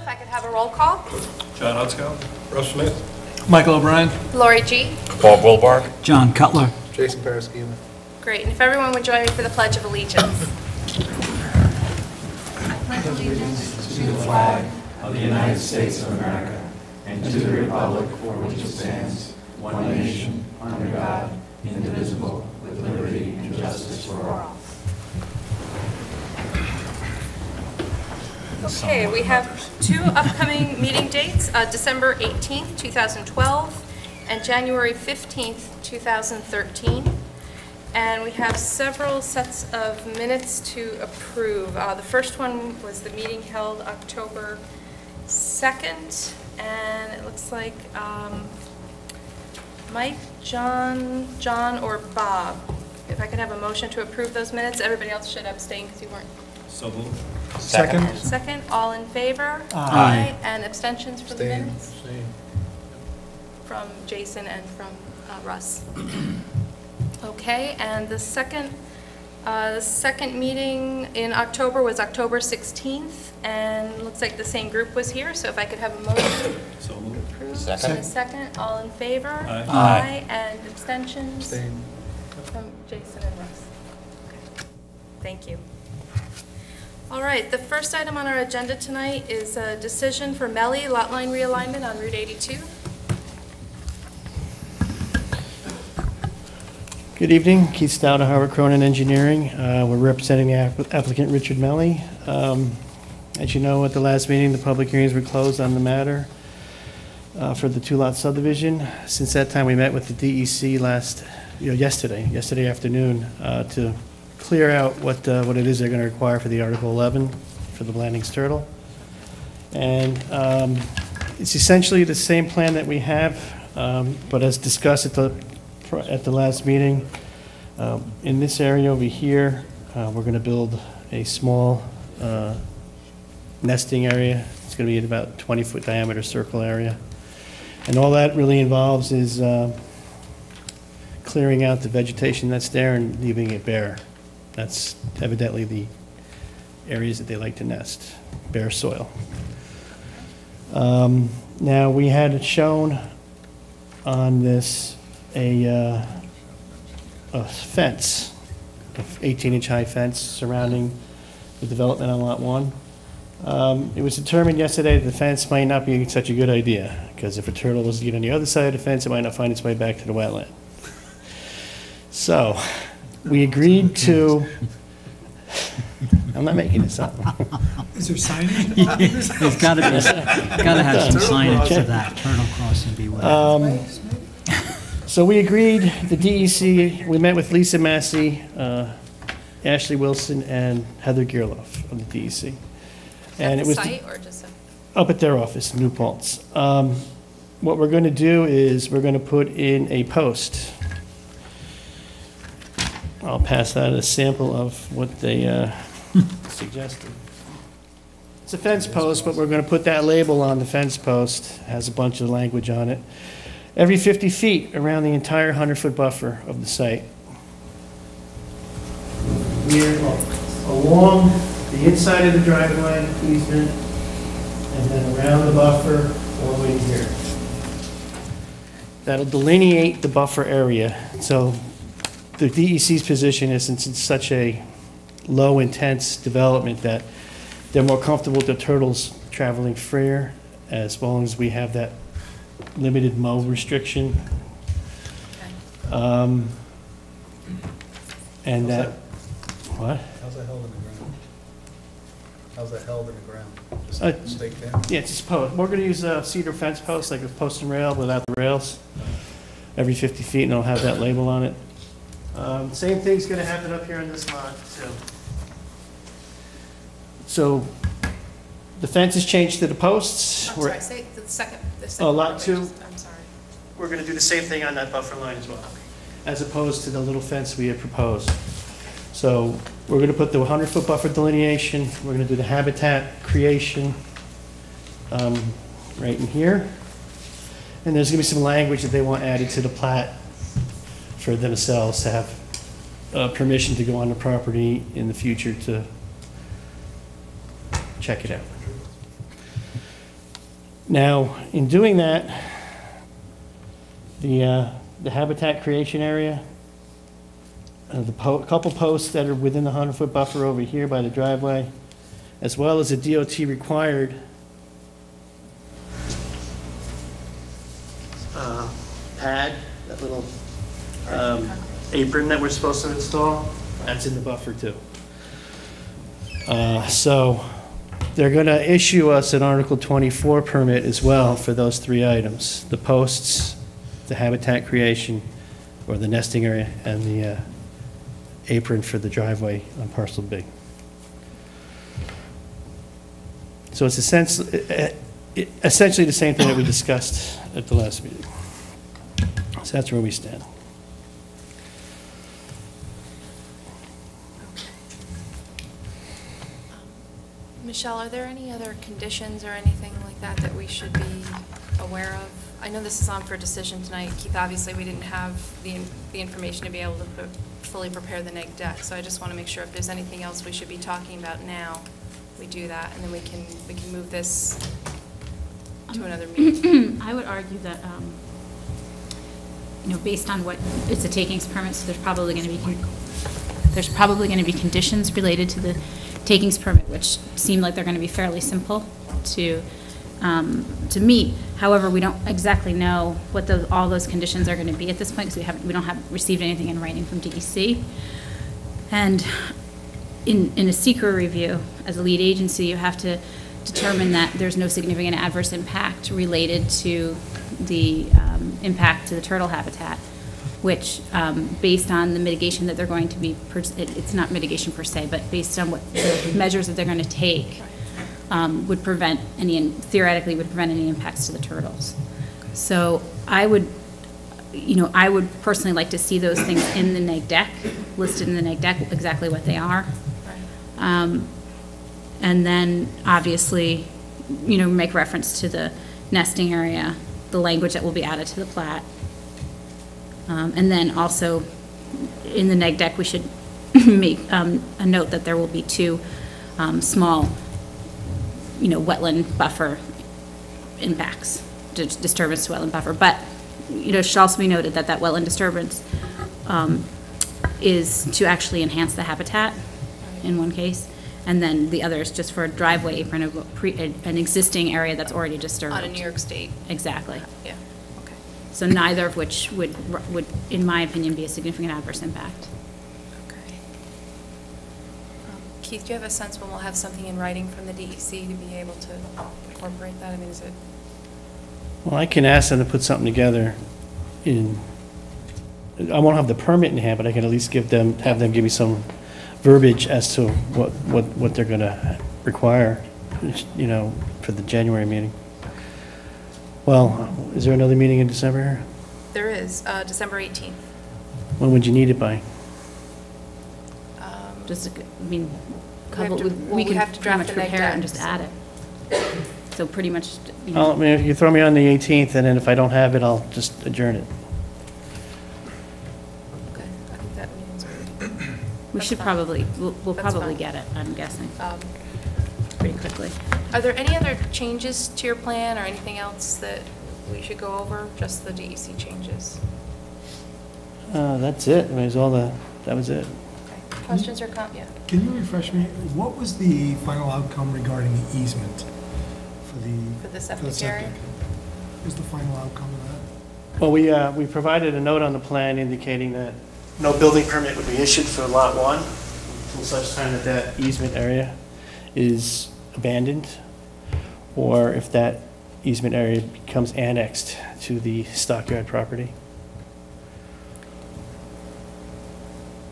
if I could have a roll call. John Hutzko. Russ Smith. Michael O'Brien. Lori G. Bob Wilbark. John Cutler. Jason Paraskeva. Great, and if everyone would join me for the Pledge of Allegiance. I pledge allegiance to the flag of the United States of America and to the republic for which it stands, one nation, under God, indivisible, with liberty and justice for all. Okay, we have two upcoming meeting dates, December 18th, 2012, and January 15th, 2013. And we have several sets of minutes to approve. The first one was the meeting held October 2nd, and it looks like Mike, John, or Bob. If I could have a motion to approve those minutes. Everybody else should abstain because you weren't. So moved. Second. Second, all in favor? Aye. And abstentions for the Abstain. minutes? From Jason and from Russ. Okay, and the second meeting in October was October 16th, and looks like the same group was here, so if I could have a motion So moved. to approve. Second. And a second, all in favor? Aye. Aye. And abstentions? Abstain. From Jason and Russ. Okay. Thank you. All right, the first item on our agenda tonight is a decision for Melly lot line realignment on Route 82. Good evening, Keith Stout of Howard Cronin Engineering. We're representing the applicant Richard Melly. As you know, at the last meeting, the public hearings were closed on the matter for the two-lot subdivision. Since that time, we met with the DEC yesterday afternoon to clear out what it is they're going to require for the Article 11 for the Blandings Turtle. And it's essentially the same plan that we have, but as discussed at the last meeting, in this area over here, we're going to build a small nesting area. It's going to be at about 20-foot diameter circle area. And all that really involves is clearing out the vegetation that's there and leaving it bare. That's evidently the areas that they like to nest, bare soil. Now, we had shown on this a fence, an 18-inch high fence surrounding the development on Lot 1. It was determined yesterday that the fence might not be such a good idea, because if a turtle was to get on the other side of the fence, it might not find its way back to the wetland. So, we agreed to, I'm not making this up. Is there signage? There's got to have some signage for that, turtle crossing beware. So we agreed, the DEC, we met with Lisa Massey, Ashley Wilson, and Heather Gearloff of the DEC. And At it was the site or just up at their office in New Paltz. What we're going to do is we're going to put in a post. I'll pass out a sample of what they suggested. It's a fence post, but we're going to put that label on the fence post. It has a bunch of language on it. Every 50 feet around the entire 100-foot buffer of the site. We're along the inside of the driveway easement, and then around the buffer all the way here. That'll delineate the buffer area. So the DEC's position is, since it's such a low intense development, that they're more comfortable with the turtles traveling freer as long as we have that limited mow restriction. And that, what? How's that held in the ground? How's that held in the ground? Just Uh, stake down? Yeah, it's just post. We're going to use a cedar fence post, like a post and rail without the rails, every 50 feet, and it'll have that label on it. Same thing's going to happen up here on this lot, too. So the fence is changed to the posts. I'm sorry, say the second. Lot part, 2. I'm sorry. We're going to do the same thing on that buffer line as well, as opposed to the little fence we had proposed. So we're going to put the 100-foot buffer delineation. We're going to do the habitat creation right in here. And there's going to be some language that they want added to the plat for themselves to have permission to go on the property in the future to check it out. Now, in doing that, the habitat creation area, couple posts that are within the 100-foot buffer over here by the driveway, as well as a DOT required pad, that little apron that we're supposed to install, that's in the buffer too. So they're going to issue us an Article 24 permit as well for those 3 items: the posts, the habitat creation, or the nesting area, and the apron for the driveway on parcel B. So it's essentially the same thing that we discussed at the last meeting. So that's where we stand. Michelle, are there any other conditions or anything like that that we should be aware of? I know this is on for decision tonight. Keith, obviously, we didn't have the information to be able to fully prepare the neg deck, so I just want to make sure if there's anything else we should be talking about now, we do that, and then we can move this to another meeting. I would argue that, based on what, it's a takings permit, so there's probably going to be conditions related to the takings permit, which seem like they're going to be fairly simple to meet. However, we don't exactly know what all those conditions are going to be at this point, because we don't have received anything in writing from DEC. And in a SECR review, as a lead agency, you have to determine that there's no significant adverse impact related to the impact to the turtle habitat, which, based on the mitigation that they're going to be, it's not mitigation per se, but based on what the measures that they're going to take, would prevent theoretically would prevent any impacts to the turtles. So I would personally like to see those things in the neg deck, listed in the neg deck, exactly what they are. And then obviously, make reference to the nesting area, the language that will be added to the plat. And then also in the neg deck, we should make a note that there will be 2 small, wetland buffer impacts, disturbance to wetland buffer. But, it should also be noted that wetland disturbance is to actually enhance the habitat in one case, and then the other is just for a driveway apron of an existing area that's already disturbed. On a New York State. Exactly. Yeah, okay. So neither of which would, in my opinion, be a significant adverse impact. Okay. Keith, do you have a sense when we'll have something in writing from the DEC to be able to incorporate that? I mean, is it? Well, I can ask them to put something together I won't have the permit in hand, but I can at least have them give me some verbiage as to what they're going to require, for the January meeting. Well, is there another meeting in December? There is, December 18th. When would you need it by? We can have to pretty draft much the neg prepare it and deck, just add it. So pretty much, I mean, if you throw me on the 18th, and then if I don't have it, I'll just adjourn it. Okay, I think that means we should fine. probably, we'll That's probably fine. get it, I'm guessing, pretty quickly. Are there any other changes to your plan or anything else that we should go over? Just the DEC changes? That's it. I mean, that was it. Okay. Questions or yeah? Can you refresh me? What was the final outcome regarding the easement For the septic area? What was the final outcome of that? Well, we provided a note on the plan indicating that no building permit would be issued for Lot 1 until such time that easement area is abandoned, or if that easement area becomes annexed to the stockyard property.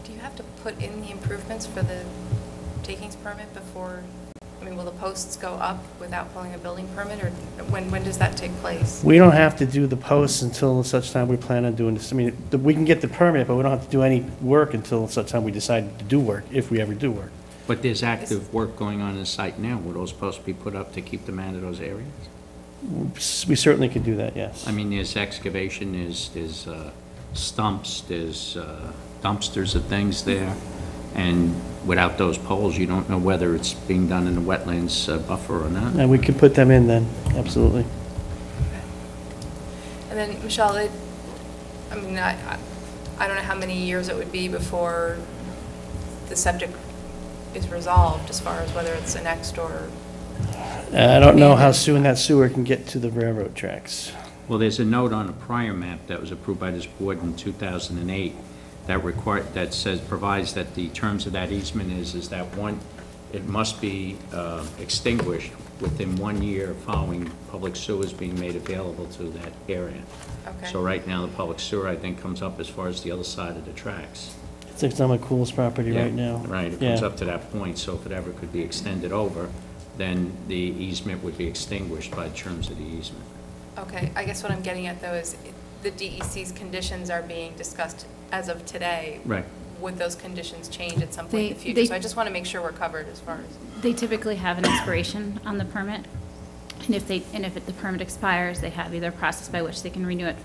Do you have to put in the improvements for the takings permit before, will the posts go up without pulling a building permit, or when does that take place? We don't have to do the posts until such time we plan on doing this. I mean, we can get the permit, but we don't have to do any work until such time we decide to do work, if we ever do work. But there's active work going on the site now. Were those supposed to be put up to keep them out of those areas? We certainly could do that, yes. I mean, there's excavation, there's stumps, there's dumpsters of things there. And without those poles, you don't know whether it's being done in the wetlands buffer or not. And we could put them in then, absolutely. And then, Michelle, I mean, I don't know how many years it would be before the subject is resolved as far as whether it's annexed or... I don't know how soon that sewer can get to the railroad tracks. Well, there's a note on a prior map that was approved by this board in 2008 that provides that the terms of that easement is that it must be extinguished within 1 year following public sewers being made available to that area. Okay. So right now, the public sewer, I think, comes up as far as the other side of the tracks. It's on McCool's property Yeah, right now. Right, it comes up to that point, so if it ever could be extended over, then the easement would be extinguished by terms of the easement. Okay, I guess what I'm getting at, though, is the DEC's conditions are being discussed as of today. Right. Would those conditions change at some point in the future? So I just want to make sure we're covered as far as... They typically have an expiration on the permit, and if the permit expires, they have either a process by which they can renew it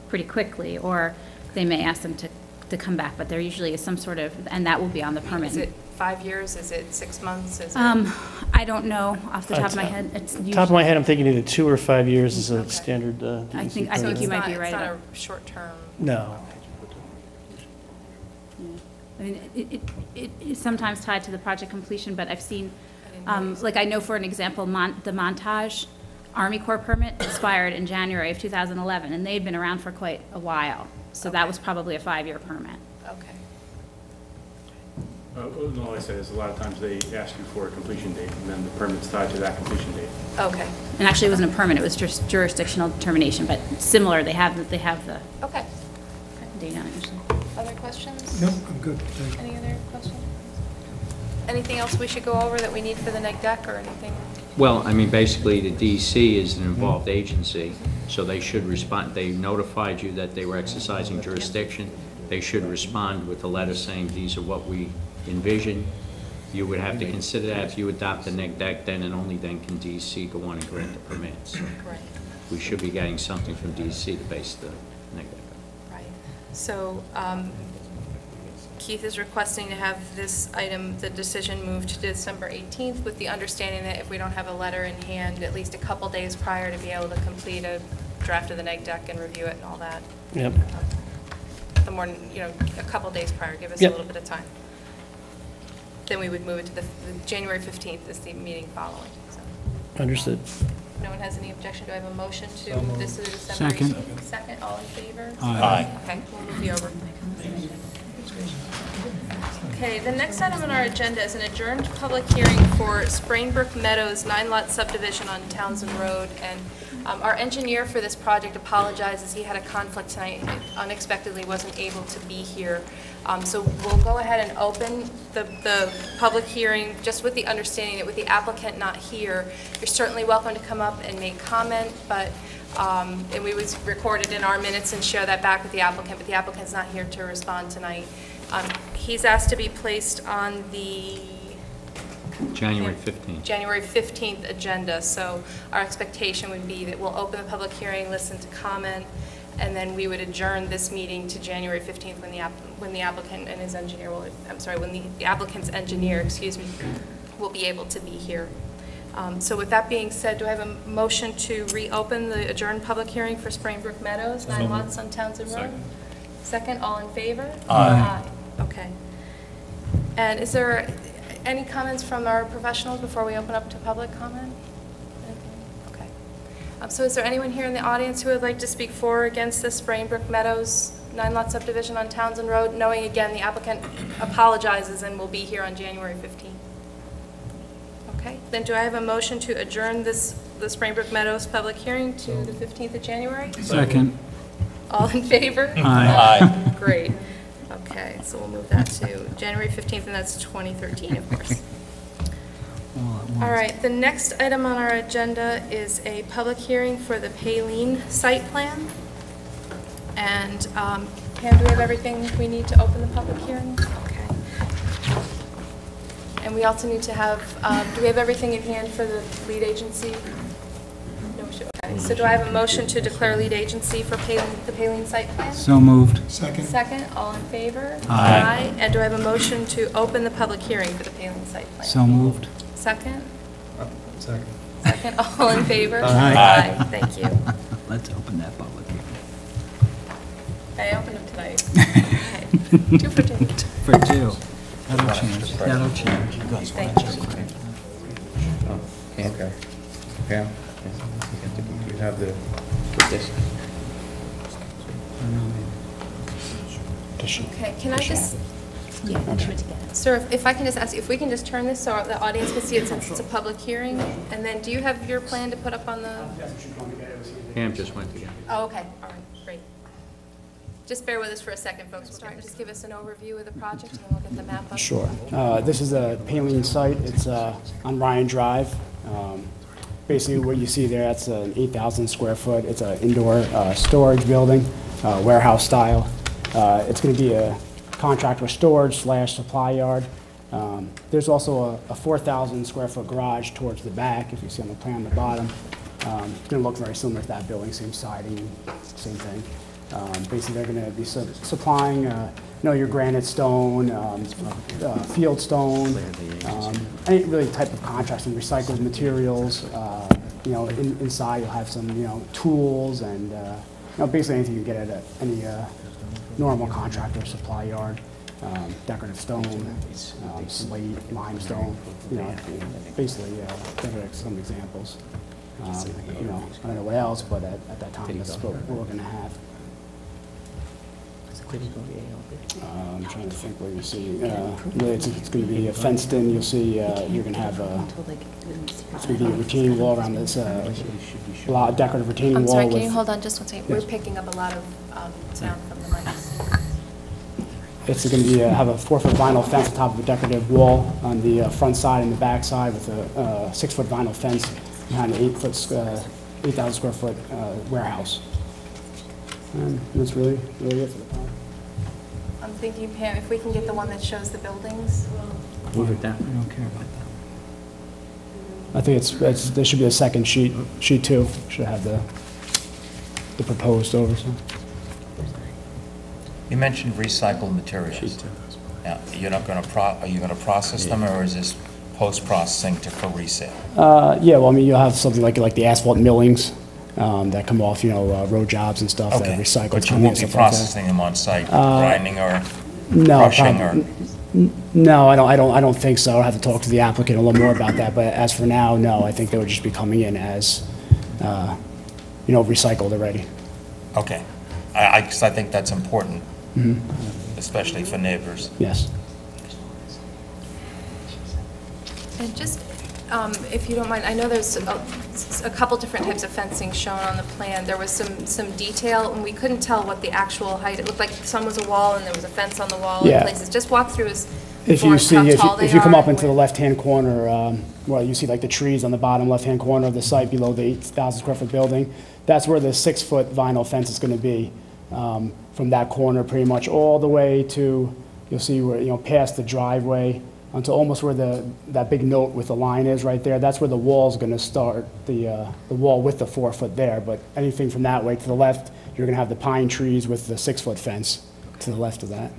pretty quickly, or they may ask them to come back, but there usually is some sort of, and that will be on the permit. Is it 5 years? Is it 6 months? Is it... I don't know off the top of my head. It's usually, Top of my head, I'm thinking either 2 or 5 years is a Okay. standard DEC I think permit. you might be right It's not about- a short-term... No. I mean, it's sometimes tied to the project completion, but I've seen, I didn't know. like I know for an example, the Montage Army Corps permit expired in January of 2011, and they'd been around for quite a while. So that Okay. was probably a 5-year permit. Okay. All I say is a lot of times they ask you for a completion date, and then the permit's tied to that completion date. Okay. And actually, it wasn't a permit, it was just jurisdictional determination, but similar, they have the Okay. date on it usually. Other questions? No, I'm good, thank you. Any other questions? Anything else we should go over that we need for the neg deck or anything? Well, I mean, basically, the DEC is an involved agency, so they should respond. They notified you that they were exercising jurisdiction. They should respond with a letter saying, these are what we envision. You would have to consider that. If you adopt the neg deck, then and only then can DEC go on and grant the permits. Right. We should be getting something from DEC to base the neg deck on. Right. So Keith is requesting to have this item, the decision, moved to December 18th with the understanding that if we don't have a letter in hand, at least a couple days prior to be able to complete a draft of the neg deck and review it and all that. Yep. The more, a couple days prior, give us a Yep. little bit of time. Then we would move it to the January 15th is the meeting following. So, Understood. if no one has any objection, do I have a motion to move this to the December Second. 18th? Second, all in favor? Aye. Okay, we'll move you over. Okay, the next item on our agenda is an adjourned public hearing for Sprainbrook Meadows 9-lot subdivision on Townsend Road. And our engineer for this project apologizes. He had a conflict tonight, unexpectedly wasn't able to be here. So we'll go ahead and open the public hearing, just with the understanding that with the applicant not here, you're certainly welcome to come up and make comment, but, and we would record it in our minutes and share that back with the applicant, but the applicant's not here to respond tonight. He's asked to be placed on the January 15th. January 15th agenda, so our expectation would be that we'll open the public hearing, listen to comment, and then we would adjourn this meeting to January 15th when the applicant and his engineer will, when the applicant's engineer, will be able to be here. So with that being said, do I have a motion to reopen the adjourned public hearing for Sprainbrook Meadows, 9 lots on Townsend Road? Second, all in favor? Aye. Okay. And is there any comments from our professionals before we open up to public comment? Okay. So is there anyone here in the audience who would like to speak for or against the Sprainbrook Meadows 9-lot subdivision on Townsend Road, knowing again the applicant apologizes and will be here on January 15th? Okay. Then do I have a motion to adjourn the Sprainbrook Meadows public hearing to the 15th of January? Second. All in favor? Aye. Great. Okay, so we'll move that to January 15th, and that's 2013, of course. All right, the next item on our agenda is a public hearing for the Paline site plan. And Pam, do we have everything we need to open the public hearing? Okay. And we also need to have, do we have everything in hand for the lead agency? No, we should, okay. So do I have a motion to declare lead agency for the Paline site plan? So moved. Second. Second, all in favor? Aye. And do I have a motion to open the public hearing for the Paline site plan? So moved. Second? Second. Second, all in favor? Aye. Thank you. Let's open that public hearing. I opened them tonight. Okay. 2 for 2. For two. That'll change. That'll change. Thank you. Okay. Pam? You have the disc. Okay, can I just, Yeah, I'm sure to get it. sir, if I can just ask, if we can just turn this so the audience can see it since it's a public hearing? And then, do you have your plan to put up on the? Pam just went to get it. Oh, okay, all right, great. Just bear with us for a second, folks. We'll start, just give us an overview of the project, and then we'll get the map up. Sure. This is a Paline site. It's on Ryan Drive. Basically, what you see there, that's an 8,000 square foot. It's an indoor storage building, warehouse style. It's going to be a contractor storage / supply yard. There's also a 4,000 square foot garage towards the back, if you see on the plan on the bottom. It's going to look very similar to that building, same siding, same thing. Basically, they're going to be supplying, your granite stone, field stone, any really type of contrasting recycled materials. Inside you'll have some, tools and, basically anything you get at any normal contractor supply yard. Decorative stone, slate, limestone, basically, those are some examples. I don't know what else, but at that time, that's what we're going to have. I'm trying to think what you see. Really, it's going to be fenced in. You'll see you're going to have it's going to be a retaining wall around this, a lot of decorative retaining wall. I'm sorry, can you hold on just one second? We're picking up a lot of sound from the mics. It's going to be have a 4-foot vinyl fence on top of a decorative wall on the front side and the back side with a 6-foot vinyl fence behind an 8,000 square foot warehouse. And that's really it for the plan. I'm thinking, Pam, if we can get the one that shows the buildings. Move it down. I don't care about that. I think there should be a second sheet 2, should have the proposed oversight. You mentioned recycled materials. Now, are you going to process them, or is this post-processing for resale? Yeah, well, I mean, you'll have something like the asphalt millings that come off, road jobs and stuff that are recycled. But you won't be processing them on site, grinding or crushing or? No, I don't think so. I'll have to talk to the applicant a little more about that. But as for now, no, I think they would just be coming in as, recycled already. Okay, because I think that's important, especially for neighbors. Yes. And just, if you don't mind, I know there's a couple different types of fencing shown on the plan. There was some detail, and we couldn't tell what the actual height. It looked like some was a wall, and there was a fence on the wall in places. Just walk through as If you see, if you come up into the and left-hand corner, well, you see like the trees on the bottom left-hand corner of the site below the 8,000 square foot building. That's where the 6-foot vinyl fence is going to be. From that corner, pretty much all the way to, you'll see where, past the driveway, until almost where that big note with the line is right there. That's where the wall's going to start, the wall with the 4-foot there. But anything from that way to the left, you're going to have the pine trees with the 6-foot fence to the left of that.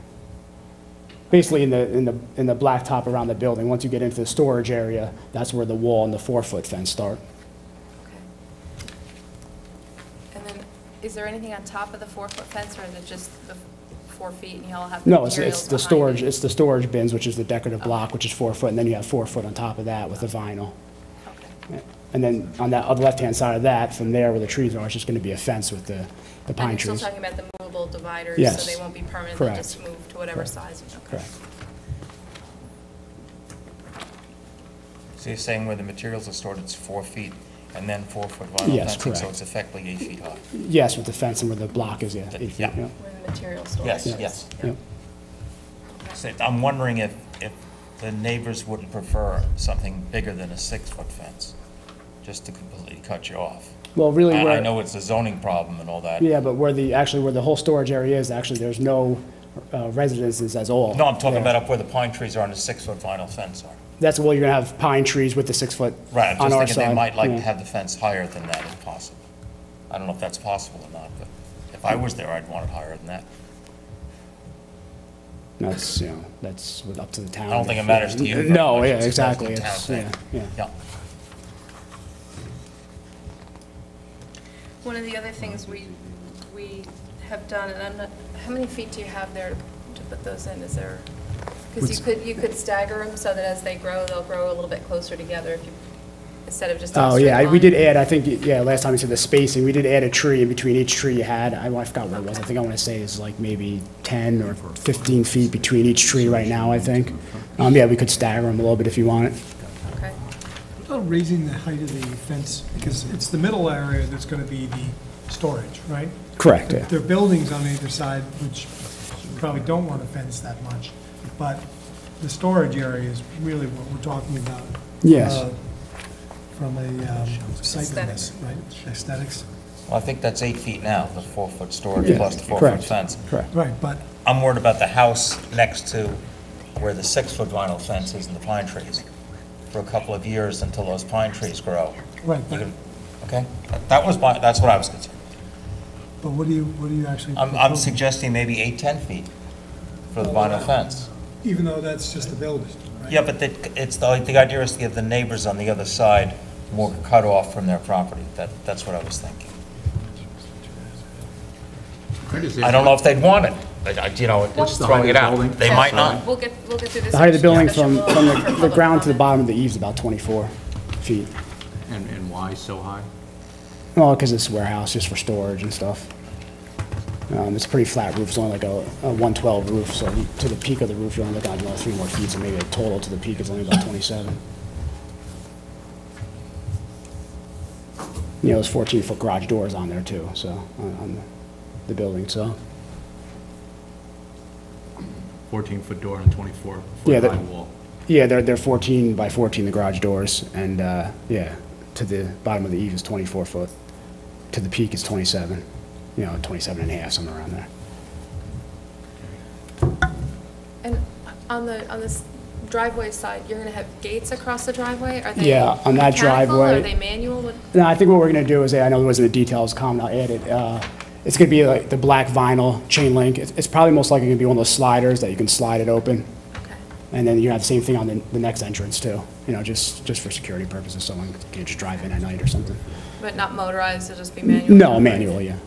Basically, in the blacktop around the building, once you get into the storage area, that's where the wall and the 4-foot fence start. Okay. And then, is there anything on top of the 4-foot fence, or is it just the 4 feet and you all have No, materials it's the behind storage. it? It's the storage bins, which is the decorative block, which is 4 foot, and then you have 4 foot on top of that with the vinyl. Okay. And then on the left-hand side of that, from there where the trees are, it's just going to be a fence with the pine And you're trees. still talking about the movable dividers, Yes. so they won't be permanent, Correct. they'll just move to whatever size. Okay. Correct. So you're saying where the materials are stored, it's 4 feet, and then 4-foot vinyl Yes, fencing, so correct. it's effectively 8 feet high? Yes, with the fence and where the block is, yeah. 8 feet, Yeah. yeah. Where the materials stored. Yes, Yeah. yes. Yeah. So I'm wondering if the neighbors wouldn't prefer something bigger than a 6-foot fence, just to completely cut you off. Well, really, I know it's a zoning problem and all that. Yeah, but where the whole storage area is, actually, there's no residences at all. No, I'm talking there. about up where the pine trees are and the 6-foot vinyl fence are. That's where you're going to have pine trees with the 6-foot Right, I'm on just our thinking side. they might like yeah. to have the fence higher than that if possible. I don't know if that's possible or not, but if I was there, I'd want it higher than that. That's, that's up to the town. I don't think it matters to you very No, much. yeah, It's exactly. a town It's, thing. yeah. One of the other things we have done, and I'm not How many feet do you have there to put those in? Is there, because you could stagger them so that as they grow, they'll grow a little bit closer together if you, instead of just a Oh, straight yeah, we line. did add, I think, yeah, last time we said the spacing, we did add a tree in between each tree you had. I forgot what it was. I think I want to say it's like maybe 10 or 15 feet between each tree right now, I think. Yeah, we could stagger them a little bit if you want it. Okay. What about raising the height of the fence? Because it's the middle area that's going to be the storage, right? Correct, yeah. There are buildings on either side which you probably don't want to fence that much, but the storage area is really what we're talking about. Yes. From a sightliness, right, aesthetics. Well, I think that's 8 feet now, the 4-foot storage Yeah, plus the 4-foot correct. fence. Correct. Right, but I'm worried about the house next to where the 6-foot vinyl fence is and the pine trees for a couple of years until those pine trees grow. right, You but, can- Okay? That's what I was concerned. but what do you actually? I'm propose? suggesting maybe 8, 10 feet for the vinyl fence. Even though that's just a building, right? Yeah, but it's, the idea is to give the neighbors on the other side more cut off from their property. That's what I was thinking. I don't know if they'd want it, you know, What's just the throwing height it of the out. building? They might not. We'll get through this. The height of the building discussion. from We'll- the for public ground to the comment. bottom of the eaves is about 24 feet. And why so high? Well, because it's a warehouse, just for storage and stuff. It's a pretty flat roof, it's only like a 112 roof, so to the peak of the roof, you're only looking at another 3 more feet, so maybe the total to the peak is only about 27. You know, there's 14-foot garage doors on there too, so, on the building, so. 14-foot door and 24-foot Yeah, high wall. Yeah, they're 14 by 14, the garage doors, and, yeah, to the bottom of the eave is 24 foot. To the peak is 27, you know, 27 and a half, somewhere around there. And on this driveway side, you're going to have gates across the driveway? Are they Yeah, on that mechanical, driveway. Are they manual? No, I think what we're gonna do is, I know there wasn't a details comment, I'll add it. It's gonna be like the black vinyl chain link. It's probably most likely gonna be one of those sliders that you can slide it open. Okay. And then you have the same thing on the next entrance too, you know, just for security purposes, someone can just drive in at night or something. But not motorized, it'll just be manual? No, manual, yeah.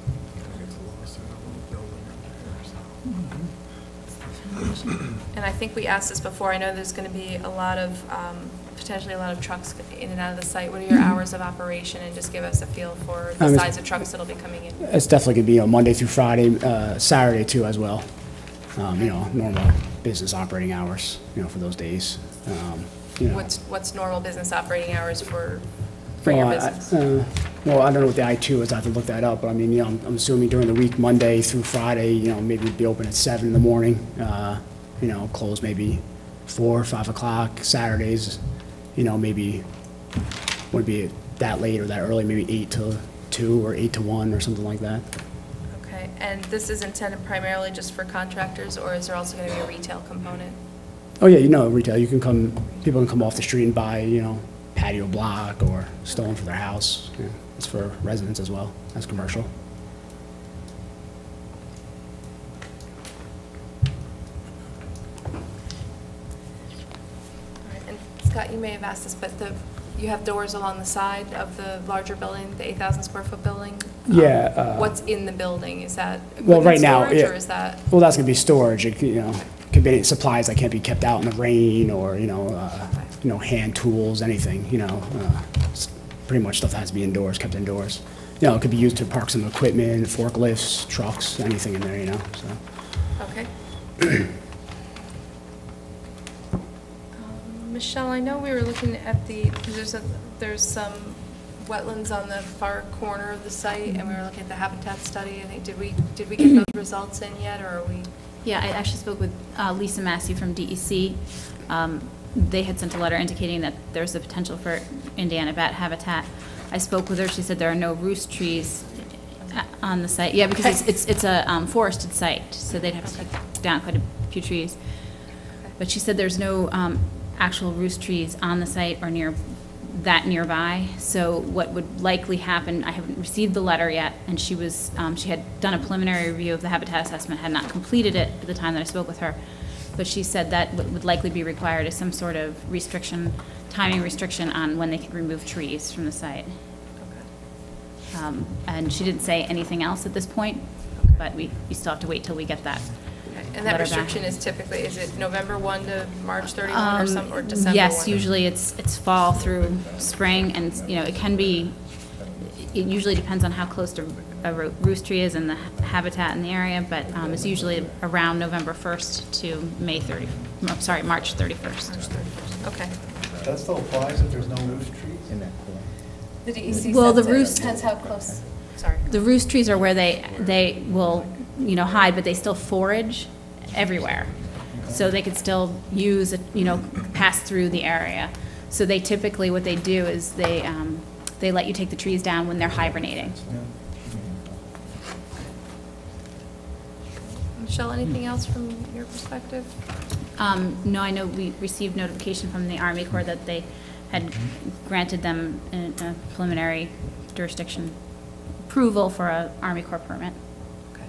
And I think we asked this before, I know there's going to be a lot of, potentially a lot of trucks in and out of the site. What are your hours of operation? And just give us a feel for the size of trucks that'll be coming in. It's definitely gonna be, Monday through Friday, Saturday too as well. You know, normal business operating hours, you know, for those days. You know. What's normal business operating hours for your Well, business? Well, I don't know what the I-2 is, I have to look that up, but I mean, you know, I'm assuming during the week, Monday through Friday, you know, maybe we'd be open at 7 in the morning, you know, close maybe 4 or 5 o'clock. Saturdays, you know, maybe wouldn't be that late or that early, maybe 8 till 2 or 8 to 1 or something like that. Okay, and this is intended primarily just for contractors, or is there also going to be a retail component? Oh, yeah, you know, retail, people can come off the street and buy, you know, patio block or stone for their house. Yeah, it's for residents as well, as commercial. All right, and Scott, you may have asked this, but you have doors along the side of the larger building, the 8,000 square foot building? Yeah. What's in the building? Is that Well, right equipment now, storage, yeah. or is that? Well, that's gonna be storage, you know, could be supplies that can't be kept out in the rain, or, you know, hand tools, anything, you know, pretty much stuff that has to be indoors, kept indoors. You know, it could be used to park some equipment, forklifts, trucks, anything in there, you know, so. Okay. Michelle, I know we were looking at because there's some wetlands on the far corner of the site, and we were looking at the habitat study. I think, did we get those results in yet, or are we? Yeah, I actually spoke with Lisa Massey from DEC. They had sent a letter indicating that there's a potential for Indiana bat habitat. I spoke with her. She said there are no roost trees on the site. Yeah, because it's a forested site, so they'd have to take down quite a few trees. But she said there's no actual roost trees on the site or nearby. So what would likely happen, I haven't received the letter yet, and she had done a preliminary review of the habitat assessment, had not completed it at the time that I spoke with her. But she said that what would likely be required is some sort of timing restriction on when they can remove trees from the site. Okay. And she didn't say anything else at this point. but we still have to wait till we get that. And that letter back. restriction is typically, is it November 1 to March 31 or some, or December 1? Yes, usually it's fall through spring, and, you know, it can be, it usually depends on how close to a roost tree is and the habitat in the area, but it's usually around November 1st to March 31st. Okay. That still applies if there's no roof trees? In that The DEC Well, the says it roost- depends how close, sorry. The roost trees are where they will, you know, hide, but they still forage everywhere. So they could still use, you know, pass through the area. So they typically, what they do is they let you take the trees down when they're hibernating. Michelle, anything else from your perspective? No, I know we received notification from the Army Corps that they had granted them a preliminary jurisdiction approval for a Army Corps permit. Okay.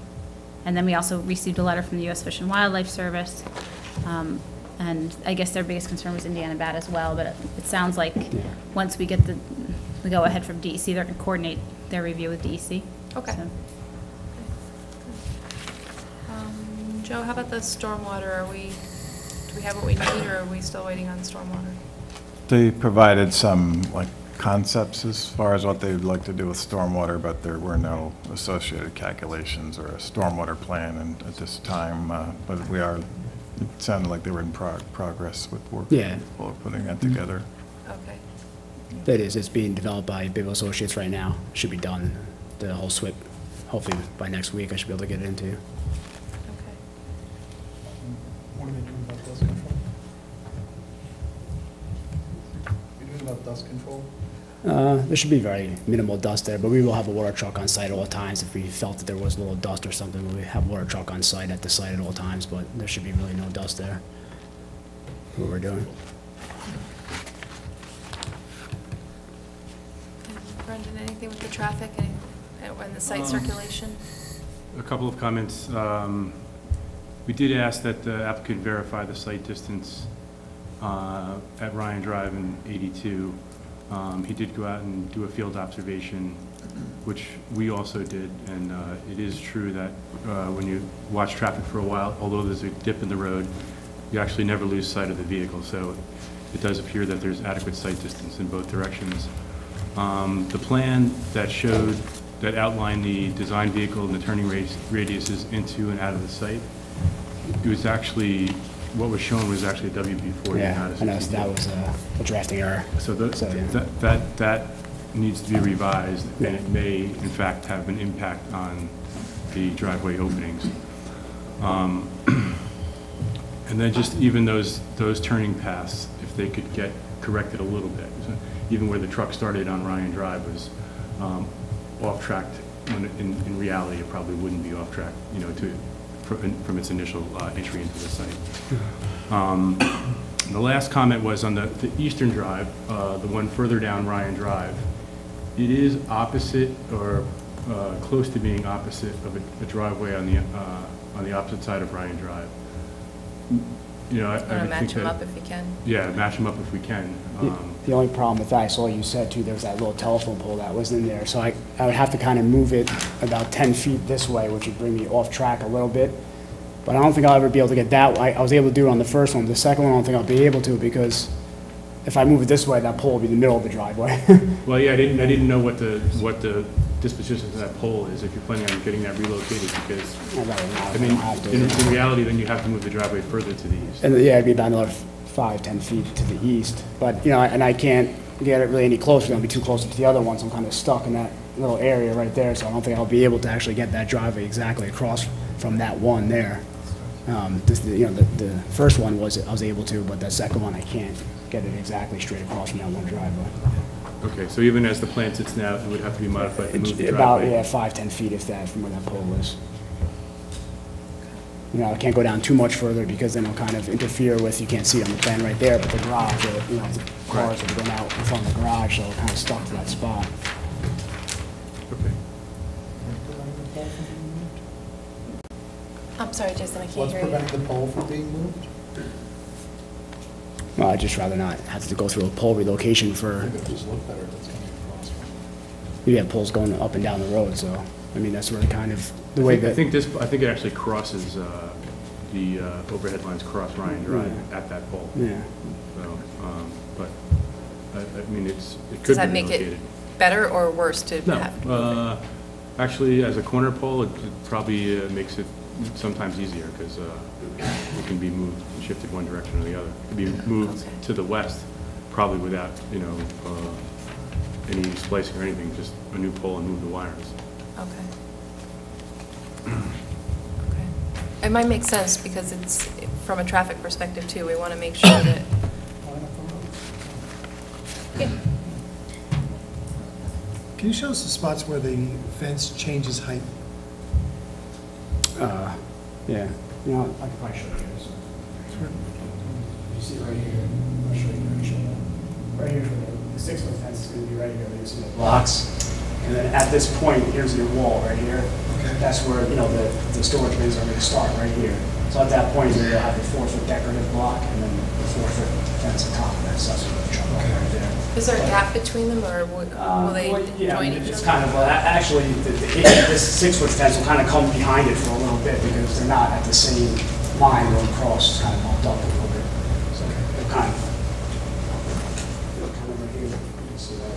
And then we also received a letter from the U.S. Fish and Wildlife Service. And I guess their biggest concern was Indiana bat as well, but it sounds like once we get the go-ahead from DEC, they're going to coordinate their review with DEC. Okay. So- Joe, how about the stormwater? Do we have what we need, or are we still waiting on stormwater? They provided some, like, concepts as far as what they would like to do with stormwater, but there were no associated calculations or a stormwater plan at this time. But it sounded like they were in progress with work. Yeah. People putting that together. Okay. That is, it's being developed by Bibbo Associates right now. Should be done, the whole SWIP. Hopefully by next week, I should be able to get it into you. Okay. What are they doing about dust control? You doing about dust control? There should be very minimal dust there, but we will have a water truck on site at all times. If we felt that there was a little dust or something, we have a water truck on site at the site at all times, but there should be really no dust there. What we're doing. And Brendan, anything with the traffic and the site circulation? A couple of comments. We did ask that the applicant verify the site distance at Ryan Drive in 82. He did go out and do a field observation, which we also did, and it is true that when you watch traffic for a while, although there's a dip in the road, you actually never lose sight of the vehicle, so it does appear that there's adequate sight distance in both directions. The plan that outlined the design vehicle and the turning radiuses into and out of the site, it was actually, what was shown was actually a WB40. Yeah, not a I know 62. that was a drafting error. So yeah. that needs to be revised, and it may, in fact, have an impact on the driveway openings. And then just even those turning paths, if they could get corrected a little bit. So even where the truck started on Ryan Drive was off track, when in reality it probably wouldn't be off track, you know, from its initial entry into the site. The last comment was on the eastern drive, the one further down Ryan Drive. It is opposite, or close to being opposite of a driveway on the opposite side of Ryan Drive. You know, I would think Match them that- up if you can. Yeah, match them up if we can. The only problem with that, I saw you said too, there was that little telephone pole that was in there, so I would have to kind of move it about 10 feet this way, which would bring me off track a little bit. But I don't think I'll ever be able to get that. I was able to do it on the first one. The second one, I don't think I'll be able to, because if I move it this way, that pole will be in the middle of the driveway. Well, yeah, I didn't know what the disposition of that pole is, if you're planning on getting that relocated, because, I mean, in reality, then you have to move the driveway further to the east. And yeah, it'd be about another 5-10 feet to the east. But, you know, and I can't get it really any closer. It'll be too close to the other one, so I'm kind of stuck in that little area right there. So I don't think I'll be able to actually get that driveway exactly across from that one there. You know, the first one I was able to, but that second one I can't get it exactly straight across from that one driveway. Okay, so even as the plan sits now, it would have to be modified to move the About, driveway? yeah, 5-10 feet if that, from where that pole is. You know, I can't go down too much further, because then it'll kind of interfere with, you can't see it on the plan right there, but the garage, you know, the cars are going out in front of the garage, so it'll kind of stuck to that spot. Okay. I'm sorry, Jason, I can't What's hear you. preventing the pole from being moved? Well, I'd just rather not have to go through a pole relocation for, I think it just look better if it's coming across. we have poles going up and down the road, so, I mean, that's where it kind of the way I that. think it actually crosses, the overhead lines cross Ryan Drive at that pole. Yeah. So, but, I mean, it could Does be that make relocated. it better or worse to have? No, actually, as a corner pole, it probably makes it sometimes easier, because it can be moved, shifted one direction or the other. It can be moved to the west, probably without, any splicing or anything, just a new pole and move the wires. Okay. Okay. It might make sense because it's, from a traffic perspective too, we want to make sure that. Yeah. Can you show us the spots where the fence changes height? Yeah, I can probably show you this. You see right here, I'll show you. Right here, the 6-foot fence is going to be right here. You see the blocks, and then at this point, here's your wall right here. Okay. That's where the storage bins are going to start right here. So at that point, you'll have the 4-foot decorative block, and then the 4-foot fence on top of that. So that's what the truck right there. Is there a gap between them, or will they Yeah, join each it's other? kind of, actually, this 6-foot fence will kind of come behind it for a little bit because they're not at the same line going across. It's kind of bumped up a little bit. So they're kind of right here. You can see that.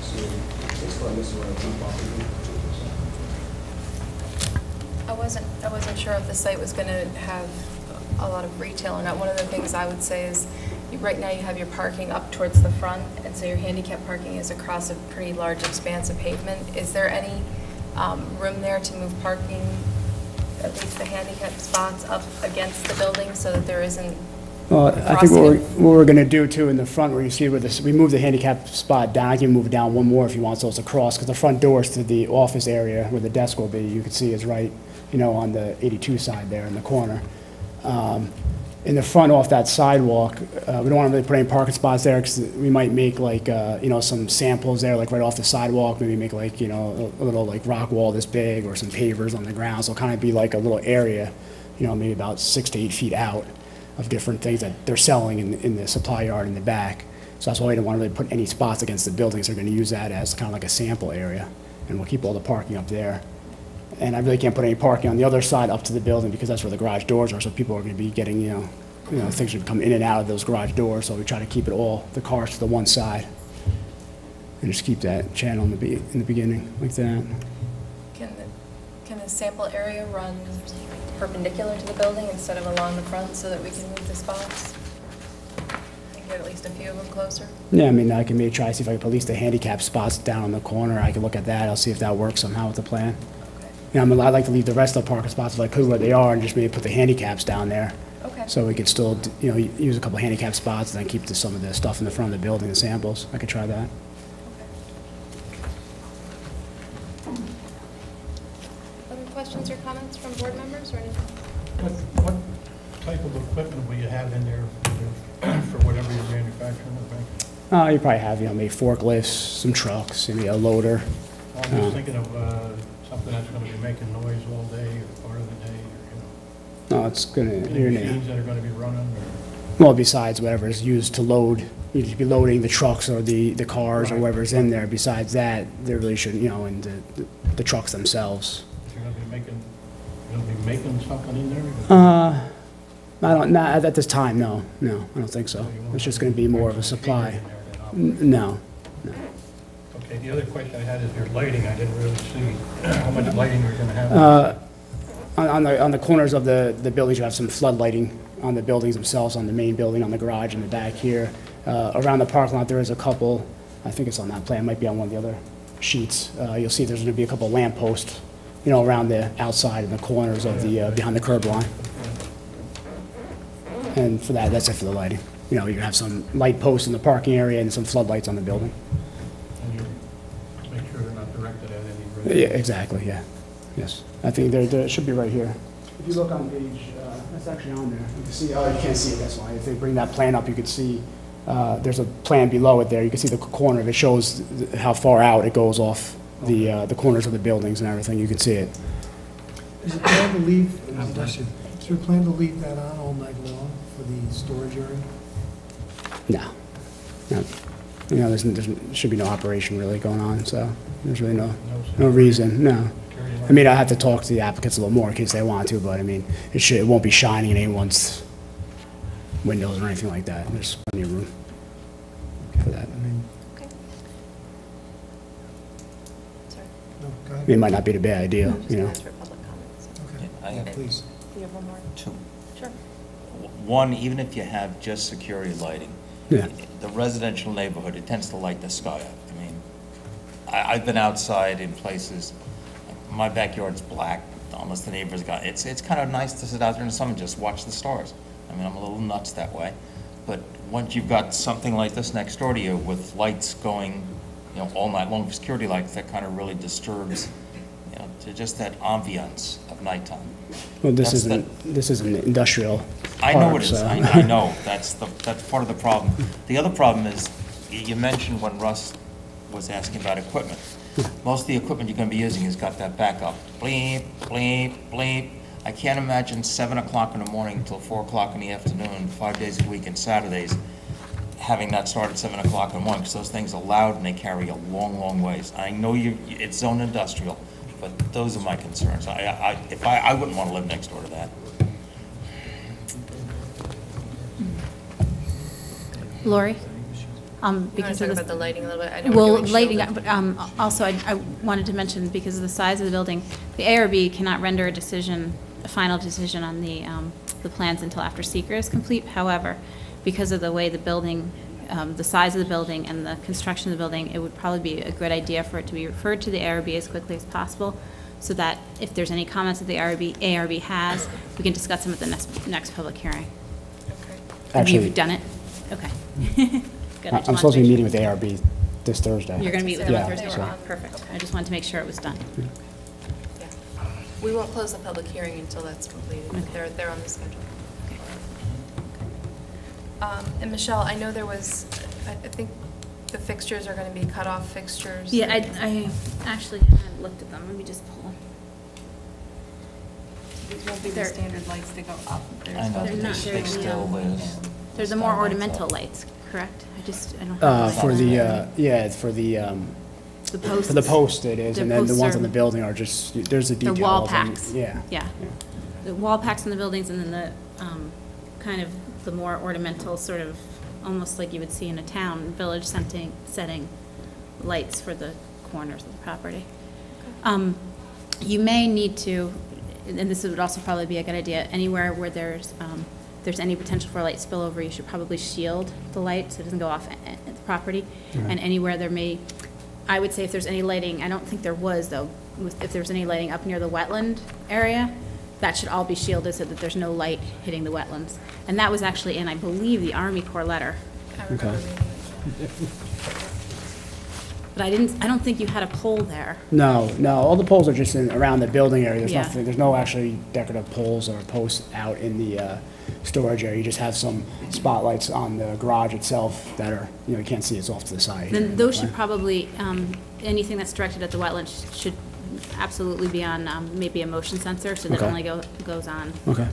So 6-foot, this is where it's up. I wasn't sure if the site was going to have a lot of retail or not. One of the things I would say is, right now you have your parking up towards the front, and so your handicap parking is across a pretty large expanse of pavement. Is there any room there to move parking, at least the handicap spots, up against the building so that there isn't? Well, I think what we're going to do too in the front, where you see where we move the handicap spot down. I can move it down one more if you want, so it's across, because the front doors to the office area where the desk will be, you can see is right, on the 82 side there in the corner. In the front off that sidewalk, we don't want to really put any parking spots there because we might make like, some samples there, like right off the sidewalk, maybe make like, a little like rock wall this big or some pavers on the ground. So it'll kind of be like a little area, maybe about 6 to 8 feet out of different things that they're selling in the supply yard in the back. So that's why we don't want to really put any spots against the buildings. They're going to use that as kind of like a sample area, and we'll keep all the parking up there. And I really can't put any parking on the other side up to the building because that's where the garage doors are, so people are going to be getting, things should come in and out of those garage doors, so we try to keep it all, the cars to the one side. And just keep that channel in the beginning, like that. Can the sample area run perpendicular to the building instead of along the front so that we can move the spots? And get at least a few of them closer? Yeah, I mean, I can maybe try to see if I can put at least the handicap spots down on the corner. I can look at that. I'll see if that works somehow with the plan. Okay. I'd like to leave the rest of the parking spots if I could where they are and just maybe put the handicaps down there. Okay. So we could still, use a couple handicap spots and then keep some of the stuff in the front of the building, the samples. I could try that. Other questions or comments from board members or anything? What type of equipment will you have in there for whatever you're manufacturing? You probably have, maybe forklifts, some trucks, maybe a loader. I'm just thinking of something that's going to be making noise all day or part of the day, or, No, it's gonna, any machines that are going to be running, or? well, besides whatever is used to load, you'd just be loading the trucks or the cars or whatever's in there. Besides that, there really shouldn't, and the trucks themselves. You're going to be making something in there? Not at this time, no, I don't think so. It's just gonna be more of a supply. No. Okay, the other question I had is your lighting. I didn't really see how much lighting you're going to have. On the corners of the buildings, you have some flood lighting on the buildings themselves, on the main building, on the garage in the back here. Around the parking lot, there is a couple, I think it's on that plan, it might be on one of the other sheets. You'll see there's gonna be a couple lamp posts, around the outside and the corners of the, behind the curb line. And for that's it for the lighting. You're gonna have some light posts in the parking area and some floodlights on the building. And you make sure they're not directed at any. Yeah, exactly, yeah. Yes. I think it should be right here. If you look on page, that's actually on there. You can see, you can't see it, that's why. If they bring that plan up, you could see, there's a plan below it there. You can see the corner of it shows how far out it goes off the corners of the buildings and everything. You can see it. Is it plan to leave, is there a plan to leave that on all night long for the storage area? No. There should be no operation really going on, so there's really no reason, no. I mean, I have to talk to the applicants a little more in case they want to, but I mean, it won't be shining in anyone's windows or anything like that. There's plenty of room for that. Okay. Sorry. No, go I ahead. mean, it might not be the bad idea, Just you know? ask for public comments. Okay. I have Please. Do you have one more? two. Sure. One, even if you have just security lighting, Yeah. the residential neighborhood, it tends to light the sky up. I mean, I've been outside in places, my backyard's black, almost the neighbors got, it's kind of nice to sit out there in the sun and just watch the stars. I mean, I'm a little nuts that way, but once you've got something like this next door to you with lights going, you know, all night long, security lights, that kind of really disturbs, you know, just that ambiance of nighttime. Well, this That's isn't industrial I know park, it is, so- I know, that's part of the problem. The other problem is, you mentioned when Russ was asking about equipment. Most of the equipment you're gonna be using has got that backup, bleep, bleep, bleep. I can't imagine 7 o'clock in the morning till 4 o'clock in the afternoon, 5 days a week and Saturdays, having that start at 7 o'clock in the morning, because those things are loud and they carry a long, long ways. I know it's zone industrial, but those are my concerns. I wouldn't want to live next door to that. Lori? You want to Because talk of about the the lighting a little bit? I know we're Well, doing lighting, shielded. but also I wanted to mention, because of the size of the building, the ARB cannot render a final decision on the plans until after seeker is complete. However, because of the way the building, the size of the building and the construction of the building, it would probably be a good idea for it to be referred to the ARB as quickly as possible, so that if there's any comments that the ARB has, we can discuss them at the next public hearing. Okay. Have Actually, you done it? Okay. Good, I just I'm wanted supposed to be make meeting with ARB this Thursday. You're going to meet with them on Yeah, Thursday? so- Perfect. I just wanted to make sure it was done. Yeah. We won't close the public hearing until that's completed. Okay. They're on the schedule. Okay. And Michelle, I know there was, I think the fixtures are going to be cut-off fixtures. Yeah, I actually haven't looked at them. Let me just pull. These won't be the They're- standard lights that go up. They're I know, supposed to They're be not they very still neon. is. They're the more Skylights ornamental up. lights, correct? I don't have. For lights. the posts. for the post it is, The and then the posts ones are- on the building are just, there's a The detail. wall of them. packs. Yeah. Yeah. The wall packs in the buildings, and then the, kind of the more ornamental, sort of, almost like you would see in a town, village setting lights for the corners of the property. You may need to, and this would also probably be a good idea, anywhere where there's any potential for light spillover, you should probably shield the light so it doesn't go off at the property. And anywhere there may, I would say if there's any lighting, I don't think there was though, if there's any lighting up near the wetland area, that should all be shielded so that there's no light hitting the wetlands. And that was actually in, I believe, the Army Corps letter. I remember Okay. reading it. But I don't think you had a pole there. No, all the poles are just around the building area. There's Yeah. nothing, there's no actually decorative poles or posts out in the storage area. You just have some spotlights on the garage itself that are, you can't see, it's off to the side. Then those should probably, anything that's directed at the wetlands should absolutely be on maybe a motion sensor, so that Okay. only goes on Okay.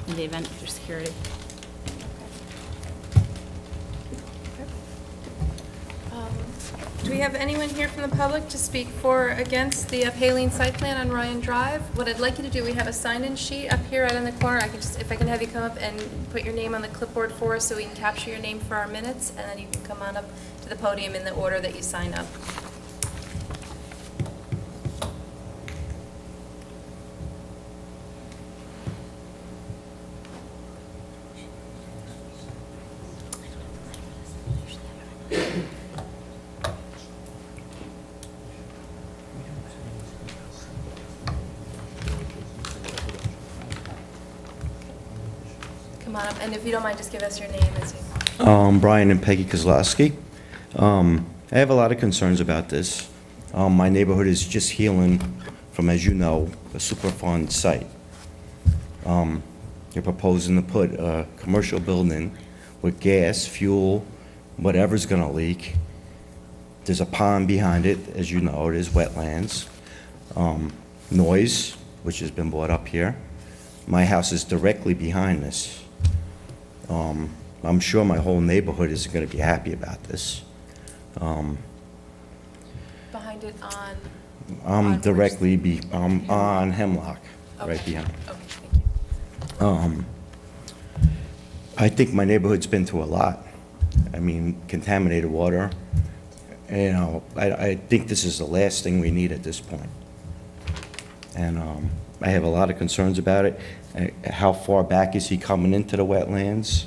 in the event for security. Do we have anyone here from the public to speak for or against the Paline site plan on Ryan Drive? What I'd like you to do, we have a sign-in sheet up here right on the corner. I can just, if I can have you come up and put your name on the clipboard for us so we can capture your name for our minutes, and then you can come on up to the podium in the order that you sign up. Come on up, and if you don't mind, just give us your name as you... Brian and Peggy Kozlowski. I have a lot of concerns about this. My neighborhood is just healing from, as you know, a Superfund site. You're proposing to put a commercial building with gas, fuel, whatever's gonna leak. There's a pond behind it, as you know, there's wetlands. Noise, which has been brought up here. My house is directly behind this. I'm sure my whole neighborhood isn't going to be happy about this. Behind it on... I'm directly, on Hemlock, right Okay. behind. Okay, thank you. I think my neighborhood's been through a lot. I mean, contaminated water. You know, I think this is the last thing we need at this point. And I have a lot of concerns about it. How far back is he coming into the wetlands?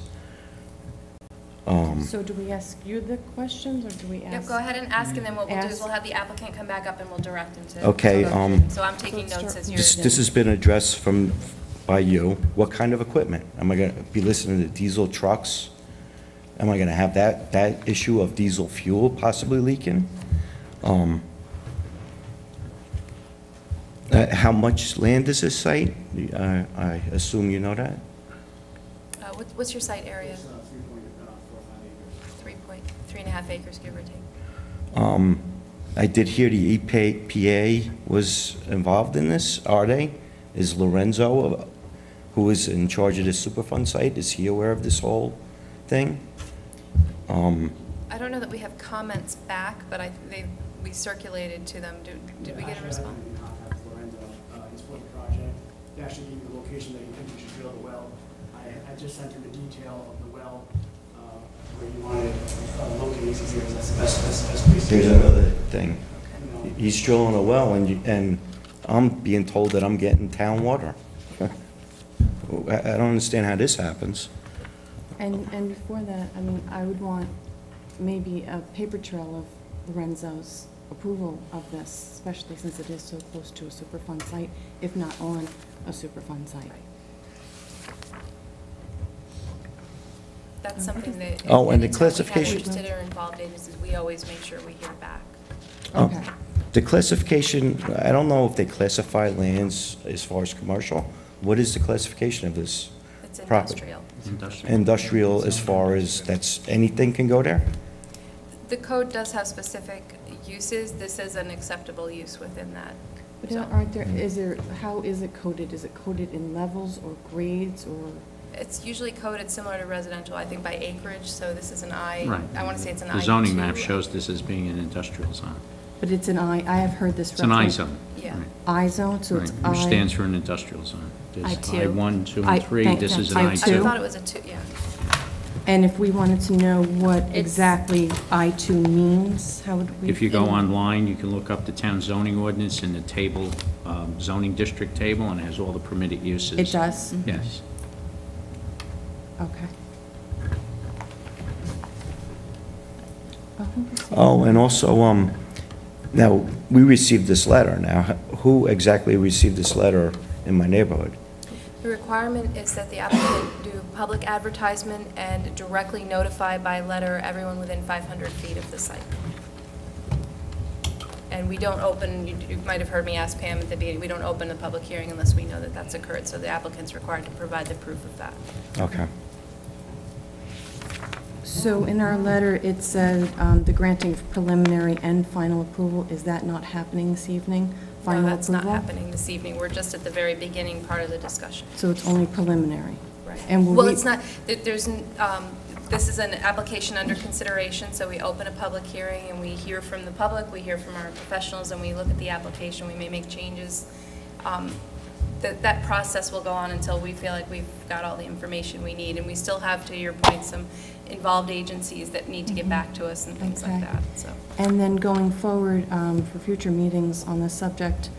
So do we ask you the questions, or do we ask? Yep, go ahead and ask, and then what we'll do is Ask. we'll have the applicant come back up and we'll direct him to. Okay, So I'm taking notes as you're. This has been addressed by you. What kind of equipment? Am I going to be listening to diesel trucks? Am I going to have that issue of diesel fuel possibly leaking? How much land is this site? I assume you know that? What's your site area? 3.5 acres, give or take. I did hear the EPA was involved in this. Are they? Is Lorenzo, who is in charge of the Superfund site, is he aware of this whole thing? I don't know that we have comments back, but we circulated to them. Did we get a response? He's for the project. They actually gave me the location that you think we should drill the well. I just sent him the detail of the well, where you wanted located. He says that's the best place. Here's another thing. He's drilling a well, and I'm being told that I'm getting town water. I don't understand how this happens. And before that, I mean, I would want maybe a paper trail of Lorenzo's approval of this, especially since it is so close to a Superfund site, if not on a Superfund site. That's something that. Oh, and the anytime classification- we have interested or involved agencies, we always make sure we hear back. Okay. The classification, I don't know if they classify lands as far as commercial. What is the classification of this It's property? industrial. Industrial as far as anything can go there? The code does have specific uses. This is an acceptable use within that. But zone. aren't there, how is it coded? Is it coded in levels or grades or? It's usually coded similar to residential, I think by acreage, so this is an I. Right. I want to say it's an I2. The zoning map shows this as being an industrial zone. But it's an I have heard this. It's an I zone. Yeah. Right. I zone, so it's Right, I. which stands for an industrial zone. There's I2. I1, 2, I- and 3. thank- This is an thanks. I2. I thought it was a 2, yeah. And if we wanted to know what It's- exactly I2 means, how would we? If you go online, you can look up the town zoning ordinance in the table, zoning district table, and it has all the permitted uses. It does? Yes. Okay. Oh, and also, now, we received this letter. Now, who exactly received this letter in my neighborhood? The requirement is that the applicant do public advertisement and directly notify by letter everyone within 500 feet of the site. And we don't open, you might have heard me ask Pam at the beginning, we don't open the public hearing unless we know that that's occurred, so the applicant's required to provide the proof of that. Okay. So in our letter, it said the granting of preliminary and final approval. Is that not happening this evening? Final No, that's not approval? happening this evening. We're just at the very beginning part of the discussion. So it's only preliminary? Right. And will Well, we- it's not, this is an application under consideration, so we open a public hearing and we hear from the public, we hear from our professionals, and we look at the application, we may make changes. That process will go on until we feel like we've got all the information we need, and we still have, to your point, some involved agencies that need to get back to us and things like Okay. that, so. And then going forward, for future meetings on this subject,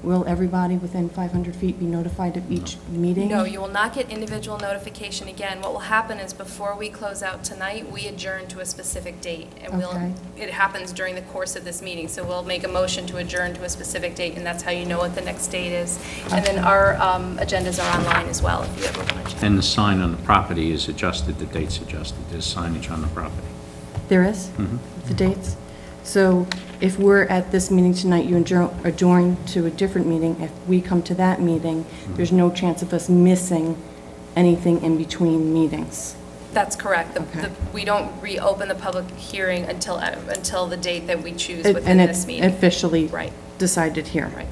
will everybody within 500 feet be notified of each meeting? No, you will not get individual notification again. What will happen is before we close out tonight, we adjourn to a specific date. And Okay. it happens during the course of this meeting. So we'll make a motion to adjourn to a specific date, and that's how you know what the next date is. And then our agendas are online as well, if you ever want to check. And the sign on the property is adjusted, the date's adjusted. There's signage on the property. There is? Mhm. The dates? So if we're at this meeting tonight, you adjourn to a different meeting. If we come to that meeting, there's no chance of us missing anything in between meetings. That's correct. Okay. We don't reopen the public hearing until the date that we choose within And this it's meeting. officially Right. decided here. Right.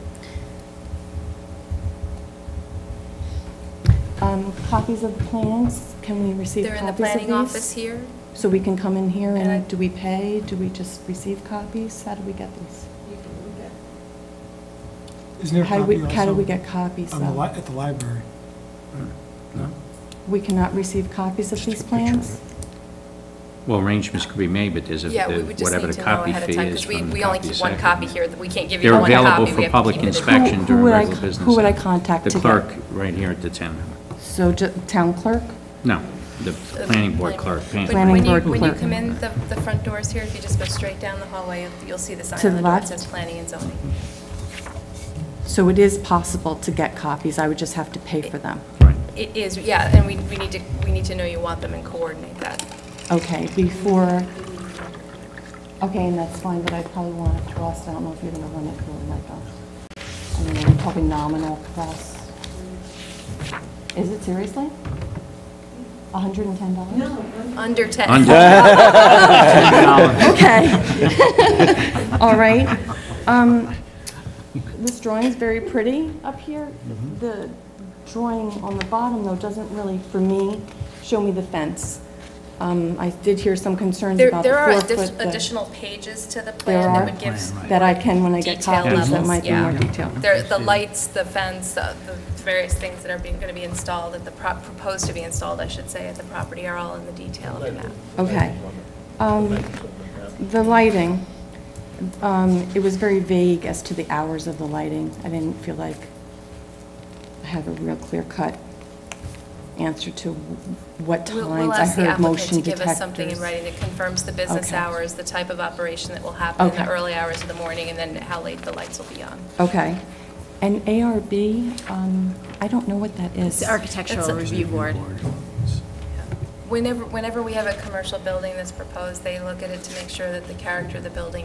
Copies of the plans, can we receive They're in the copies of these? planning office here. So we can come in here And and do we pay? Do we just receive copies? How do we get these? Isn't there a How do copy we, how do also we get copies on the though? at the library? We cannot receive copies of these plans? Well, arrangements could be made, but there's a, Yeah, we would just whatever need the to know copy ahead of fee time, is because from the we only copy keep one secretary. copy here, that we can't give you They're one copy. available we for have to public keep it. inspection Who during would I- regular business who would I hours. contact to The get- clerk right here at the town. So, town clerk? No, the planning board clerk. Planning board When you clerk. come in the front doors here, if you just go straight down the hallway, you'll see the sign To on the the door that left? says planning and zoning. So it is possible to get copies, I would just have to pay for them? It is, yeah, and we need to know you want them and coordinate that. Okay, before, okay, and that's fine, but I probably want a cost, I don't know if you're gonna run it through like a, I mean, are we talking nominal cost? Is it seriously? $110? No. Under 10. Okay. All right. This drawing is very pretty up here. The drawing on the bottom, though, doesn't really, for me, show me the fence. I did hear some concerns about the There are 4 foot. additional pages to the There plan are? that would give That I can, when I get detail copies, that levels, might be yeah. more detailed. The lights, the fence, the various things that are going to be installed, that proposed to be installed, I should say, at the property are all in the detail of the map. Okay. The lighting, it was very vague as to the hours of the lighting. I didn't feel like I have a real clear-cut answer to what We'll times. I ask the heard applicant motion to give us something in detectors. writing that confirms the business Okay. hours, the type of operation that will happen in the Okay. early hours of the morning, and then how late the lights will be on. Okay. And ARB, I don't know what that is. It's the Architectural Review Board. Whenever we have a commercial building that's proposed, they look at it to make sure that the character of the building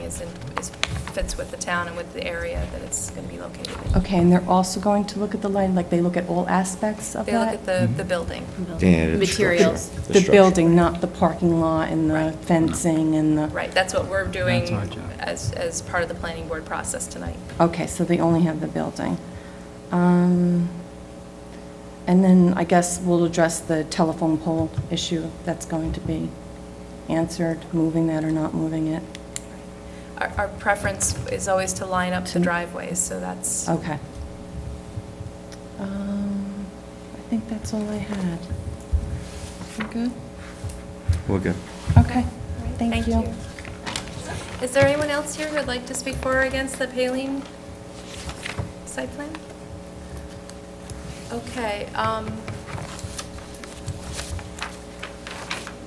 fits with the town and with the area that it's going to be located in. Okay, and they're also going to look at the lighting, like they look at all aspects of that? They look at the building. Yeah, the Materials. structure. The structure. building, not the parking lot and the fencing and the... Right, that's what we're doing That's our job. as part of the planning board process tonight. Okay, so they only have the building. And then I guess we'll address the telephone pole issue that's going to be answered, moving that or not moving it. Our preference is always to line up the driveways, so that's... Okay. I think that's all I had. We're good? We're good. Okay, thank you. Is there anyone else here who'd like to speak for or against the Paline site plan? Okay,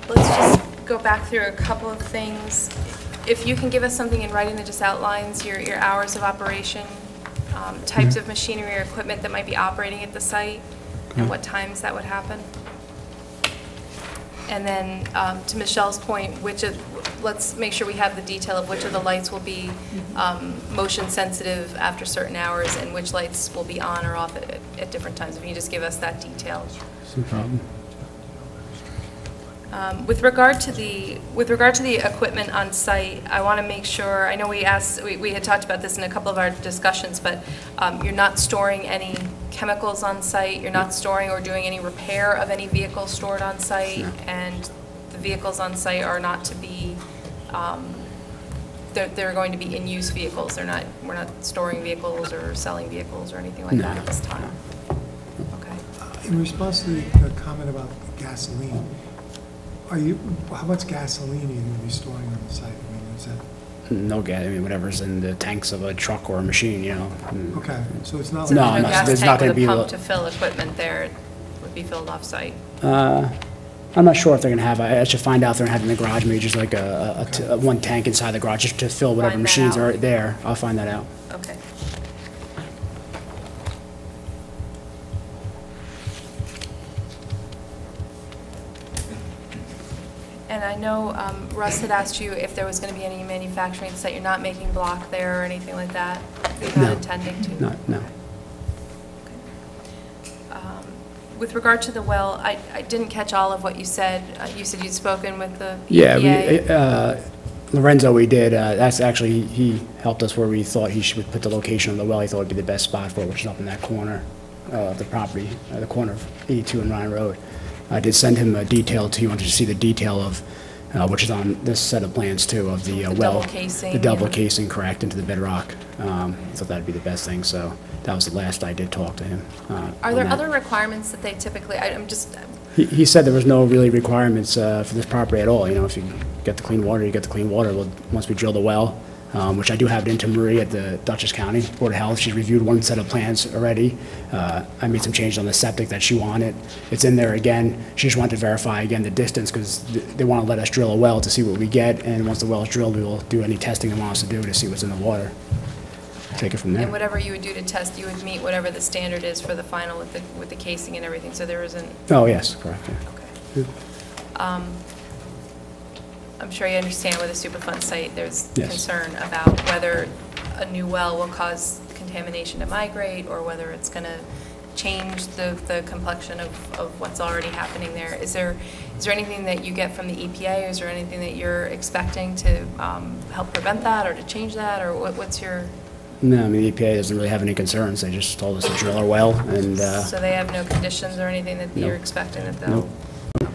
let's just go back through a couple of things. If you can give us something in writing that just outlines your hours of operation, types of machinery or equipment that might be operating at the site, and what times that would happen. And then, to Michelle's point, let's make sure we have the detail of which of the lights will be motion sensitive after certain hours, and which lights will be on or off at different times. If you just give us that detail. No problem. With regard to the equipment on site, I want to make sure, I know we had talked about this in a couple of our discussions, but you're not storing any chemicals on site, you're not storing or doing any repair of any vehicles stored on site, and the vehicles on site are not to be, they're going to be in-use vehicles. We're not storing vehicles or selling vehicles or anything like that at this time. Okay. In response to the comment about gasoline, how much gasoline are you going to be storing on the site? I mean, is that? No gas, I mean, whatever's in the tanks of a truck or a machine, you know. Okay, so it's not So like... No, no gas there's tank not gonna with be a a pump lo- to fill equipment there, it would be filled off-site. I'm not sure if they're gonna have, I should find out if they're gonna have in the garage, maybe just like one tank inside the garage, just to fill whatever Find that machines out. are there. I'll find that out. Okay. And I know Russ had asked you if there was going to be any manufacturing at the site. You're not making block there or anything like that? You're No. not intending to? No. With regard to the well, I didn't catch all of what you said. You said you'd spoken with the Yeah, EPA. Lorenzo, we did, that's actually, he helped us where we thought he should put the location of the well, he thought would be the best spot for it, which is up in that corner of the property, the corner of 82 and Ryan Road. I did send him a detail too, he wanted to see the detail of which is on this set of plans too of the The well. double casing The double and- casing, correct, into the bedrock. So that'd be the best thing, so that was the last I did talk to him. Are on there that. other requirements that they typically, I'm just, He said there was no really requirements for this property at all. You know, if you get the clean water, you get the clean water. Well, once we drill the well, which I do have it into Marie at the Dutchess County Board of Health. She's reviewed one set of plans already. I made some changes on the septic that she wanted. It's in there again. She just wanted to verify again the distance because they want to let us drill a well to see what we get. And once the well is drilled, we will do any testing they want us to do to see what's in the water. Take it from there. and whatever you would do to test, you would meet whatever the standard is for the final with the casing and everything, so there isn't, Oh, yes, correct. Yeah. I'm sure you understand with a Superfund site, there's Yes. concern about whether a new well will cause contamination to migrate, or whether it's going to change the complexion of what's already happening there. Is there anything that you get from the EPA, or is there anything that you're expecting to help prevent that, or to change that, or what's your... No, I mean, the EPA doesn't really have any concerns. They just told us to drill our well and, So they have no conditions or anything that you're Nope. expecting that they'll... Nope.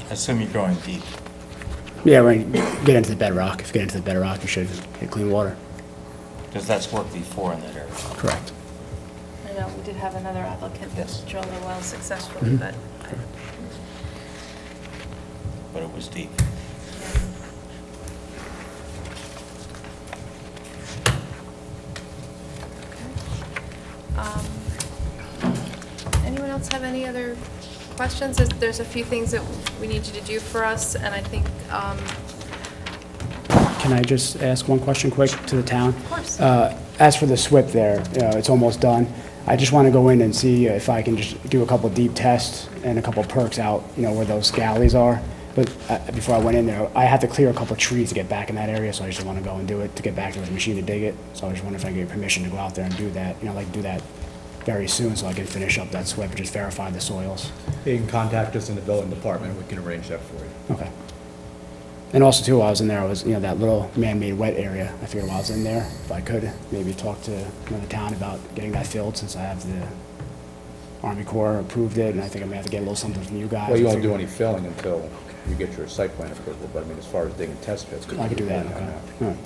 I assume you're going deep. yeah, we're gonna get into the bedrock. If you get into the bedrock, you should get clean water. Because that's worked before in that area. Correct. I know, we did have another applicant that drilled a well successfully, Mhm. but... But it was deep. Anyone else have any other questions? There's a few things that we need you to do for us, and I think, Can I just ask one question quick to the town? Of course. As for the SWIP there, it's almost done. I just want to go in and see if I can just do a couple deep tests and a couple perks out, where those galleys are. But before I went in there, I had to clear a couple trees to get back in that area, so I just want to go and do it, to get back to the machine to dig it. So I just wonder if I can get permission to go out there and do that, like do that very soon so I can finish up that SWIP and just verify the soils. You can contact us in the building department, we can arrange that for you. Okay. And also too, while I was in there, I was, that little man-made wet area. I figured while I was in there, if I could, maybe talk to the town about getting that filled, since I have the Army Corps approved it, and I think I may have to get a little something from you guys. Well, you won't do any filling until you get your site plan approval, but I mean, as far as digging test pits. I could do that, okay. All right.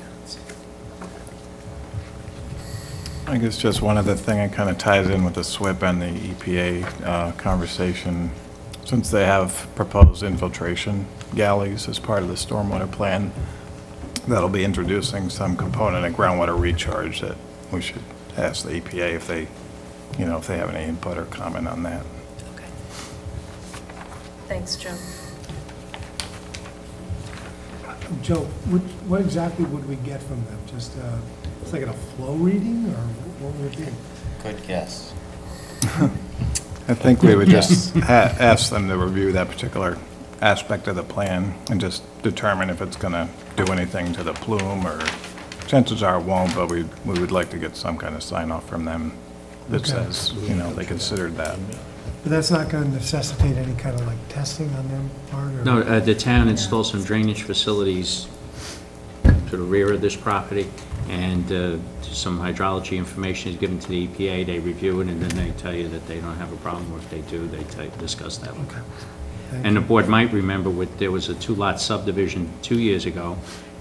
I guess just one other thing, it kind of ties in with the SWIP and the EPA conversation. Since they have proposed infiltration galleys as part of the stormwater plan, that'll be introducing some component of groundwater recharge that we should ask the EPA if they, if they have any input or comment on that. okay. Thanks, Joe. Joe, what exactly would we get from them? Just, it's like a flow reading, or what would it be? Good guess. I think we would just ask them to review that particular aspect of the plan and just determine if it's going to do anything to the plume, or chances are it won't, but we would like to get some kind of sign off from them that Okay. says, they considered that. But that's not going to necessitate any kind of testing on their part? Or? No, the town installed some drainage facilities to the rear of this property, and some hydrology information is given to the EPA. They review it, and then they tell you that they don't have a problem, or if they do, they discuss that with them. Thank And the you. board might remember, there was a 2-lot subdivision 2 years ago,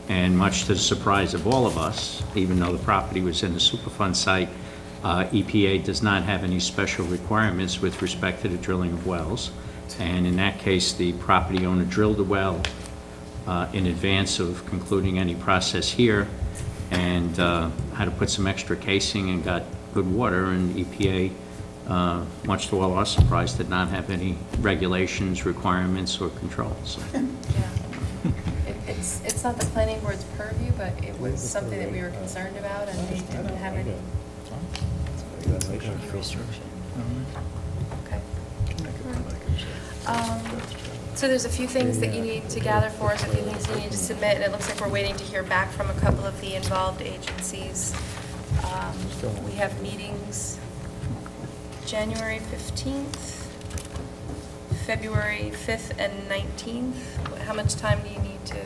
and much to the surprise of all of us, even though the property was in the Superfund site, EPA does not have any special requirements with respect to the drilling of wells. And in that case, the property owner drilled a well in advance of concluding any process here, and had to put some extra casing and got good water, and EPA, much to all our surprise, did not have any regulations, requirements, or controls. So. It's not the planning board's purview, but it was something that we were concerned about, and they didn't have any restriction. Okay. So there's a few things that you need to gather for us, a few things you need to submit, and it looks like we're waiting to hear back from a couple of the involved agencies. We have meetings January 15th, February 5th, and 19th. How much time do you need to?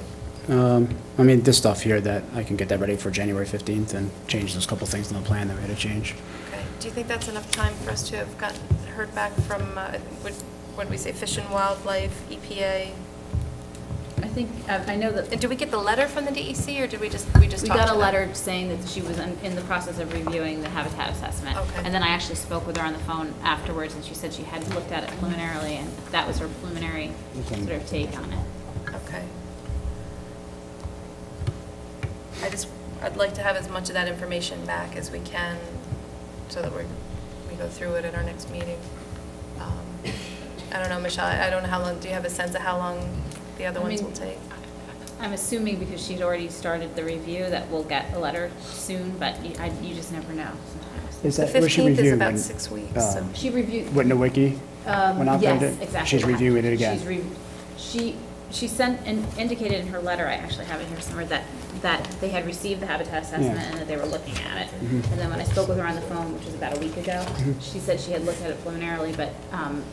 I mean, this stuff here, that I can get that ready for January 15th and change those couple things in the plan that we had to change. Okay. Do you think that's enough time for us to have heard back from, what did we say, Fish and Wildlife, EPA? I think, I know that. And did we get the letter from the DEC, or did we just We talk got to a them? letter saying that she was in the process of reviewing the habitat assessment. Okay. And then I actually spoke with her on the phone afterwards, and she said she had looked at it preliminarily, and that was her preliminary sort of take on it. Okay. I'd like to have as much of that information back as we can, so that we go through it at our next meeting. I don't know, Michelle, I don't know how long, do you have a sense of how long the other ones will take? I'm assuming because she'd already started the review that we'll get a letter soon, but you just never know sometimes. Is The that, was she 15th is reviewing? about 6 weeks, so. She reviewed. When the wiki went out there? Yes, exactly. She's reviewing it again. She sent and indicated in her letter, I actually have it here somewhere, that they had received the habitat assessment and that they were looking at it. Mhm. And then when I spoke with her on the phone, which was about a week ago, she said she had looked at it preliminarily, but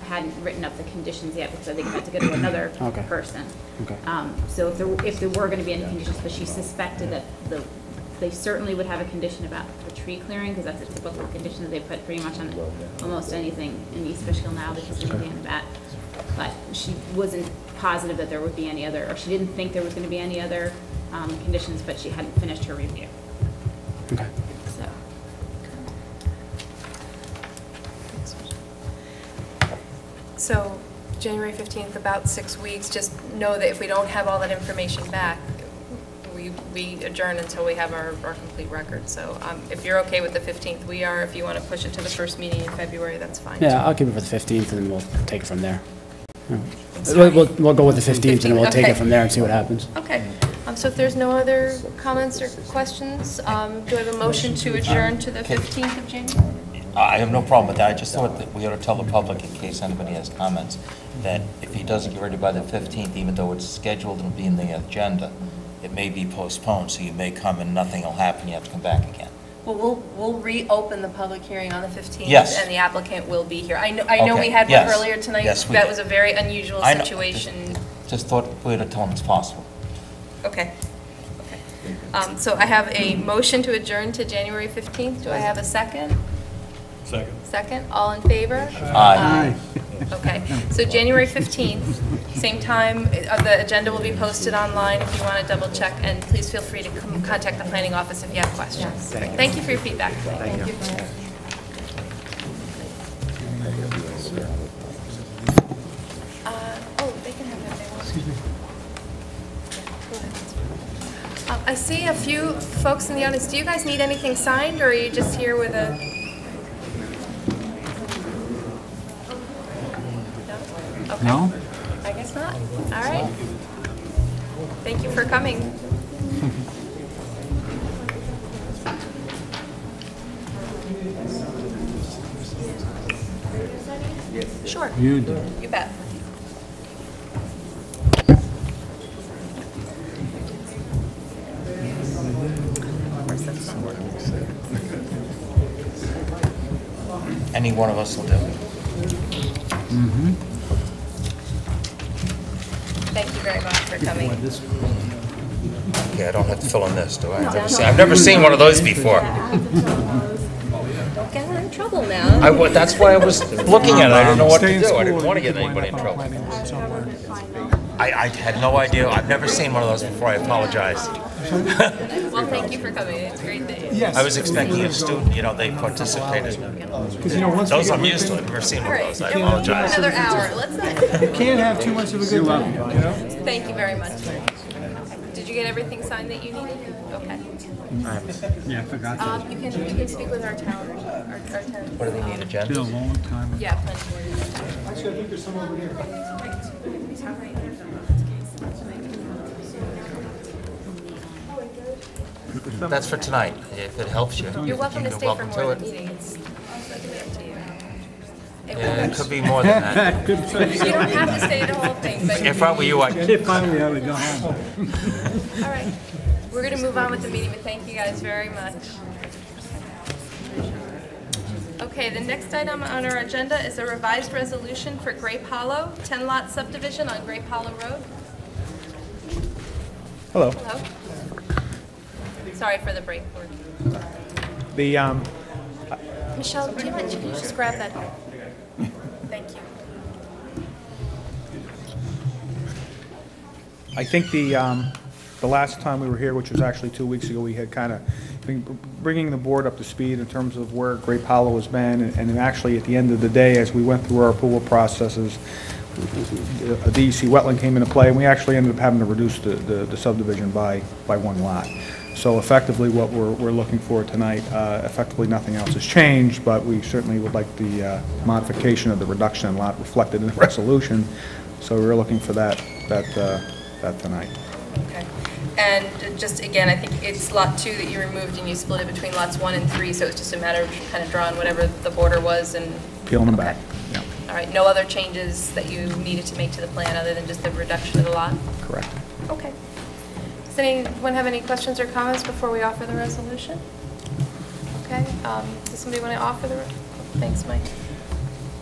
hadn't written up the conditions yet because I think it had to go to another Okay. person. Okay. So if there were going to be any conditions, but she suspected that they certainly would have a condition about the tree clearing, because that's a typical condition that they put pretty much on almost anything in East Fishkill now because of the bat. But she wasn't positive that there would be any other, or she didn't think there was going to be any other conditions, but she hadn't finished her review. Okay. So, January 15th, about 6 weeks, just know that if we don't have all that information back, we adjourn until we have our complete record. So if you're okay with the 15th, we are. If you want to push it to the first meeting in February, that's fine. Yeah, I'll keep it for the 15th, and then we'll take it from there. We'll go with the 15th, and then we'll take it from there and see what happens. Okay. So if there's no other comments or questions, do I have a motion to adjourn to the 15th of January? I have no problem with that. I just thought that we ought to tell the public, in case anybody has comments, that if he doesn't get ready by the 15th, even though it's scheduled and be in the agenda, it may be postponed, so you may come and nothing will happen, you have to come back again. Well, we'll reopen the public hearing on the 15th. Yes. And the applicant will be here. I know Okay. we had one Yes. earlier tonight. Yes, we That did. was a very unusual I know. situation. Just thought we ought to tell them it's possible. Okay. So I have a motion to adjourn to January 15th. Do I have a second? Second. Second. All in favor? Aye. Okay. So January 15th, same time, the agenda will be posted online if you want to double check, and please feel free to contact the planning office if you have questions. Thank you for your feedback. Thank you. Oh, they can have it if they want. Excuse me. I see a few folks in the audience. Do you guys need anything signed, or are you just here with a? No? Okay. No? I guess not. All right. Thank you for coming. Sure. You do. You bet. Any one of us will do. Mm-hmm. Thank you very much for coming. Okay, I don't have to fill in this, do I? I've never seen one of those before. Don't get in trouble now. That's why I was looking at it. I didn't know what to do. I didn't want to get anybody in trouble. I had no idea. I've never seen one of those before. I apologize. Well, thank you for coming. It's great that you. Yes. I was expecting a student, they participated. Those I'm used to. I've never seen one of those. I apologize. Another hour. Let's not. You can't have too much of a good time, you know? Thank you very much. Did you get everything signed that you needed? Okay. Yeah, I forgot that. You can speak with our town. What do they need, agenda? Been a long time. Yeah, plenty. Actually, I think there's some over here. That's for tonight, if it helps you. You're welcome to You're stay for welcome more to of the it. meeting. It's totally up to you. Yeah, it could be more than that. You don't have to stay the whole thing, but. If I were you, I'd. If I were you, I would go home. All right. We're going to move on with the meeting, but thank you guys very much. Okay, the next item on our agenda is a revised resolution for Grape Hollow, 10-lot subdivision on Grape Hollow Road. Hello. Hello. Sorry for the break. The Michelle, do you mind, can you just grab that? Thank you. I think the last time we were here, which was actually 2 weeks ago, we had kind of been bringing the board up to speed in terms of where Grape Hollow has been, and then actually at the end of the day, as we went through our approval processes, a DEC wetland came into play, and we actually ended up having to reduce the subdivision by one lot. So effectively, what we're looking for tonight, effectively nothing else has changed, but we certainly would like the modification of the reduction in lot reflected in the resolution. So we're looking for that tonight. Okay. And just again, I think it's lot 2 that you removed and you split it between lots 1 and 3, so it's just a matter of kind of drawing whatever the border was and... Peeling them back, yeah. All right, no other changes that you needed to make to the plan other than just the reduction of the lot? Correct. Okay. Does anyone have any questions or comments before we offer the resolution? Okay, does somebody want to offer the, thanks, Mike.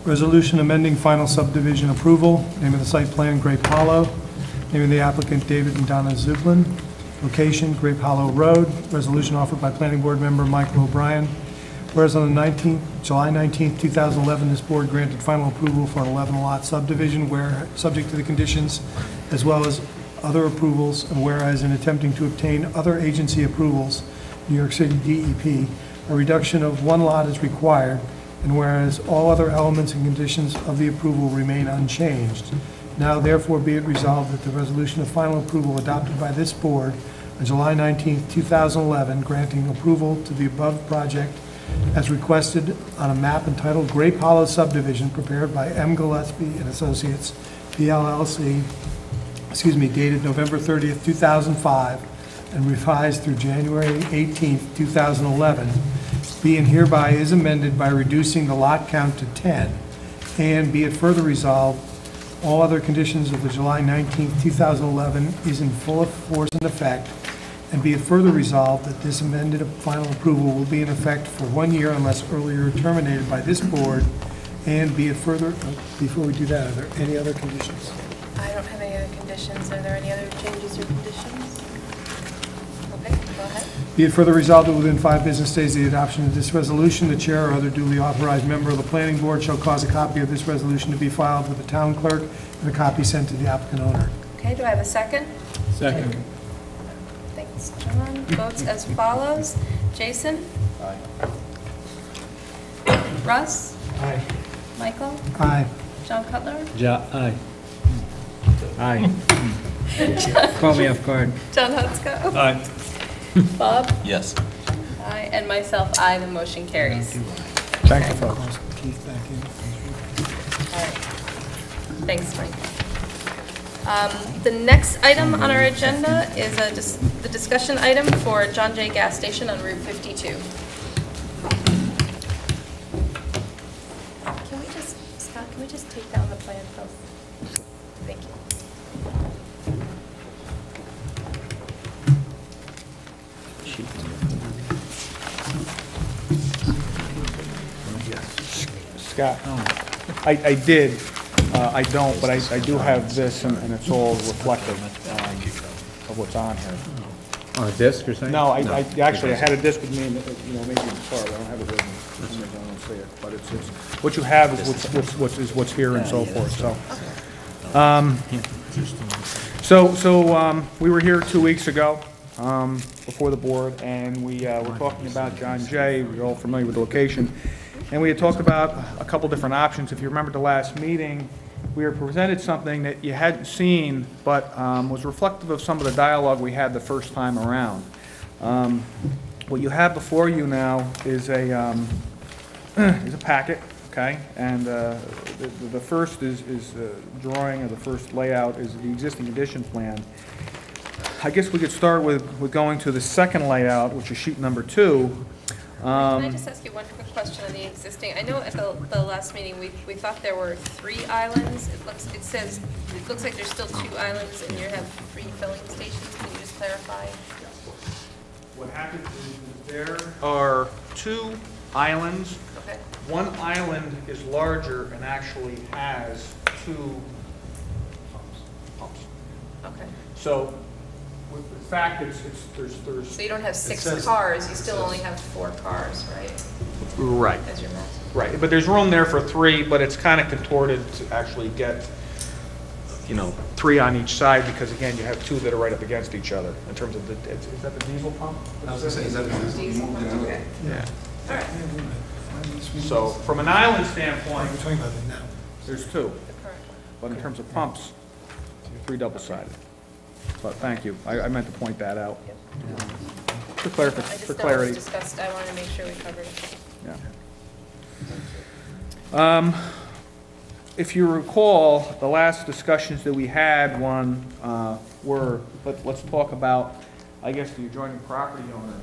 Resolution amending final subdivision approval. Name of the site plan, Grape Hollow. Name of the applicant, David and Donna Zublin. Location, Grape Hollow Road. Resolution offered by Planning Board member Michael O'Brien. Whereas on the July 19th, 2011, this board granted final approval for an 11-lot subdivision where, subject to the conditions, as well as other approvals, and whereas in attempting to obtain other agency approvals, New York City DEP, a reduction of 1 lot is required, and whereas all other elements and conditions of the approval remain unchanged. Now therefore be it resolved that the resolution of final approval adopted by this board on July 19, 2011, granting approval to the above project as requested on a map entitled Grape Hollow Subdivision prepared by M. Gillespie and Associates, PLLC, dated November 30th, 2005, and revised through January 18th, 2011, being hereby is amended by reducing the lot count to 10, and be it further resolved, all other conditions of the July 19th, 2011 is in full force and effect, and be it further resolved that this amended final approval will be in effect for 1 year unless earlier terminated by this board, and be it further, before we do that, are there any other conditions? I don't have any other conditions. Are there any other changes or conditions? Okay, go ahead. Be it further resolved that within 5 business days of the adoption of this resolution, the chair or other duly authorized member of the planning board shall cause a copy of this resolution to be filed with the town clerk and a copy sent to the applicant owner. Okay, do I have a second? Second. Thanks, John. Votes as follows. Jason? Aye. Russ? Aye. Michael? Aye. John Cutler? Aye. Aye. Call me off guard. John Hutzko? Aye. Bob? Yes. Aye, and myself, aye. The motion carries. Thank you, folks. Keith, back in. All right. Thanks, Mike. The next item on our agenda is the discussion item for John Jay Gas Station on Route 52. Can we just, Scott, can we just take down the plan, folks? Thank you. Scott, I did, I don't, but I do have this, and it's all reflective of what's on here. On a disc, you're saying? No, I actually, I had a disc with me, and, maybe in the car, I don't have it with me. I don't see it, but it's, what you have is what's here and so forth, so. We were here 2 weeks ago, before the board, and we were talking about John Jay. We're all familiar with the location. And we had talked about a couple different options. If you remember the last meeting, we were presented something that you hadn't seen, but was reflective of some of the dialogue we had the first time around. What you have before you now is a packet, okay? And the first is drawing, or the first layout is the existing condition plan. I guess we could start with going to the second layout, which is sheet number 2. Can I just ask you one quick question on the existing? I know at the last meeting, we thought there were 3 islands. It looks like there's still 2 islands, and you have 3 filling stations. Can you just clarify? What happens is there are 2 islands. Okay. One island is larger and actually has 2 pumps. Okay. So, in fact, there's. So you don't have 6 cars, you still only have 4 cars, right? Right. As your max. Right, but there's room there for 3, but it's kind of contorted to actually get, you know, 3 on each side, because again, you have 2 that are right up against each other in terms of the, is that the diesel pump? I was gonna say, is that the diesel? Okay. Yeah. All right. So from an island standpoint, there's 2. But in terms of pumps, 3 double-sided. But thank you. I meant to point that out. For I just know it was clarity. discussed, I wanted to make sure we covered it. Yeah. If you recall, the last discussions that we had, were, let's talk about, I guess, the adjoining property owner.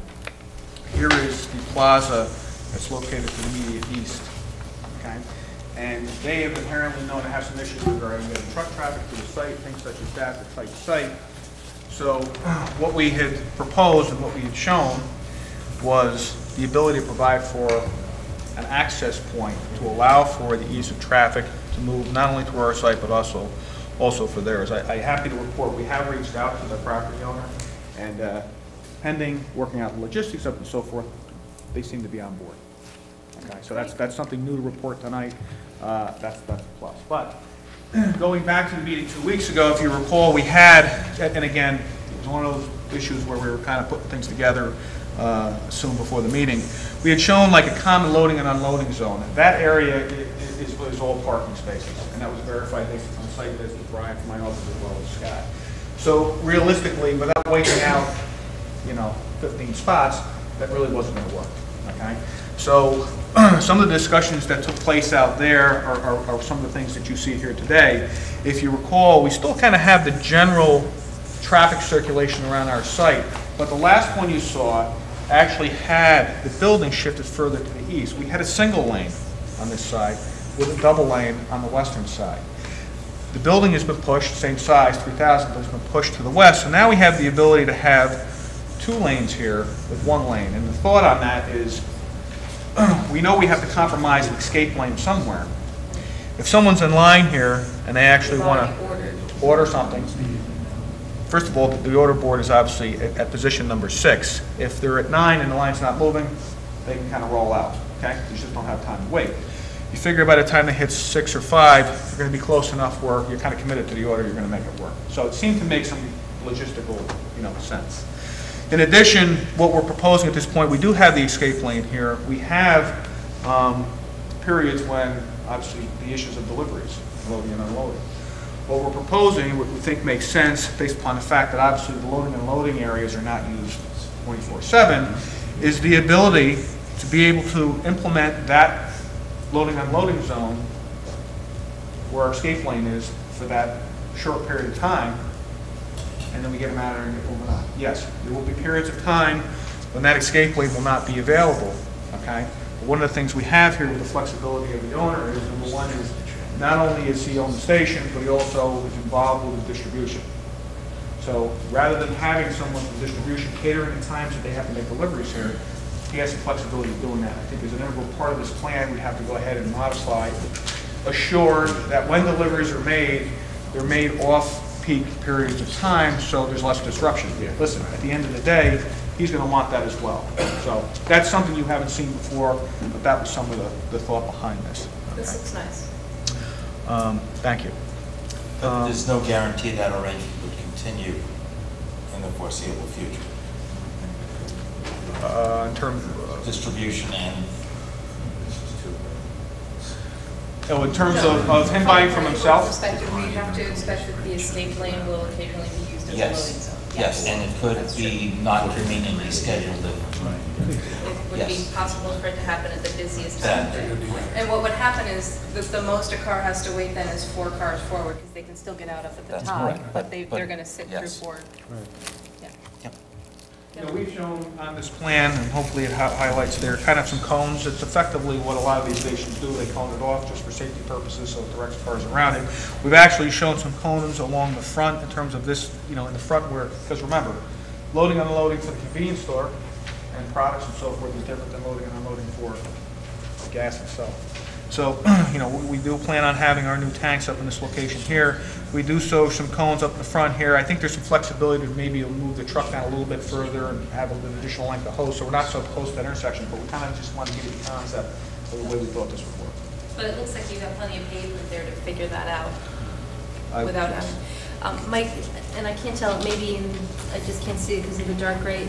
Here is the plaza that's located to the immediate east, okay? And they have inherently known to have some issues regarding getting truck traffic to the site, things such as that, the tight site. So what we had proposed and what we had shown was the ability to provide for an access point to allow for the ease of traffic to move not only to our site, but also for theirs. I'm happy to report we have reached out to the property owner, and pending working out the logistics of it and so forth, they seem to be on board. Okay, so that's something new to report tonight. That's a plus. But going back to the meeting 2 weeks ago, if you recall, we had, and again, it was one of those issues where we were kind of putting things together soon before the meeting. We had shown like a common loading and unloading zone. That area is all parking spaces, and that was verified based on site visits with Brian from my office as well as Scott. So realistically, without waiting out, 15 spots, that really wasn't going to work. Okay. So some of the discussions that took place out there are some of the things that you see here today. If you recall, we still kind of have the general traffic circulation around our site, but the last one you saw actually had the building shifted further to the east. We had a single lane on this side with a double lane on the western side. The building has been pushed, same size, 3,000, but it's been pushed to the west, so now we have the ability to have 2 lanes here with 1 lane. And the thought on that is, we know we have to compromise an escape lane somewhere. If someone's in line here and they actually want to order something, first of all, the order board is obviously at position number 6. If they're at 9 and the line's not moving, they can kind of roll out, okay? You just don't have time to wait. You figure by the time they hit 6 or 5, you're going to be close enough where you're kind of committed to the order, you're going to make it work. So it seemed to make some logistical, sense. In addition, what we're proposing at this point, we do have the escape lane here. We have periods when, obviously, the issues of deliveries, loading and unloading. What we're proposing, what we think makes sense, based upon the fact that obviously the loading and unloading areas are not used 24/7, is the ability to be able to implement that loading and unloading zone where our escape lane is for that short period of time, and then we get them out of there and get moving on. Yes, there will be periods of time when that escape lane will not be available, okay? But one of the things we have here with the flexibility of the owner is, number one, is not only is he on the station, but he also is involved with the distribution. So rather than having someone from distribution catering the times that they have to make deliveries here, he has the flexibility of doing that. I think as an integral part of this plan, we have to go ahead and modify, assured that when deliveries are made, they're made off-peak periods of time, so there's less disruption. Listen, at the end of the day, he's going to want that as well. So that's something you haven't seen before, but that was some of the thought behind this. This looks nice. Thank you. But there's no guarantee that arrangement would continue in the foreseeable future. In terms of distribution and in terms of him buying from himself? Perspective, we have to expect that the escape lane will occasionally be used as a loading zone. Yes, and it could be not conveniently scheduled. It would be possible for it to happen at the busiest time. And what would happen is the most a car has to wait then is 4 cars forward, because they can still get out up at the top, but they're going to sit through 4. We've shown on this plan, and hopefully it highlights there, kind of some cones. It's effectively what a lot of these stations do. They cone it off just for safety purposes, so it directs cars around it. We've actually shown some cones along the front in terms of this, in the front where, because remember, loading and unloading for the convenience store and products and so forth is different than loading and unloading for the gas itself. So, we do plan on having our new tanks up in this location here. We do show some cones up in the front here. I think there's some flexibility to maybe move the truck down a little bit further and have an additional length of hose. So we're not so close to that intersection, but we kind of just want to give you the concept of the way we thought this would work. But it looks like you have plenty of pavement there to figure that out. without having. Mike, and I can't tell, maybe I just can't see it because of the dark gray,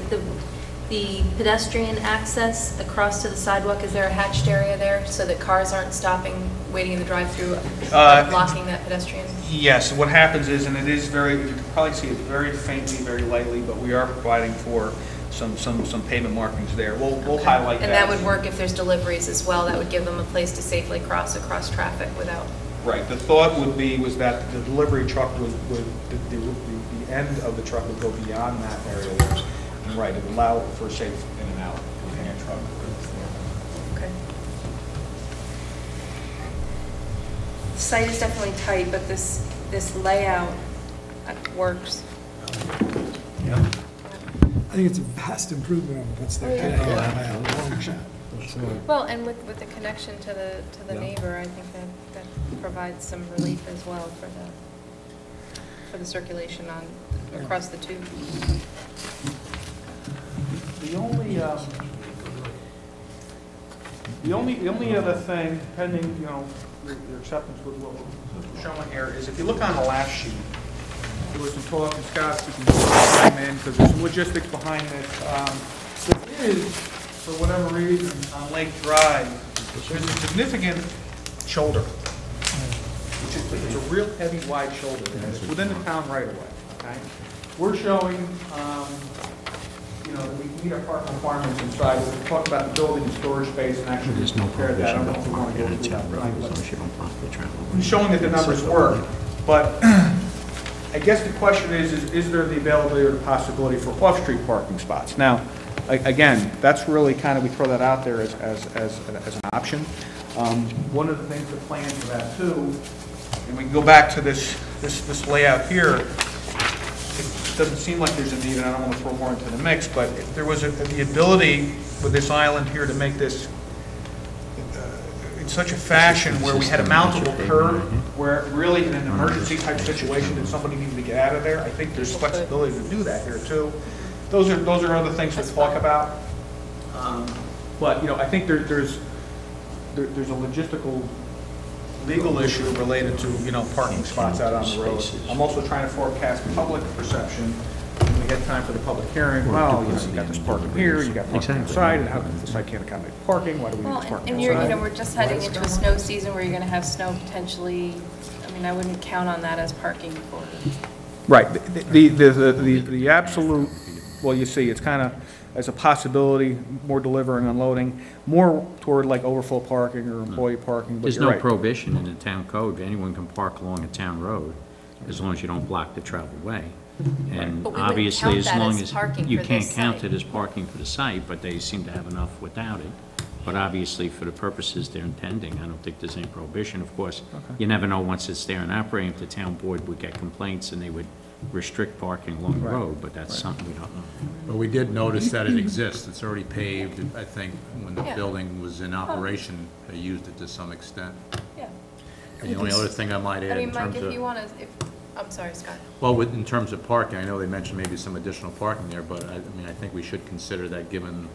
the pedestrian access across to the sidewalk, is there a hatched area there so that cars aren't stopping, waiting in the drive-through, blocking that pedestrian? Yes, what happens is, and it is very, you can probably see it very faintly, very lightly, but we are providing for some pavement markings there. We'll highlight that. And that would work if there's deliveries as well, that would give them a place to safely cross across traffic without... Right, the thought was that the delivery truck the end of the truck would go beyond that area there. And right, it would allow for safe in and out container truck. Okay. The site is definitely tight, but this layout works. Yeah. I think it's a vast improvement on what's there today. By a long shot. Well, and with the connection to the neighbor, I think that provides some relief as well for the circulation across the tube. The only other thing pending, you know, your acceptance with what we're showing here is if you look on the last sheet, there was some talk, and Scott, you can chime in because there's some logistics behind this. There is, for whatever reason, on Lake Drive, there's a significant shoulder. It's a real heavy, wide shoulder, and it's within the town right away. Okay, we're showing, you know, that we meet our parking requirements inside. We'll talk about the building and storage space and actually compare that. I don't know if we want to go through that tonight, but I'm showing that the numbers work. But I guess the question is there the availability or the possibility for off-street parking spots? Now, again, that's really kind of, we throw that out there as an option. One of the things that plans for that too, and we can go back to this layout here, it doesn't seem like there's a need, and I don't want to throw more into the mix, but if there was the ability with this island here to make this in such a fashion where we had a mountable curb, where really in an emergency type situation that somebody needed to get out of there, I think there's flexibility to do that here too. Those are other things to talk about. But you know, I think there's a logistical, legal issue related to, you know, parking spots out on the road. I'm also trying to forecast public perception. When we get time for the public hearing, well, you know, you got this parking here, you got parking outside, and how come the site can't accommodate parking? Why do we need parking outside? And you're, you know, we're just heading into a snow season where you're going to have snow potentially. I mean, I wouldn't count on that as parking for. Right. The absolute. Well, you see, it's kind of as a possibility, more delivering and unloading, more toward like overflow parking or employee parking. But there's no prohibition in the town code. Anyone can park along a town road as long as you don't block the travel way. And obviously, as long as you can't count it as parking for the site, but they seem to have enough without it. But obviously, for the purposes they're intending, I don't think there's any prohibition. Of course, you never know once it's there and operating, if the town board would get complaints and they would restrict parking along the road, but that's something we don't know. But we did notice that it exists. It's already paved. I think when the building was in operation, they used it to some extent. Yeah. And the only other thing I might add in terms of... Mike, if you want to, I'm sorry, Scott. Well, in terms of parking, I know they mentioned maybe some additional parking there, but I mean, I think we should consider that given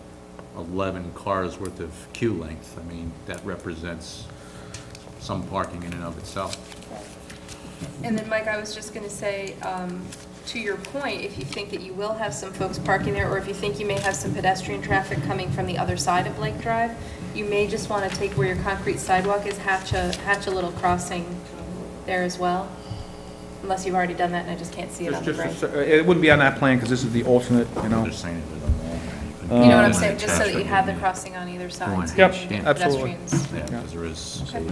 11 cars worth of queue length. I mean, that represents some parking in and of itself. And then, Mike, I was just going to say, to your point, if you think that you will have some folks parking there, or if you think you may have some pedestrian traffic coming from the other side of Lake Drive, you may just want to take where your concrete sidewalk is, hatch a little crossing there as well. Unless you've already done that and I just can't see it on the frame. It wouldn't be on that plan because this is the alternate, you know. You know what I'm saying? Just so that you have the crossing on either side. Yep, absolutely. Yeah, because there is... Okay.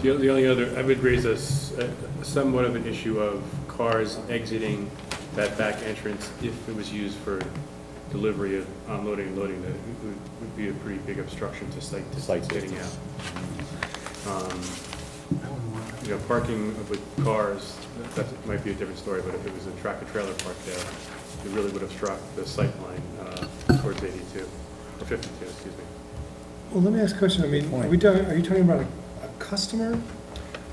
The only other, I would raise somewhat of an issue of cars exiting that back entrance if it was used for delivery of unloading and loading, that would be a pretty big obstruction to site getting out. You know, parking with cars, that might be a different story, but if it was a tractor trailer parked there, it really would obstruct the sight line towards 82, or 52, excuse me. Well, let me ask a question. I mean, are you talking about a customer?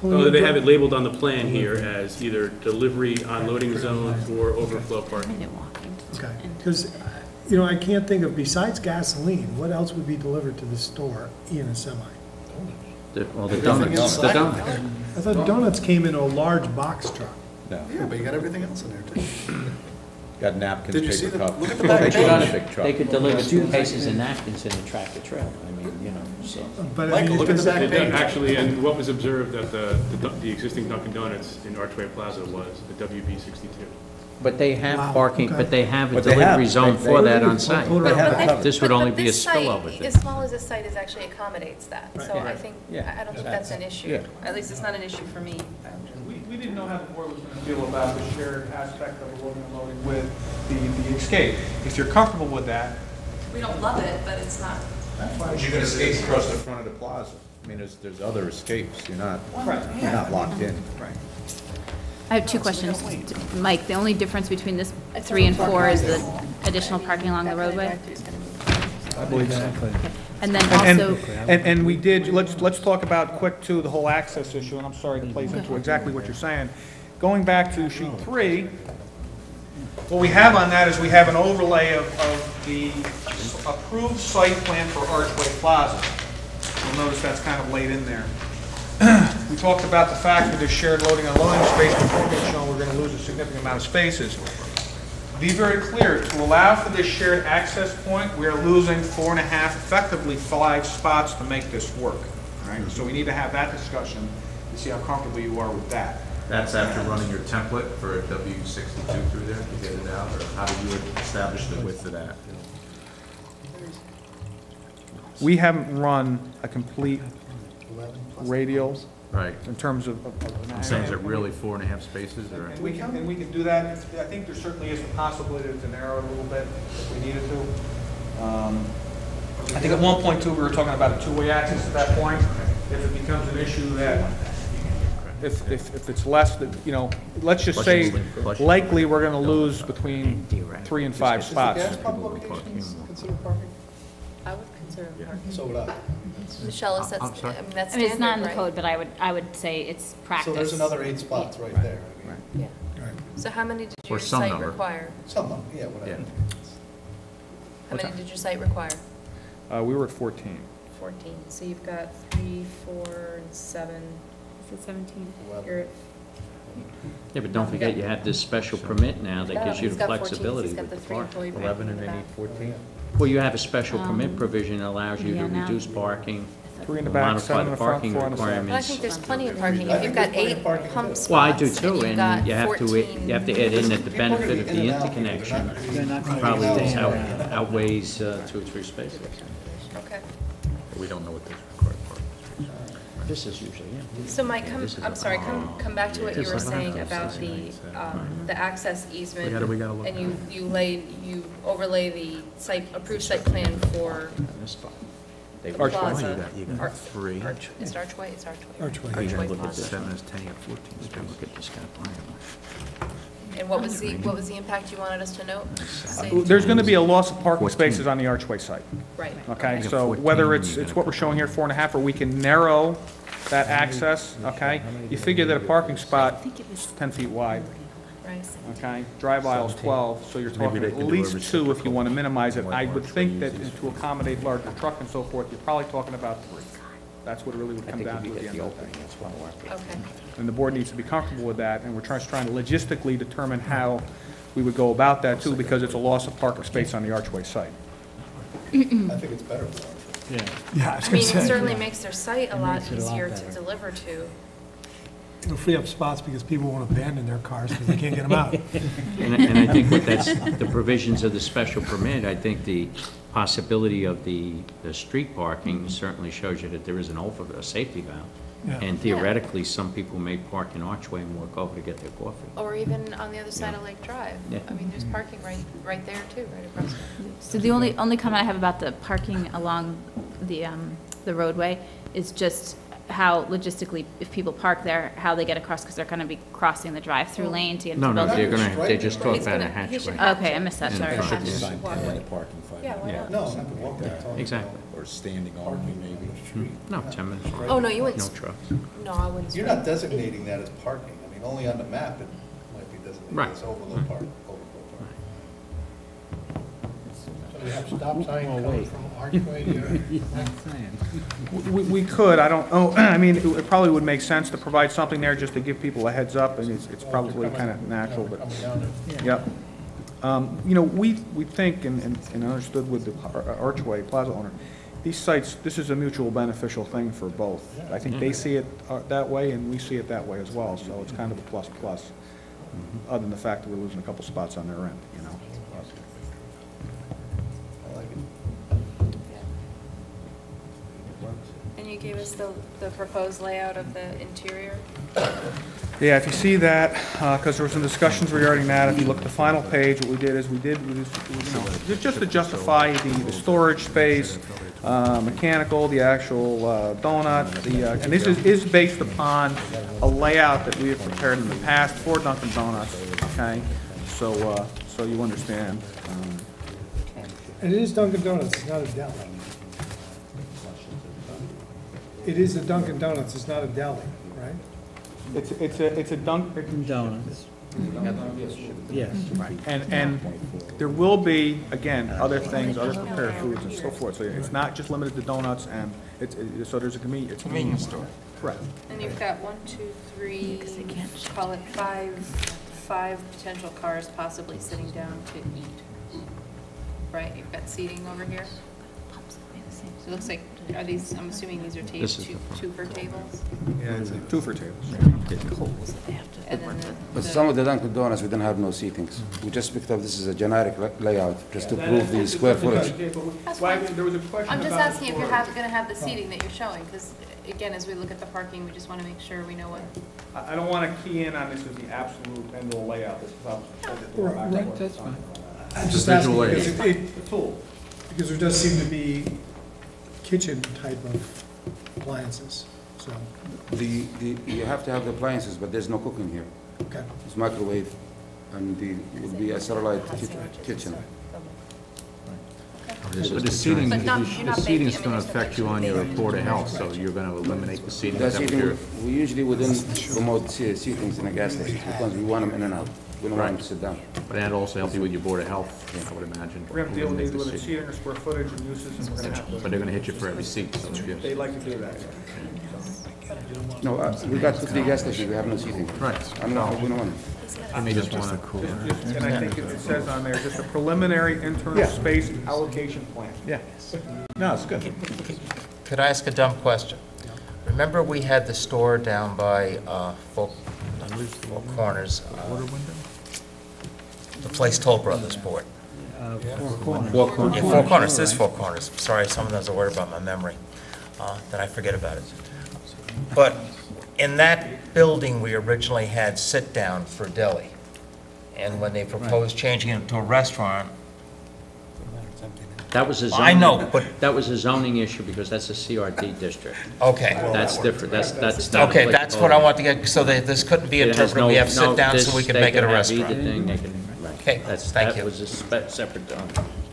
Oh, they have it labeled on the plan here as either delivery, unloading zones, or overflow parking. Okay, because, you know, I can't think of, besides gasoline, what else would be delivered to the store in a semi? All the donuts, the donuts. I thought donuts came in a large box truck. No. Yeah, but you got everything else in there too. Got napkins, Did you see paper the- cups. look at the back They page. could, they could deliver suitcases and napkins in a tractor trailer, I mean, you know, so. But Michael, look at the back It page. actually, and what was observed at the existing Dunkin' Donuts in Archway Plaza was the WB 62. But they have Wow, parking, okay. but they have a But they have- delivery zone they- for they- that on site. But- but This would only be a this site, spillover thing. as small as this site is, actually accommodates that. So I think, Yeah. I don't think that's an issue. Yeah. At least it's not an issue for me. We didn't know how the board was going to feel about the shared aspect of the loading and loading with the escape. If you're comfortable with that, We don't love it, but it's not. But you can escape across the front of the plaza. I mean, there's other escapes. You're not locked in. right. I have two questions. Mike, the only difference between this 3 and 4 is the additional parking along the roadway? I believe so. And then And, also, and we did, let's talk about quick too, the whole access issue, and I'm sorry to plays into exactly what you're saying. Going back to sheet 3, what we have on that is we have an overlay of the approved site plan for Archway Plaza. You'll notice that's kind of laid in there. We talked about the fact that there's shared loading and unloading space before being shown we're going to lose a significant amount of spaces. Be very clear, to allow for this shared access point, we are losing 4.5, effectively 5 spots to make this work. All right? So we need to have that discussion to see how comfortable you are with that. That's after running your template for a W62 through there to get it out, or how did you establish the width of that? We haven't run a complete radial Right. in terms of I'm saying, is it really 4.5 spaces, or? And we can do that. I think there certainly is a possibility to narrow it a little bit if we needed to. I think at one point too, we were talking about a two-way access at that point. If it becomes an issue that, if it's less, that, you know, let's just say likely we're going to lose between 3 and 5 spots. Gas pump locations considered parking? I would consider parking. So would I. Michelle, is that, I mean, that's I mean, it's not in standard, the right? code, but I would say it's practice. So there's another 8 spots right there. I mean, Yeah. So how many did Or your some site number. require? Some of them, yeah, whatever. How many did your site require? We were at 14. 14. So you've got 3, 4, and 7. Is it 17? You're at Yeah, but don't forget, you have this special permit now that gives you He's the got 14, flexibility he's got with the the 3 parking. employee 11 and parking in they the need back. 14? Well, you have a special permit provision that allows you to yeah, now- reduce parking, 3 in the back, modify 7 in the the front, parking 4 on the side. But I requirements. think there's plenty of parking. I If think you've there's got plenty 8 of parking pump too. spots. Well, I do and too, you've and got you have to, 14 you have to add in that the People are gonna benefit be of in the and out here. They're interconnection not gonna be probably hanging out. outweighs 2 or 3 spaces. Okay. We don't know what this required parking. This is usually, yeah. So Mike, This is I'm sorry, come back to what you Just were like saying that. about the access easement. We gotta look And at you overlay the site, approved site plan for This spot. the They- plaza. You got Arch- 3. Is it Archway? It's Archway. Archway. Are you gonna Archway look at Plaza. this? 7 is 10, you got 14 You can look at this guy plan. And what was the impact you wanted us to note? Say- There's going to be a loss of parking spaces on the Archway site. Right. Okay, Okay. so 14, whether you're it's gonna what we're put showing here, 4.5, or we can narrow that access, okay? You figure that a parking spot is 10 feet wide, Right. okay? Drive aisle's 12, so you're talking they at can do least a 2 if you want to reciprocal minimize it. like I would Archway think that uses. to accommodate larger truck and so forth, you're probably talking about 3. That's what it really would I come think down if to you at the get end the of the day. opening, that's why we're. Okay. And the board needs to be comfortable with that, and we're just trying to logistically determine how we would go about that too, because it's a loss of parking space on the Archway site. I think it's better for Archway. Yeah, I mean, it certainly makes their site a lot easier to deliver to. It'll free up spots because people won't abandon their cars because they can't get them out. And I think what that's, the provisions of the special permit, I think the possibility of the street parking certainly shows you that there is a safety valve. Yeah. And theoretically, some people may park in Archway and walk over to get their coffee. Or even on the other side of Lake Drive. Yeah. I mean, there's parking right there too, right across. So the only comment I have about the parking along the roadway is just how logistically, if people park there, how they get across, because they're going to be crossing the drive-through lane to get into No, the no, building. they just talk He's about a gonna- he should hatchway. have Okay, to. I missed that, And sorry. there should be Have to sign walk away. parking 5 Yeah, why not? No, not to walk there. Talking Exactly. about Or standing only, parking maybe. on the street. No, 10 minutes. Oh, no, you wouldn't. No trucks. No, I wouldn't. You're not designating that as parking. I mean, only on the map it might be designated Right. as overflow park, overflow park. we have stop sign coming from Archway here? We could, I don't, I mean, it probably would make sense to provide something there just to give people a heads up, and it's probably kind of natural, but, yep. You know, we think and understood with the Archway Plaza owner, these sites, this is a mutual beneficial thing for both. I think they see it that way, and we see it that way as well, so it's kind of a plus-plus, other than the fact that we're losing a couple spots on their end, you know. And you gave us the proposed layout of the interior? Yeah, if you see that, because there were some discussions regarding that, if you look at the final page, what we did is just to justify the storage space, mechanical, the actual donut, and this is based upon a layout that we have prepared in the past for Dunkin' Donuts, okay? So you understand. And it is Dunkin' Donuts, it's not a deli. It is a Dunkin' Donuts, it's not a deli, right? It's a Dunkin' Donuts. Yes. Right, and there will be, again, other things, other prepared foods and so forth, so it's not just limited to donuts, and so there's a convenience store. Correct. And you've got 1, 2, 3, call it five potential cars possibly sitting down to eat. Right, you've got seating over here? So it looks like, are these, I'm assuming these are two for tables? Yeah, it's 2 for tables. And then But some of the Dunkin' Donuts, we don't have no seatings. We just picked up, this is a generic layout, just to prove the square footage. That's fine. There was a question I'm just about asking if you're gonna have the seating that you're showing, because again, as we look at the parking, we just want to make sure we know what. I don't want to key in on this as the absolute end-all layout, this is obviously. Right, that's fine. I'm just asking because there does seem to be kitchen type of appliances, so. You have to have the appliances, but there's no cooking here. Okay. It's microwave, and it would be a satellite kitchen. But the seating, But not- you're not baking, is going to affect you on your Board of Health, so you're going to eliminate the seating. The seating, we usually wouldn't promote seatings in a gas station, because we want them in and out. We don't want them to sit down. But that also helps you with your Board of Health, I would imagine. We're going to deal with Eliminate these the with seating or square footage and uses, and we're going to have to. But they're going to hit you for every seat, so yes. They like to do that. No, we got 3 gas stations, we have no seating. Right. I'm not, we don't want it. I may just want to. And I think it says on there, just a preliminary internal space allocation plan. Yeah. No, it's good. Could I ask a dumb question? Remember we had the store down by Four Corners? The place Toll Brothers bought. Four Yeah, Four Corners, this is Four Corners. Sorry, sometimes I worry about my memory, then I forget about it. But in that building, we originally had sit-down for deli. And when they proposed changing it to a restaurant, That was a I zoning. know, but- That was a zoning issue because that's a CRD district. okay. That's different, that's not Okay, that's what I want to get, so that this couldn't be It has interpreted, we have no- sit-down so we can make it a restaurant. They can have either thing, they can, right. Okay, thank you. That was a separate zone.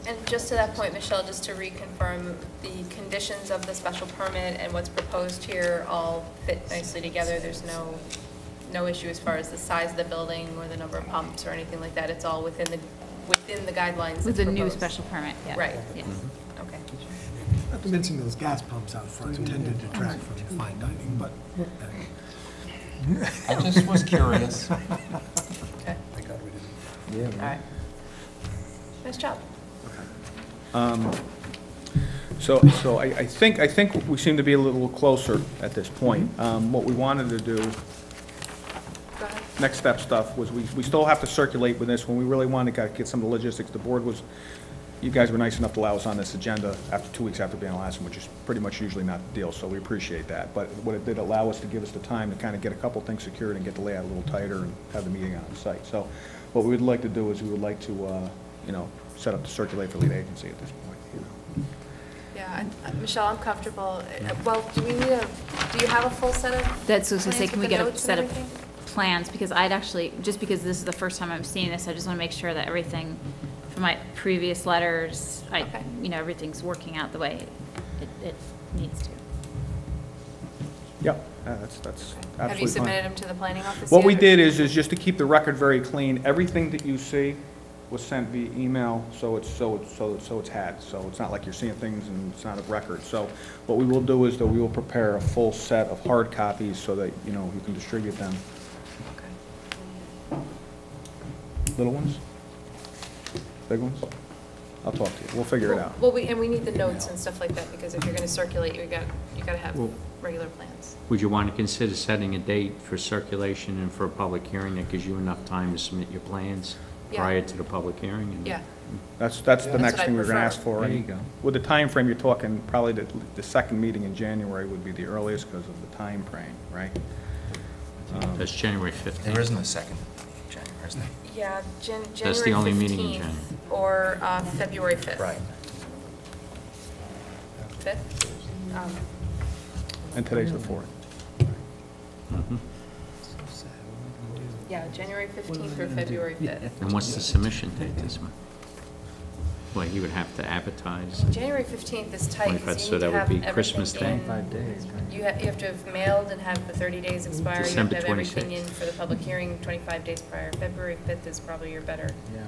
And just to that point, Michelle, just to reconfirm, the conditions of the special permit and what's proposed here all fit nicely together. There's no issue as far as the size of the building or the number of pumps or anything like that. It's all within the guidelines. With that's the new proposed. special permit, yeah. Right. Yes. Okay. Not to mention those gas pumps out front tend to detract from fine dining, but. I just was curious. Okay. Yeah. All right. Nice job. So I think we seem to be a little closer at this point. What we wanted to do, Go ahead. next step stuff, was we still have to circulate with this. When we really wanted to get some of the logistics, the board was, you guys were nice enough to allow us on this agenda after 2 weeks after being on last one, which is pretty much usually not the deal, so we appreciate that. But what it did allow us to give us the time to kind of get a couple things secured and get the layout a little tighter and have the meeting on site. So what we would like to do is we would like to, set up to circulate for lead agency at this point. Yeah, Michelle, I'm comfortable. Well, do you have a full set of That's what I was gonna say, plans can with we the get a notes set and of everything? plans? Because I'd actually, just because this is the first time I'm seeing this, I just want to make sure that everything from my previous letters, everything's working out the way it needs to. Yep, that's absolutely fine. Have you submitted them to the planning office What yet, we or- did is just to keep the record very clean, everything that you see was sent via email, so it's had. So it's not like you're seeing things and it's not a record. So what we will do is that we will prepare a full set of hard copies so that, you know, you can distribute them. Little ones? Big ones? I'll talk to you. We'll figure it out. Well, we need the notes and stuff like that, because if you're going to circulate, you got to have regular plans. Would you want to consider setting a date for circulation and for a public hearing that gives you enough time to submit your plans prior to the public hearing? And Yeah. That's the next thing we're going to ask for. There you go. With the time frame you're talking, probably the second meeting in January would be the earliest because of the time frame, right? That's January 15th. There isn't a second January, is there? Yeah, January 15th. That's the only meeting in January. Or February 5th. Right. 5th? And today's the 4th. Yeah, January 15th or February 5th. And what's the submission date this month? Well, you would have to advertise. January 15th is tight, 25th, because so you need that to would have be everything Christmas Day. in. 5 days, You have to have mailed and have the 30 days expire. You have December to have everything 26th. in for the public hearing 25 days prior. February 5th is probably your better. Yeah.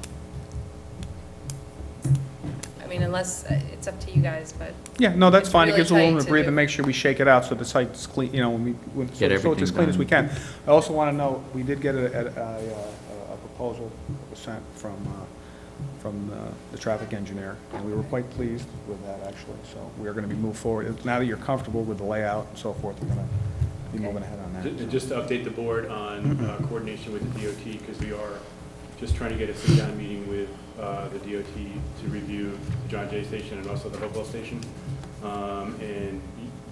I mean, unless, it's up to you guys, but. Yeah, no, that's it's fine. It really gives a little tight room to to breathe do. and make sure we shake it out so the site's clean, you know, so it's as clean as we can. I also want to note, we did get a proposal that was sent from the traffic engineer, and we were quite pleased with that, actually. So we are going to be moving forward. Now that you're comfortable with the layout and so forth, we're going to be moving ahead on that. Just to update the board on coordination with the DOT, because we are just trying to get a sit-down meeting with the DOT to review the John Jay Station and also the Hopewell Station. And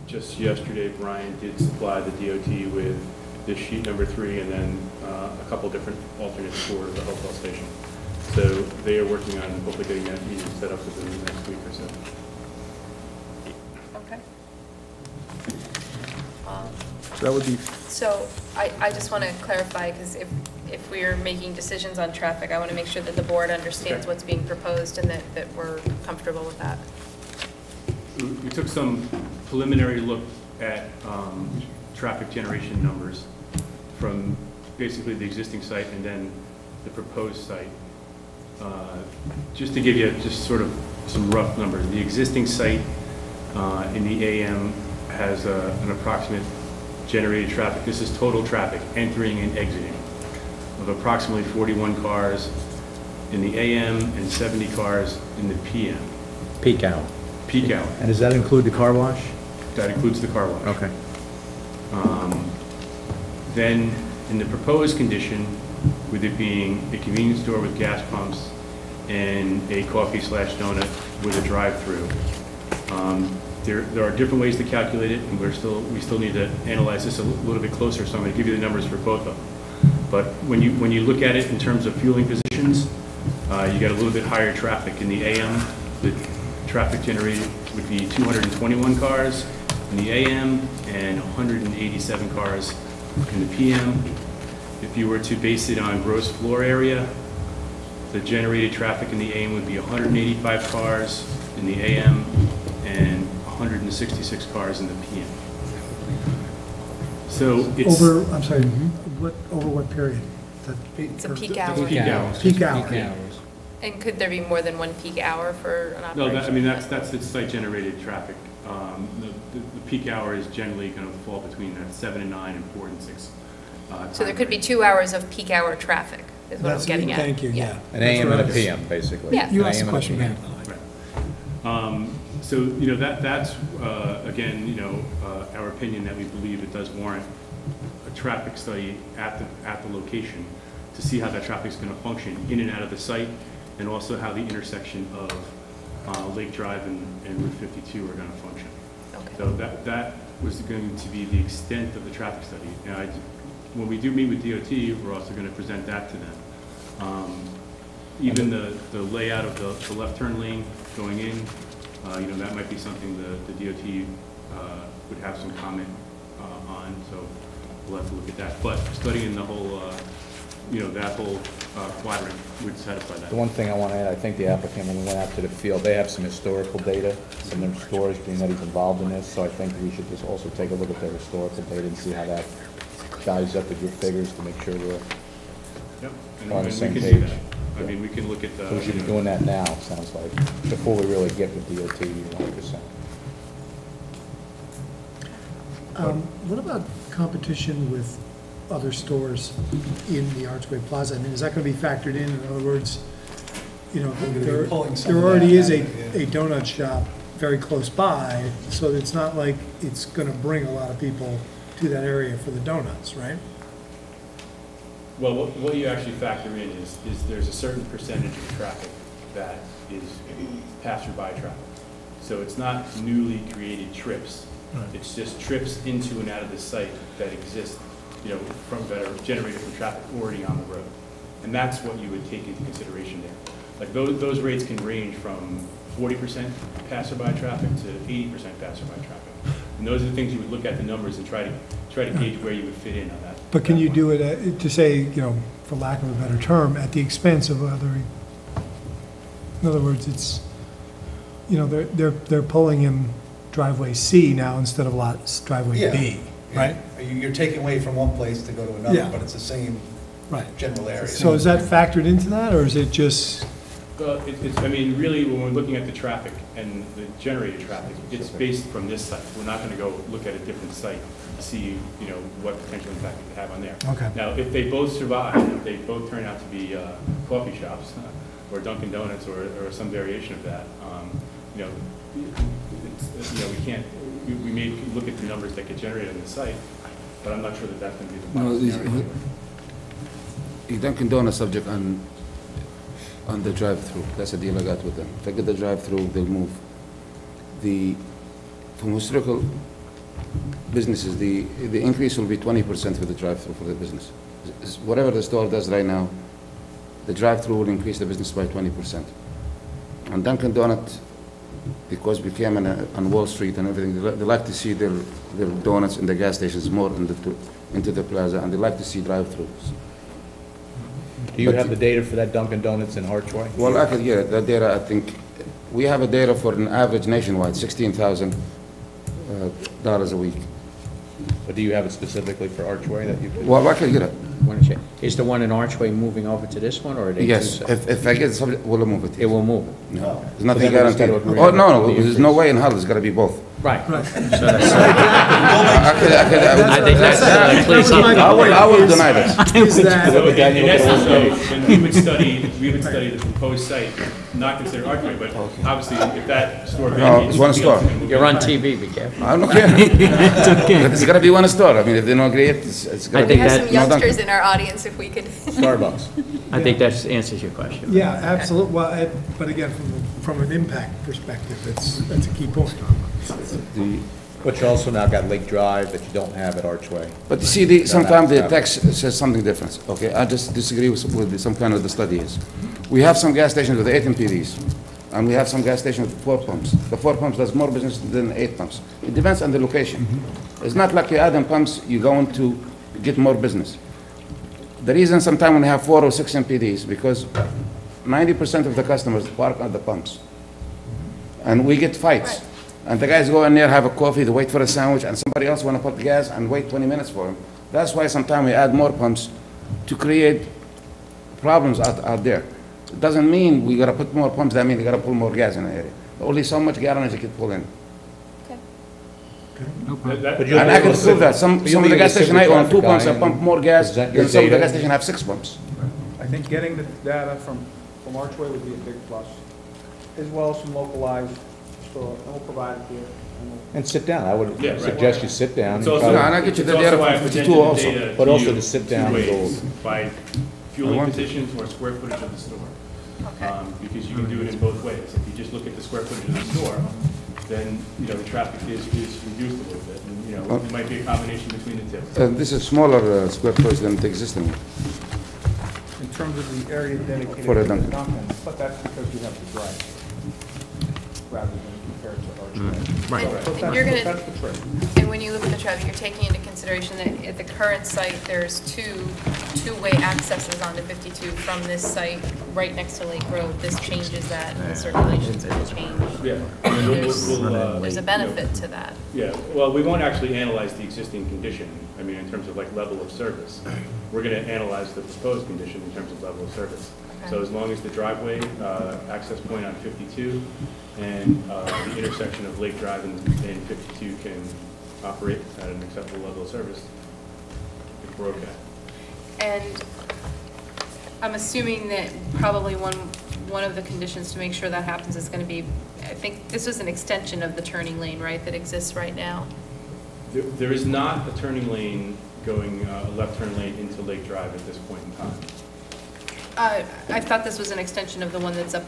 just yesterday, Brian did supply the DOT with this sheet number 3 and then a couple different alternates for the Hopewell Station. So they are working on hopefully getting that meeting set up within the next week or so. Okay. So that would be. So I just want to clarify, because if we're making decisions on traffic, I want to make sure that the board understands what's being proposed and that we're comfortable with that. We took some preliminary look at traffic generation numbers from basically the existing site and then the proposed site. Just to give you just sort of some rough numbers, the existing site in the AM has an approximate generated traffic. This is total traffic entering and exiting of approximately 41 cars in the AM and 70 cars in the PM. Peak hour. Peak hour. And does that include the car wash? That includes the car wash. Okay. Then, in the proposed condition, with it being a convenience store with gas pumps and a coffee/donut with a drive-through, there are different ways to calculate it, and we still need to analyze this a little bit closer. So I'm going to give you the numbers for both of them. But when you look at it in terms of fueling positions, you got a little bit higher traffic in the AM. The traffic generated would be 221 cars in the AM and 187 cars in the PM. If you were to base it on gross floor area, the generated traffic in the AM would be 185 cars in the AM and 166 cars in the PM. So it's I'm sorry, over what period? It's a peak hour. Peak hours. Peak hours. And could there be more than one peak hour for an operation? No, I mean, that's the site-generated traffic. The peak hour is generally going to fall between 7 and 9 and 4 and 6. So there could be 2 hours of peak hour traffic, is what I'm getting at. Thank you, yeah. An AM and a PM, basically. Yeah. You asked the question again. So, you know, that's, again, our opinion that we believe it does warrant a traffic study at the location to see how that traffic is going to function in and out of the site, and also how the intersection of Lake Drive and Route 52 are going to function. Okay. So that was going to be the extent of the traffic study. Now, when we do meet with DOT, we're also going to present that to them. Even the layout of the left turn lane going in, that might be something the DOT would have some comment on, so we'll have to look at that. But studying the whole, that whole quadrant would satisfy that. The one thing I want to add, I think the applicant, when we went out to the field, they have some historical data, some of their stores being that he's involved in this, so I think we should just also take a look at their historical data and see how that jives up with your figures to make sure we're on the same page. I mean, we can look at the. So we should be doing that now, sounds like, before we really get with DOT 100%. What about competition with other stores in the Archway Plaza? I mean, is that going to be factored in? In other words, you know, there already is a donut shop very close by, so it's not like it's going to bring a lot of people to that area for the donuts, right? Well, what you actually factor in is there's a certain percentage of traffic that is passerby traffic. So it's not newly created trips. Right. It's just trips into and out of the site that exist, you know, that are generated from traffic already on the road. And that's what you would take into consideration there. Like those rates can range from 40% passerby traffic to 80% passerby traffic. And those are the things you would look at the numbers and try to gauge where you would fit in on that. But can you do it, to say, you know, for lack of a better term, at the expense of other, in other words, it's, you know, they're pulling in driveway C now instead of driveway B, right? You're taking away from one place to go to another, Yeah. but it's the same general area. So is that factored into that, or is it just? I mean, really, when we're looking at the traffic and the generated traffic, it's based from this site. We're not going to go look at a different site to see, you know, what potential impact it could have on there. Okay. Now, if they both survive, if they both turn out to be coffee shops or Dunkin' Donuts or some variation of that, you know, we can't. We may look at the numbers that get generated on the site, but I'm not sure that that's going to be the final scenario. Dunkin' Donuts subject on the drive-through. That's the deal I got with them. If I get the drive-through, they'll move. From historical businesses, the increase will be 20% for the drive-through for the business. Whatever the store does right now, the drive-through will increase the business by 20%. On Dunkin' Donuts, because we came on Wall Street and everything, they like to see their donuts in the gas stations more into the plaza, and they like to see drive-throughs. Do you have the data for that Dunkin' Donuts in Archway? Well, I could get it. That data, I think, we have a data for an average nationwide, $16,000 a week. But do you have it specifically for Archway that you could? Well, I could get it. Is the one in Archway moving over to this one, or are they? Yes, if I get something, we'll move it. It will move it? No, there's nothing guaranteed. Oh, no, there's no way in hell it's got to be both. Right. I think that's I will deny this. In essence, though, when we would study the proposed site, not consider Archway, but obviously if that store vacates. It's one store. You're on TV, be careful. I don't care. It's okay. It's got to be one store. I mean, if they don't agree, it's got to be. We have some youngsters in our audience, if we could. Starbucks. I think that answers your question. Yeah, absolutely. Well, but again, from an impact perspective, that's a key point. But you also now got Lake Drive that you don't have at Archway. But you see, sometimes the text says something different. Okay, I just disagree with some kind of the study is. We have some gas stations with 8 MPDs, and we have some gas stations with 4 pumps. The 4 pumps does more business than 8 pumps. It depends on the location. It's not like you add in pumps, you're going to get more business. The reason sometimes we have 4 or 6 MPDs, because 90% of the customers park at the pumps. And we get fights. Right. And the guys go in there, have a coffee, they wait for a sandwich, and somebody else want to put the gas and wait 20 minutes for them. That's why sometimes we add more pumps to create problems out there. It doesn't mean we got to put more pumps, that means we got to pull more gas in the area. Only so much gallonage you can pull in. And I can prove that. Some of the gas stations I own, 2 pumps, I pump more gas than some of the gas stations have 6 pumps. I think getting the data from Archway would be a big plus, as well as some localized store, and we'll provide it here. And sit down, I would suggest you sit down. And I get you the data from 52 also. But also to sit down and go. By fueling positions or square footage of the store. Because you can do it in both ways. If you just look at the square footage of the store, then, you know, the traffic is reduced a little bit. And, you know, it might be a combination between the two. This is smaller square footage than the existing one. In terms of the area dedicated For to a the Dunkin'. Dunkin', but that's because you have the drive, rather than compared to Archway. Right. So And you're gonna, that's the trick. and when you look at the traffic, you're taking into consideration that at the current site, there's two-way accesses onto 52 from this site right next to Lake Road. This changes that, and the circulation's going to change. Yeah. There's a benefit to that. Yeah, well, we won't actually analyze the existing condition I mean, in terms of like level of service. We're going to analyze the proposed condition in terms of level of service. So as long as the driveway, access point on 52, and the intersection of Lake Drive and 52 can operate at an acceptable level of service, I think we're okay. And I'm assuming that probably one of the conditions to make sure that happens is going to be, I think this was an extension of the turning lane, right, that exists right now? There is not a turning lane going, a left turn lane into Lake Drive at this point in time. I thought this was an extension of the one that's up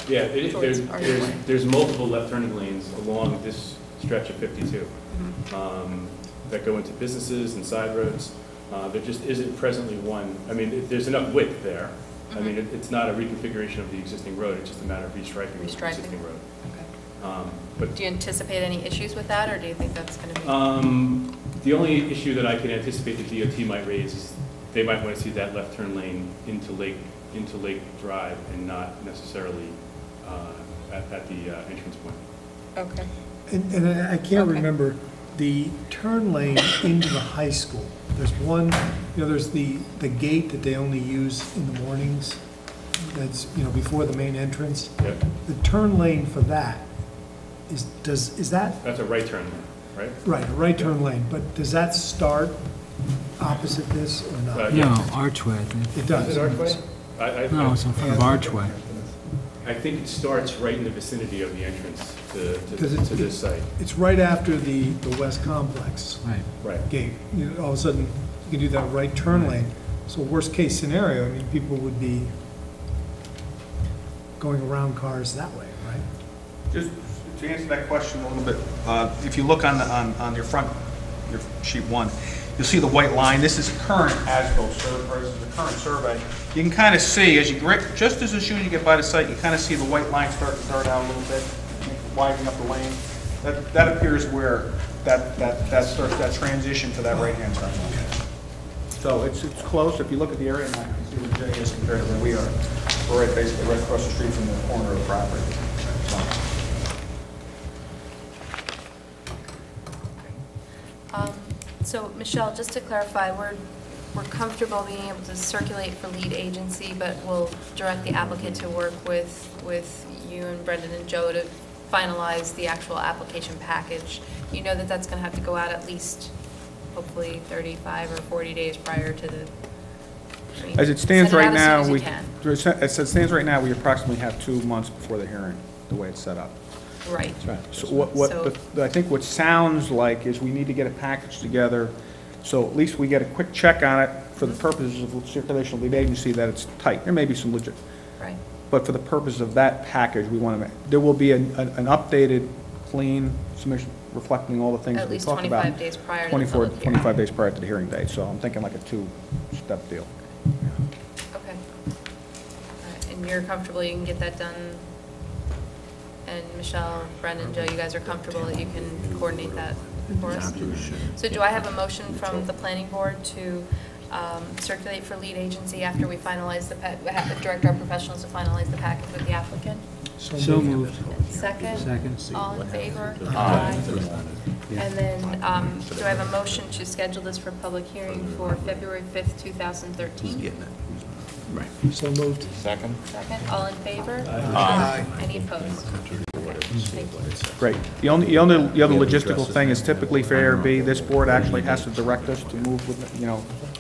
Yeah, towards Arden Way. there's multiple left turning lanes along this stretch of 52 that go into businesses and side roads. There just isn't presently one. I mean, there's enough width there. I mean, it's not a reconfiguration of the existing road. It's just a matter of restriping the existing road. But do you anticipate any issues with that, or do you think that's going to be? The only issue that I can anticipate the DOT might raise is they might want to see that left turn lane into Lake Drive and not necessarily at the entrance point. Okay. And I can't remember the turn lane into the high school. There's one, you know, there's the gate that they only use in the mornings. That's, you know, before the main entrance. Yep. The turn lane for that is that? That's a right turn lane, right? Right, a right turn lane, but does that start opposite this or not? No, Archway, I think. It does. Is it Archway? No, it's in front of Archway. I think it starts right in the vicinity of the entrance to this site. It's right after the West Complex. Right. Gate. You know, all of a sudden, you can do that right turn lane. So worst case scenario, I mean, people would be going around cars that way, right? Just to answer that question a little bit, if you look on your front, your sheet 1, you'll see the white line. This is current as-built survey, this is the current survey. You can kind of see, just as soon as you get by the site, you kind of see the white line start to dart out a little bit, widening up the lane. That appears where that starts that transition to that right-hand turn lane. So it's close. If you look at the area map, you can see where Jay is compared to where we are. We're basically right across the street from the corner of the property. So Michelle, just to clarify, we're comfortable being able to circulate for lead agency, but we'll direct the applicant to work with you and Brendan and Joe to finalize the actual application package. You know that that's going to have to go out at least, hopefully, 35 or 40 days prior to the. I mean, as it stands right now, as it stands right now, we approximately have 2 months before the hearing, the way it's set up. Right. So I think what sounds like is we need to get a package together, so at least we get a quick check on it for the purposes of circulation of lead agency that it's tight. There may be some legit. Right. But for the purpose of that package, we want to there will be an updated, clean submission reflecting all the things that we talked about. At least 25 days prior to the public hearing. 25 days prior to the hearing date, so I'm thinking like a 2-step deal. Okay. All right. And you're comfortable you can get that done? And Michelle, Brendan, Joe, you guys are comfortable that you can coordinate that for us? So do I have a motion from the planning board to circulate for lead agency after we finalize direct our professionals to finalize the package with the applicant? So moved. Second? Second. All in favor? Aye. And then, do I have a motion to schedule this for public hearing for February 5th, 2013? Right. So moved. Second. Second, all in favor? Aye. Any opposed? Thank you. Great. The other logistical thing is typically for ARB, this board actually has to direct us to move with,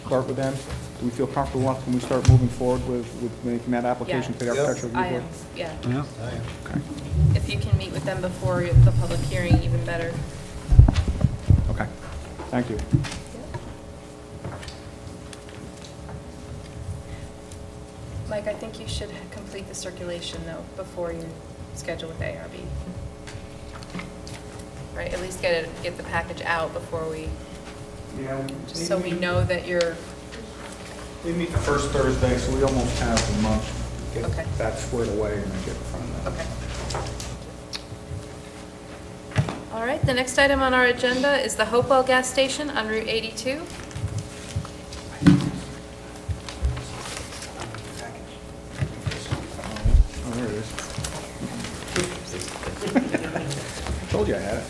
start with them. Do we feel comfortable enough when we start moving forward with making that application to the architectural review board? Yeah. Okay. If you can meet with them before the public hearing, even better. Okay. Thank you. Mike, I think you should complete the circulation, though, before you schedule with ARB. Right, at least get the package out before we, just so we know that you're. We meet the first Thursday, so we almost have a month to Okay. get that squared away and then get in front of that. Okay. All right, the next item on our agenda is the Hopewell Gas Station on Route 82. Oh, there it is. I told you I had it.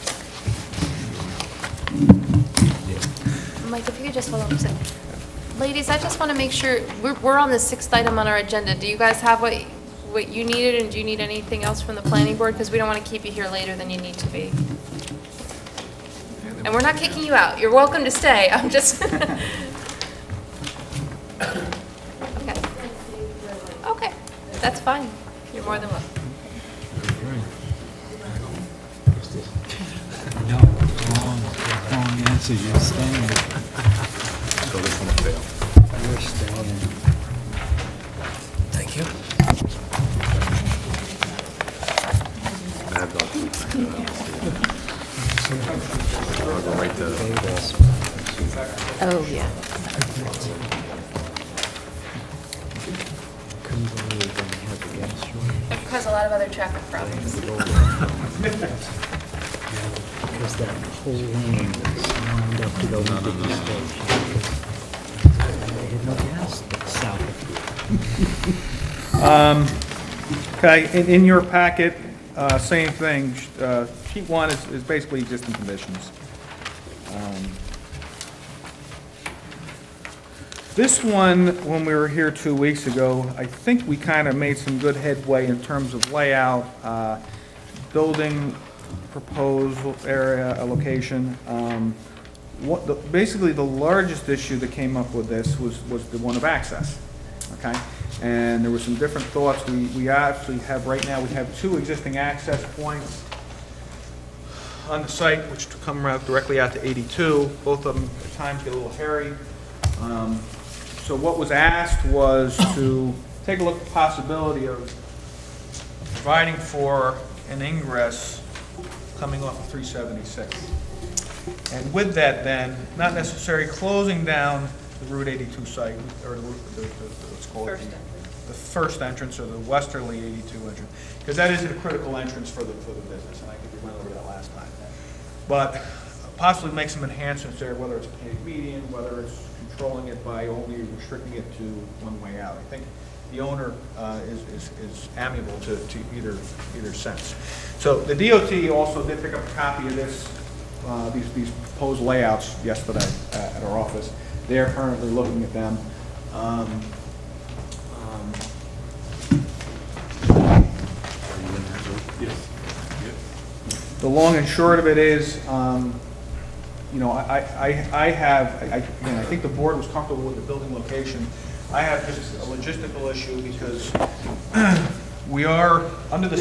Mike, if you could just hold on a second. Ladies, I just want to make sure, we're on the 6th item on our agenda. Do you guys have what you needed, and do you need anything else from the planning board? Because we don't want to keep you here later than you need to be. And we're not kicking you out. You're welcome to stay. I'm just... Okay. Okay, that's fine. You're more than welcome. No, wrong answer, you're staying. So this one will fail. You're staying. Thank you. I have done I'll go right to Oh, yeah. It caused a lot of other traffic problems. Because that whole lane is lined up to go into the station. They had no gas south of Okay, in your packet, same thing. Sheet 1 is basically existing conditions. This one, when we were here 2 weeks ago, I think we kind of made some good headway in terms of layout, building proposal area, location. Basically, the largest issue that came up with this was the one of access, okay? And there were some different thoughts. We actually have, right now, we have 2 existing access points on the site, which come out directly out to 82. Both of them at times get a little hairy. So what was asked was to take a look at the possibility of providing for an ingress coming off of 376. And with that then, not necessarily closing down the Route 82 site, or let's call it the first entrance, or the westerly 82 entrance, because that is a critical entrance for the business, and I think we went over that last time. But possibly make some enhancements there, whether it's a paved median, whether it's controlling it by only restricting it to one way out. I think the owner is amiable to either sense. So the DOT also did pick up a copy of this, these proposed layouts yesterday at our office. They are currently looking at them. The long and short of it is, you know, again, I think the board was comfortable with the building location. I have just a logistical issue because we are under the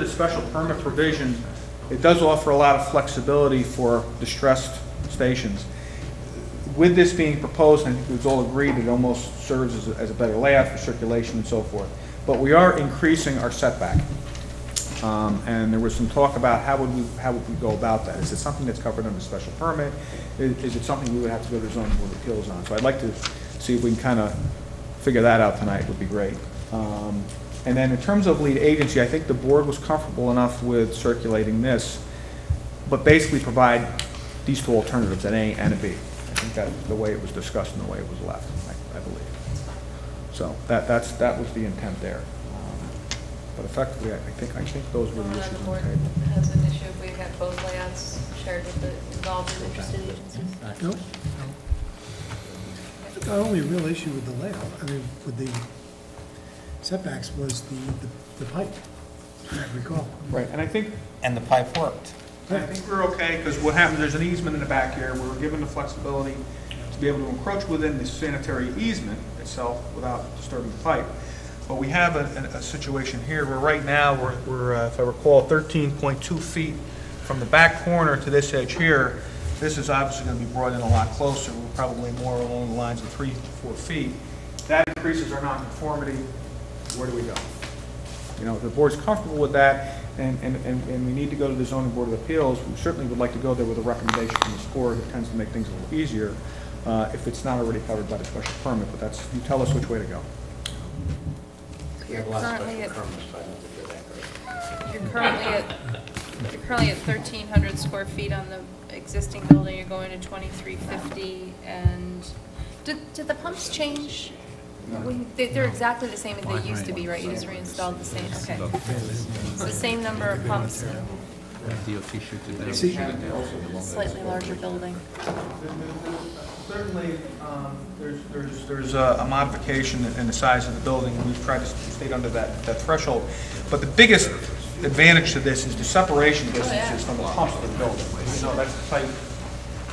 special permit provision. It does offer a lot of flexibility for distressed stations. With this being proposed, and we've all agreed, it almost serves as a better layout for circulation and so forth. But we are increasing our setback. And there was some talk about how would we go about that? Is it something that's covered under special permit? Is it something we would have to go to the zoning board of appeals on? So I'd like to see if we can kind of figure that out tonight. Would be great. And then in terms of lead agency, I think the board was comfortable enough with circulating this, but basically provide these 2 alternatives, an A and a B. I think that's the way it was discussed and the way it was left, I believe. So that was the intent there. But effectively, I think those were the issues on the table. Has an issue if we have both layouts shared with the involved and interested agencies? Nope. Our only real issue with the layout, I mean, with the setbacks, was the pipe, I recall. Right, and I think... And the pipe worked. I think we're okay, because what happens, there's an easement in the back here. We were given the flexibility to be able to encroach within the sanitary easement itself without disturbing the pipe. But we have a situation here where right now we're if I recall, 13.2 feet from the back corner to this edge here. This is obviously going to be brought in a lot closer. We're probably more along the lines of 3 to 4 feet. That increases our nonconformity. Where do we go? You know, if the board's comfortable with that, and we need to go to the zoning board of appeals, we certainly would like to go there with a recommendation from this board. It tends to make things a little easier if it's not already covered by the special permit. But that's, you tell us which way to go. You're currently at 1,300 square feet on the existing building. You're going to 2,350. And did the pumps change? They're exactly the same as they used to be, right? You just reinstalled the same. Okay. It's the same number of pumps. DOT shoots it down. Slightly larger building. Certainly, there's a modification in the size of the building, and we've tried to stay under that threshold. But the biggest advantage to this is the separation distances from the pumps to the building. So that's tight.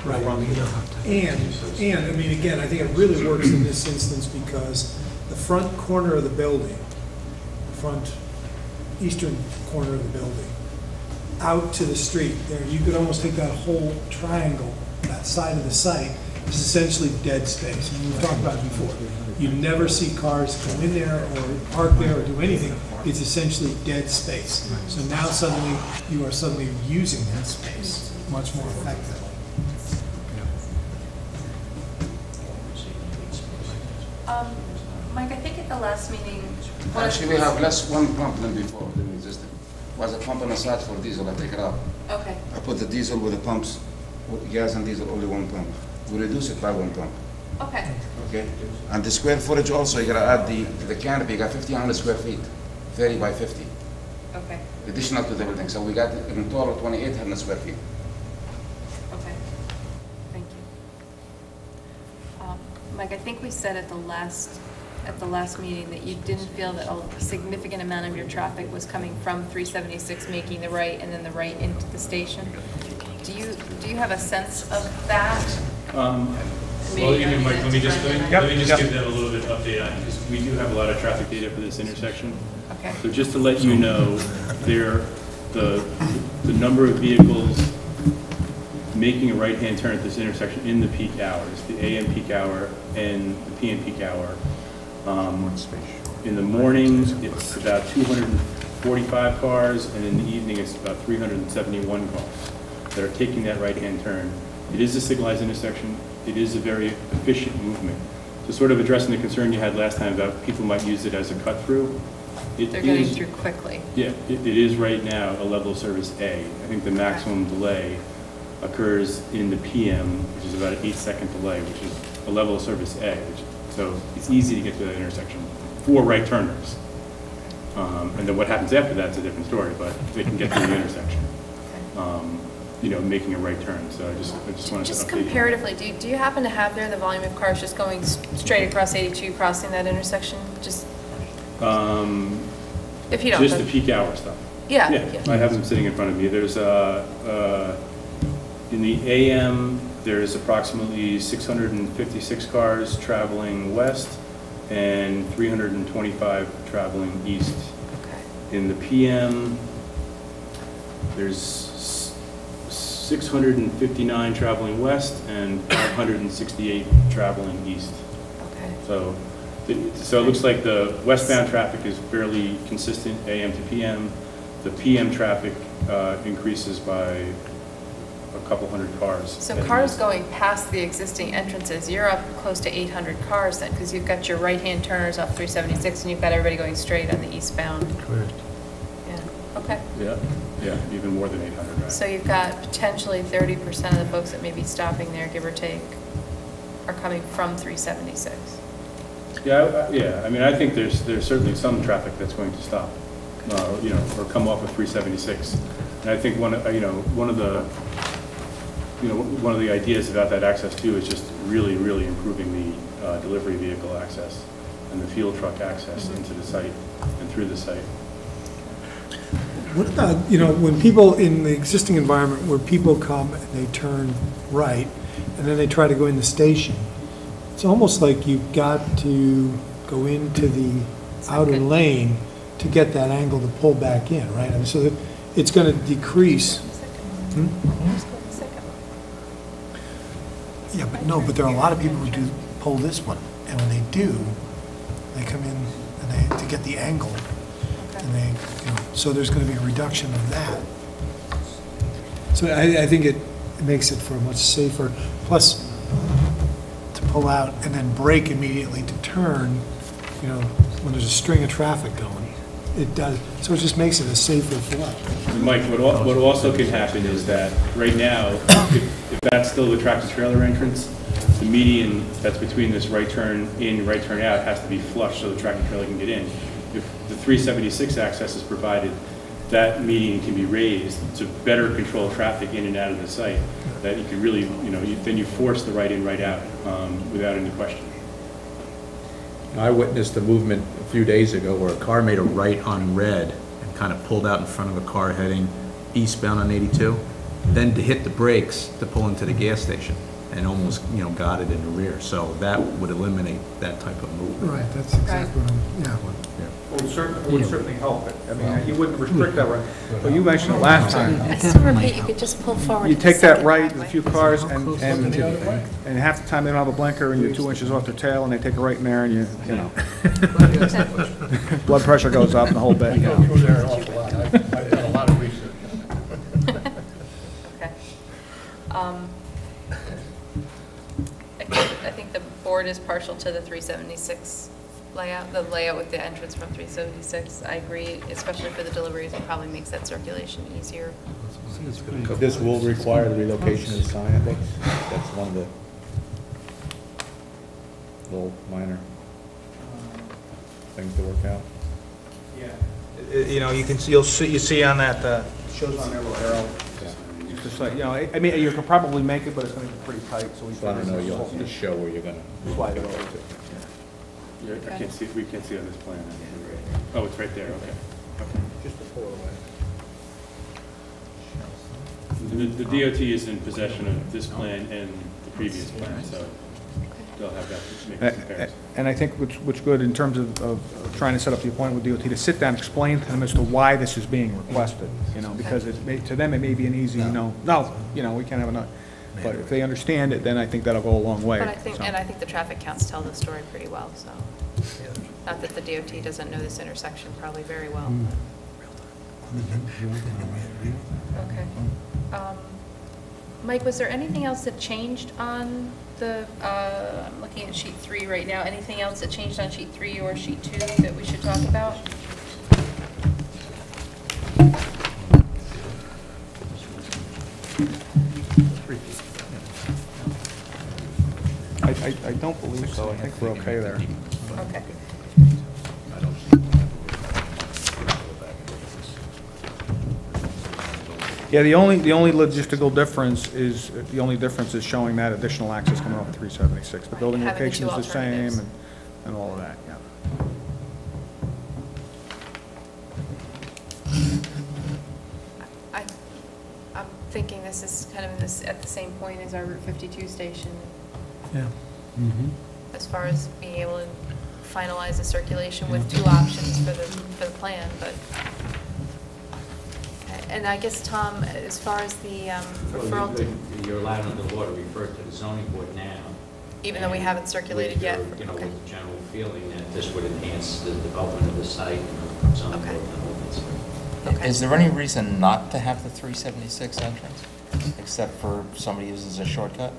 Right. And, I mean, again, I think it really works in this instance because the front corner of the building, the front eastern corner of the building, out to the street, there, you could almost take that whole triangle, that side of the site, is essentially dead space. And we've talked about it before. You never see cars come in there or park there or do anything. It's essentially dead space. So now suddenly, you are suddenly using that space much more effectively. Mike, I think at the last meeting... Actually, we have less one pump than before, than existing. Was a pump on the side for diesel, I take it out. Okay. I put the diesel with the pumps, with gas and diesel, only one pump. We reduce it by one pump. Okay. Okay? And the square footage also, you gotta add the canopy, you got 1,500 square feet, 30 by 50. Okay. Additional to the building, so we got in total 2,800 square feet. Okay. Thank you. Mike, I think we said at the last meeting that you didn't feel that a significant amount of your traffic was coming from 376 making the right and then the right into the station. Do you have a sense of that? Well, Mike, let me just give them a little bit of update on, because we do have a lot of traffic data for this intersection. Okay. So just to let you know, the number of vehicles making a right-hand turn at this intersection in the peak hours, the AM peak hour and the PM peak hour. In the morning, it's about 245 cars, and in the evening, it's about 371 cars that are taking that right-hand turn. It is a signalized intersection. It is a very efficient movement. So sort of addressing the concern you had last time about people might use it as a cut-through. They're getting through quickly. Yeah, it is right now a level of service A. I think the maximum delay occurs in the PM, which is about an 8-second delay, which is a level of service A. So it's easy to get to that intersection for right turners. And then what happens after that's a different story, but they can get to the intersection, making a right turn. So I just wanted to update you. Comparatively, do you happen to have there the volume of cars just going straight across 82, crossing that intersection? Just if you don't. Just the peak hour stuff. Yeah. I have them sitting in front of me. There's in the AM, there's approximately 656 cars traveling west and 325 traveling east. Okay. In the PM, there's 659 traveling west and 568 traveling east. Okay. So it looks like the westbound traffic is fairly consistent AM to PM. The PM traffic increases by a couple hundred cars. So cars going past the existing entrances, you're up close to 800 cars then, because you've got your right-hand turners off 376 and you've got everybody going straight on the eastbound. Correct. Yeah, okay. Yeah, even more than 800, right? So you've got potentially 30% of the folks that may be stopping there, give or take, are coming from 376. Yeah, I mean, I think there's certainly some traffic that's going to stop, or come off of 376. And I think one of the ideas about that access too is just really, really improving the delivery vehicle access and the fuel truck access into the site and through the site. What about, when people in the existing environment where people come and they turn right and then they try to go in the station, it's almost like you've got to go into the outer lane to get that angle to pull back in, right? I mean, so that it's going to decrease. Yeah, but there are a lot of people who do pull this one, and when they do, they come in and to get the angle, and so there's going to be a reduction of that. So I think it makes it for a much safer. Plus, to pull out and then brake immediately to turn, when there's a string of traffic going, it does. So it just makes it a safer flow. Mike, what also can happen is that right now, if that's still the tractor-trailer entrance, the median that's between this right turn in, right turn out has to be flush so the tractor-trailer can get in. If the 376 access is provided, that median can be raised to better control traffic in and out of the site, that you can really, then you force the right in, right out without any question. I witnessed a movement a few days ago where a car made a right on red and kind of pulled out in front of a car heading eastbound on 82, then to hit the brakes to pull into the gas station and almost, got it in the rear. So that would eliminate that type of movement. Right, that's exactly what yeah. It would certainly help it. I mean, you wouldn't restrict that right. But you mentioned it last time. I still repeat, you could just pull forward. You to the take that second right, driveway. a few cars, and half the time they don't have a blinker, and you're 2 inches off their tail, and they take a right in there, and blood pressure goes up and the whole bit. I go through there an awful lot. I've done a lot of research. Okay. I think the board is partial to the 376 layout, the layout with the entrance from 376. I agree, especially for the deliveries, it probably makes that circulation easier. This will require the relocation of the sign, I think. That's one of the little minor things to work out. Yeah. You see on that, shows on that little arrow. Just like, I mean, you could probably make it, but it's going to be pretty tight, so we. So I don't know, you'll have to show where you're going to slide it over to. I can't see, we can't see on this plan. Oh, it's right there, okay. Just to pull it away. The DOT is in possession of this plan and the previous plan, so they'll have that to make a comparison. And I think what's good in terms of trying to set up the appointment with DOT, to sit down and explain to them as to why this is being requested, because to them it may be an easy, we can't have enough. But if they understand it, then I think that'll go a long way. But I think the traffic counts tell the story pretty well, so. Not that the DOT doesn't know this intersection probably very well. Okay. Mike, was there anything else that changed on the, I'm looking at sheet 3 right now, anything else that changed on sheet 3 or sheet 2 that we should talk about? I don't believe so. I think we're okay there. Okay. Yeah, the only logistical difference is, showing that additional access coming off of 376. The building Having the location two is the same alternatives. and all of that, yeah. I'm thinking this is kind of at the same point as our Route 52 station. Yeah. As far as being able to finalize the circulation with 2 options for the plan, but. And I guess, Tom, as far as the referral to. You're allowed under the law to refer to the zoning board now. Even though we haven't circulated yet? With the general feeling that this would enhance the development of the site and zoning board and all that stuff. Is there any reason not to have the 376 entrance, except for somebody uses a shortcut?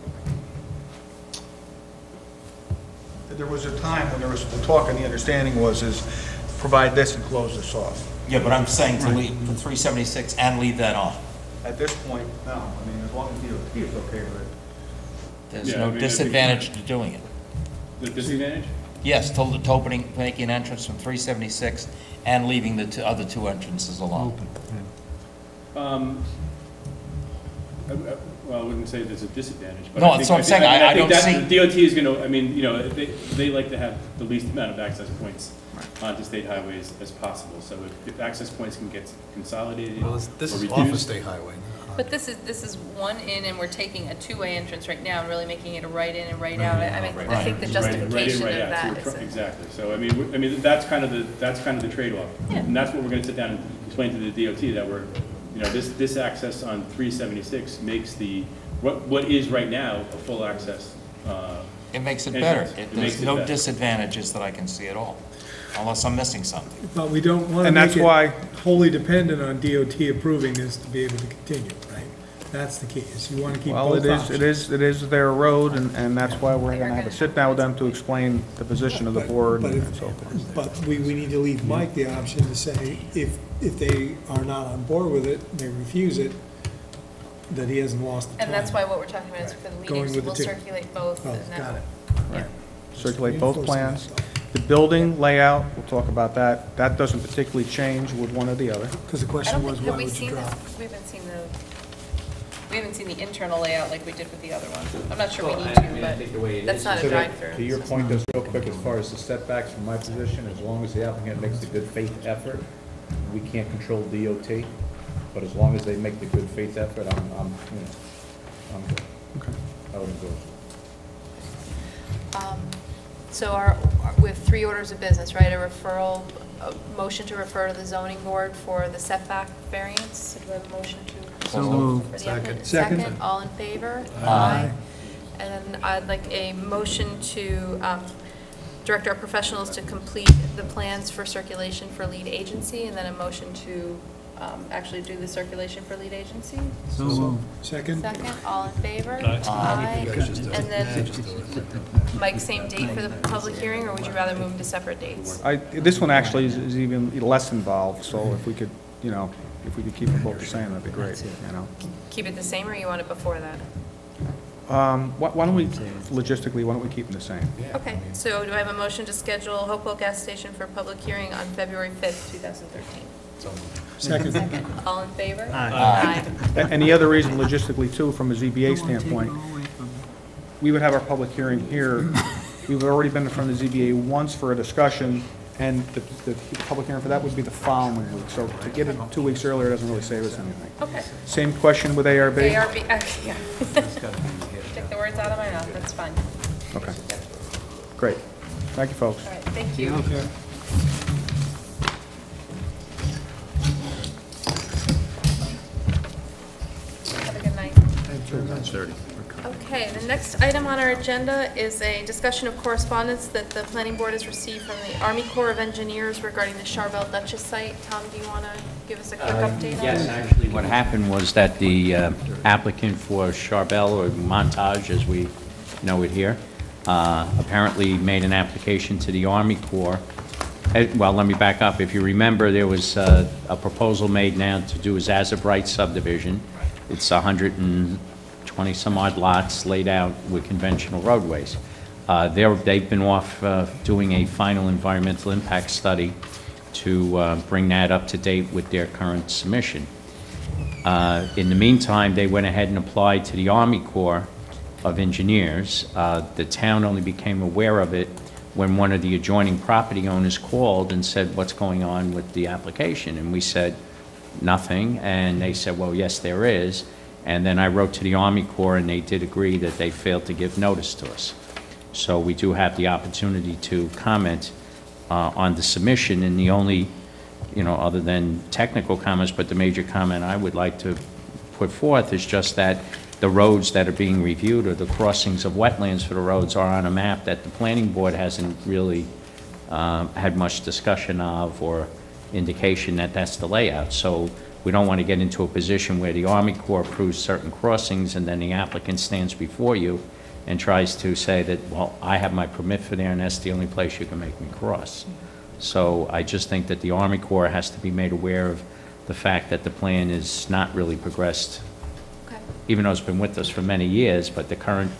There was a time when there was the talk and the understanding was provide this and close this off. Yeah, but I'm saying to leave the 376 and leave that on. At this point, no. I mean, as long as DOT is okay with it. There's no disadvantage to doing it. The disadvantage? Yes, to making an entrance from 376 and leaving the other 2 entrances alone. Well, I wouldn't say there's a disadvantage. But No, that's what I'm saying. I don't see. The DOT is going to, they like to have the least amount of access points onto state highways as possible. So if access points can get consolidated or reduced. This is off a state highway. But this is one in, and we're taking a 2-way entrance right now and really making it a right in and right out. I mean, I think the justification of that is. Exactly. So I mean that's kind of the trade-off, and that's what we're going to sit down and explain to the DOT, that we're, this access on 376 makes what is right now a full access. It makes it better. There's no disadvantages that I can see at all, unless I'm missing something. But we don't want to make it wholly dependent on DOT approving this to be able to continue, right? That's the key, is you want to keep both options. It is their road, and that's why we're going to have a sit-down with them to explain the position of the board and so forth. But we need to leave Mike the option to say, if they are not on board with it, they refuse it, that he hasn't lost the time. And that's why what we're talking about is for the meetings, we'll circulate both. Oh, got it. Right. Circulate both plans. The building layout, we'll talk about that. That doesn't particularly change with one or the other. Because the I question don't was, think, why have we would you seen drop? this? We haven't seen the internal layout like we did with the other one. I'm not sure we Well, need I to, mean, I think the way it but that's is- not So a that- drive-through. To your point, just real quick, as far as the setbacks from my position, as long as the applicant makes a good faith effort, we can't control DOT, but as long as they make the good faith effort, I'm good. Okay. I would endorse it. So we have 3 orders of business, right? A referral, a motion to refer to the zoning board for the setback variance. Do we have a motion to? So moved. For the applicant? Second. Second, all in favor? Aye. And then I'd like a motion to direct our professionals to complete the plans for circulation for lead agency, and then a motion to actually do the circulation for lead agency. So moved. Second. Second, all in favor? Aye. And then, Mike, same date for the public hearing, or would you rather move them to separate dates? This one actually is even less involved, so if we could, you know, if we could keep them both the same, that'd be great, you know. Keep it the same, or you want it before that? Why don't we, logistically, why don't we keep them the same? Okay, so do I have a motion to schedule Hopewell Gas Station for public hearing on February 5th, 2013? Second. All in favor? Aye. And the other reason logistically too, from a ZBA standpoint, we would have our public hearing here. We've already been in front of the ZBA once for a discussion, and the public hearing for that would be the following week. So to get it 2 weeks earlier doesn't really save us anything. Okay. Same question with ARB? ARB, yeah. Take the words out of my mouth, that's fine. Okay. Great. Thank you, folks. All right, thank you. Okay. Have a good night. Thanks very much. 30. Okay, the next item on our agenda is a discussion of correspondence that the planning board has received from the Army Corps of Engineers regarding the Charbel Duchess site. Tom, do you want to give us a quick update on it? Yes, actually, what happened was that the applicant for Charbel, or Montage, as we know it here, apparently made an application to the Army Corps. Well, let me back up. If you remember, there was a proposal made now to do his as-of-right subdivision. It's 120-some-odd lots laid out with conventional roadways. They've been off doing a final environmental impact study to bring that up to date with their current submission. In the meantime, they went ahead and applied to the Army Corps of Engineers. The town only became aware of it when one of the adjoining property owners called and said, "What's going on with the application?" And we said, "Nothing." And they said, "Well, yes, there is." And then I wrote to the Army Corps, and they did agree that they failed to give notice to us. So we do have the opportunity to comment on the submission, and the only, other than technical comments, but the major comment I would like to put forth is just that the roads that are being reviewed, or the crossings of wetlands for the roads, are on a map that the planning board hasn't really had much discussion of or indication that that's the layout. So we don't want to get into a position where the Army Corps approves certain crossings and then the applicant stands before you and tries to say that, well, I have my permit for there and that's the only place you can make me cross. So I just think that the Army Corps has to be made aware of the fact that the plan is not really progressed, even though it's been with us for many years, but the current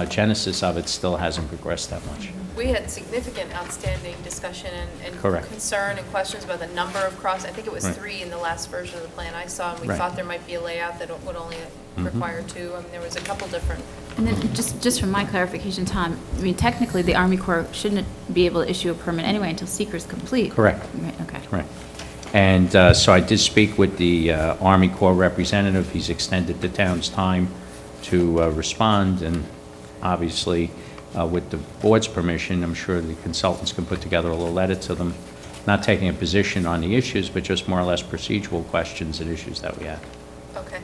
genesis of it still hasn't progressed that much. We had significant outstanding discussion and Correct. concern and questions about the number of cross. I think it was Right. 3 in the last version of the plan I saw, and we Right. thought there might be a layout that would only require 2. I mean, there was a couple different. And then, just from my clarification, Tom, I mean, technically, the Army Corps shouldn't be able to issue a permit anyway until seeker's complete. Correct. Right, okay. Right. And so I did speak with the Army Corps representative. He's extended the town's time to respond, and obviously, with the board's permission, I'm sure the consultants can put together a little letter to them, not taking a position on the issues, but just more or less procedural questions and issues that we have. Okay.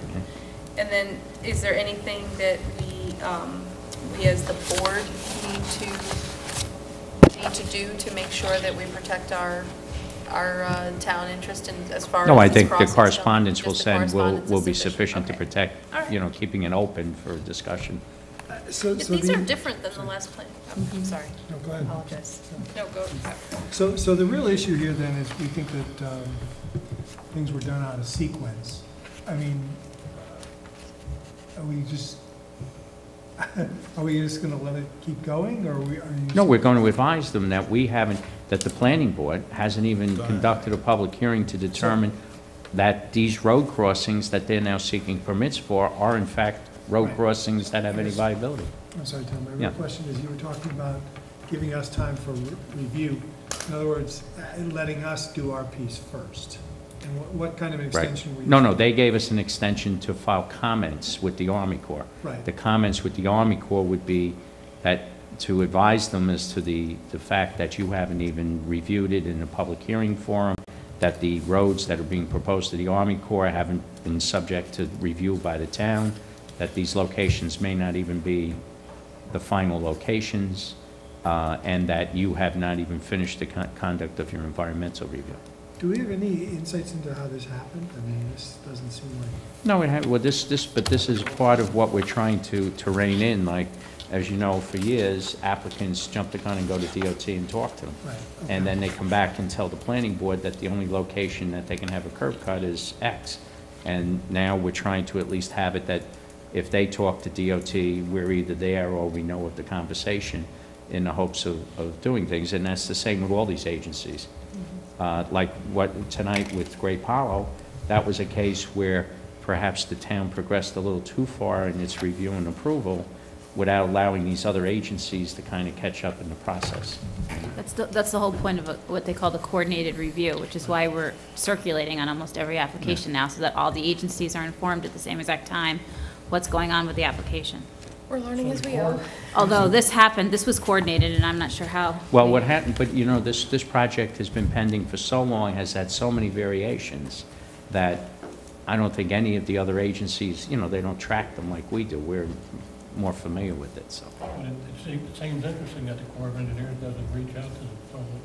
And then, is there anything that we as the board need to do to make sure that we protect our town interest in as far as No, I these think the crossings go? correspondence we'll Just the send correspondence will is be sufficient to Okay. protect, All right. keeping it open for discussion. These are different than the last plan. I'm sorry. No, go ahead. I apologize. No, go. So the real issue here then is we think that things were done out of sequence. I mean, are we just are we just going to let it keep going, or are you? No, we're going to advise them that we haven't, that the planning board hasn't even conducted a public hearing to determine that these road crossings that they're now seeking permits for are in fact road crossings that have any viability. I'm sorry, Tom, my Yeah. real question is, you were talking about giving us time for review. In other words, letting us do our piece first. And what kind of an extension were you? No, they gave us an extension to file comments with the Army Corps. Right. The comments with the Army Corps would be that to advise them as to the fact that you haven't even reviewed it in a public hearing forum, that the roads that are being proposed to the Army Corps haven't been subject to review by the town, that these locations may not even be the final locations, and that you have not even finished the conduct of your environmental review. Do we have any insights into how this happened? I mean, this doesn't seem like... No, well, this is part of what we're trying to rein in. Like, as you know, for years, applicants jump the gun and go to DOT and talk to them. Right, okay. And then they come back and tell the planning board that the only location that they can have a curb cut is X. And now we're trying to at least have it that if they talk to DOT, we're either there or we know of the conversation in the hopes of doing things. And that's the same with all these agencies. Like what tonight with Grape Hollow, that was a case where perhaps the town progressed a little too far in its review and approval without allowing these other agencies to kind of catch up in the process. That's the whole point of what they call the coordinated review, which is why we're circulating on almost every application now, so that all the agencies are informed at the same exact time what's going on with the application. We're learning as we go. Although this was coordinated, and I'm not sure how. Well, what happened, but you know, this project has been pending for so long, has had so many variations, that I don't think any of the other agencies, you know, they don't track them like we do. We're more familiar with it, so. But it seems interesting that the Corps of Engineers doesn't reach out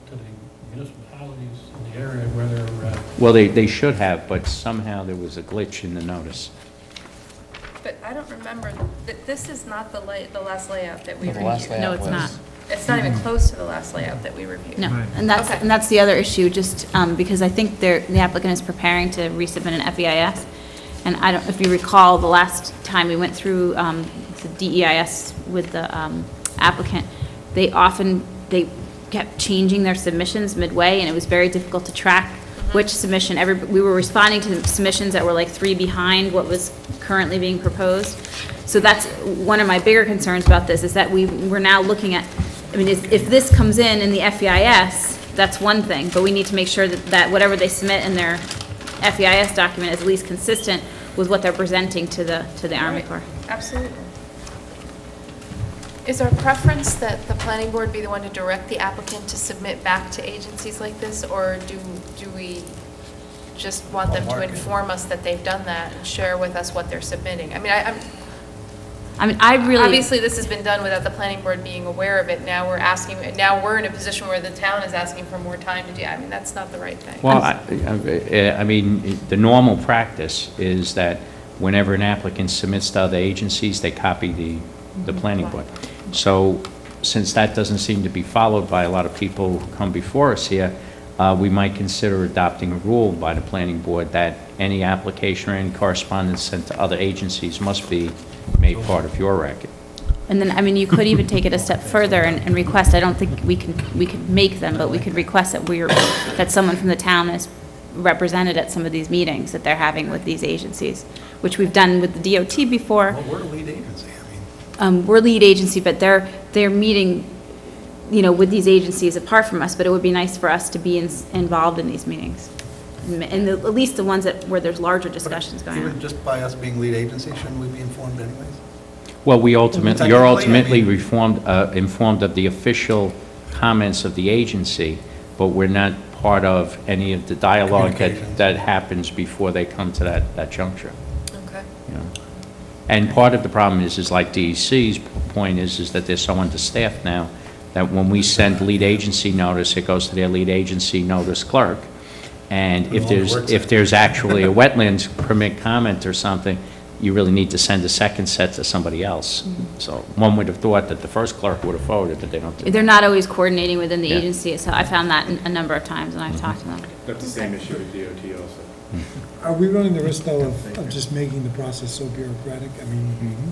to the municipalities in the area where they're... Well, they should have, but somehow there was a glitch in the notice. But I don't remember, that this is not the last layout that we No, the reviewed. last layout No, it's was- not. It's not even close to the last layout that we reviewed. No, Right. and that's, Okay. and that's the other issue, just because I think the applicant is preparing to resubmit an FEIS. And I don't, if you recall, the last time we went through the DEIS with the applicant, they kept changing their submissions midway, and it was very difficult to track which submission. We were responding to submissions that were like 3 behind what was currently being proposed. So that's one of my bigger concerns about this, is that we're now looking at, I mean, if this comes in the FEIS, that's one thing, but we need to make sure that whatever they submit in their FEIS document is at least consistent with what they're presenting to the Army Corps. Absolutely. Is our preference that the planning board be the one to direct the applicant to submit back to agencies like this, or do we just want them to inform us that they've done that and share with us what they're submitting? I mean, I really... Obviously, this has been done without the planning board being aware of it. Now we're in a position where the town is asking for more time to do, I mean, that's not the right thing. Well, I mean, the normal practice is that whenever an applicant submits to other agencies, they copy the planning board. So since that doesn't seem to be followed by a lot of people who come before us here, we might consider adopting a rule by the planning board that any application or any correspondence sent to other agencies must be made part of your record. And then, I mean, you could even take it a step further and request, I don't think we could make them, but we could request that someone from the town is represented at some of these meetings that they're having with these agencies, which we've done with the DOT before. Well, we're the lead agency, We're lead agency, but they're meeting, you know, with these agencies apart from us, but it would be nice for us to be involved in these meetings. And at least the ones where there's larger discussions going Even on. just by us being lead agency, shouldn't we be informed anyways? Well, you're Technically, ultimately I mean- informed of the official comments of the agency, but we're not part of any of the dialogue that happens before they come to that juncture. Okay. You know? And part of the problem is like DEC's point is that they're so understaffed now that when we send lead agency notice, it goes to their lead agency notice clerk. And if there's actually a wetlands permit comment or something, you really need to send a second set to somebody else. So one would have thought that the first clerk would have forwarded, but they don't do that. They're not always coordinating within the Yeah. agency, so I found that a number of times when I've talked to them. That's the same issue with DOT also. Are we running the risk, though, of just making the process so bureaucratic? I mean,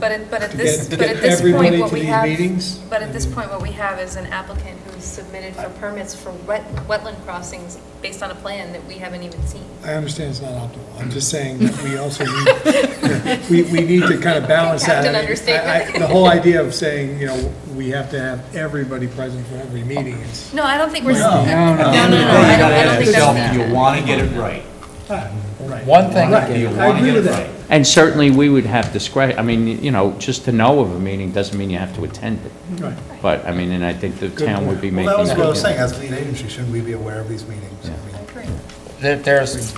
But at To this get point, everybody what to we these have, meetings? but at this point, what we have is an applicant who's submitted for permits for wetland crossings based on a plan that we haven't even seen. I understand it's not optimal. I'm just saying that we also need, we need to kind of balance that. Captain I mean, understatement. The whole idea of saying, you know, we have to have everybody present for every meeting is. No, I don't think we're. No. I don't think that's. You want to get it right. Right. One thing, You I want to agree get with it that. right. And certainly, we would have discretion, I mean, you know, just to know of a meeting doesn't mean you have to attend it. Right. But, I mean, and I think the Good town would point. be Well, making. that was what I was good- saying, as lead agency, shouldn't we be aware of these meetings? Yeah. I mean, there's,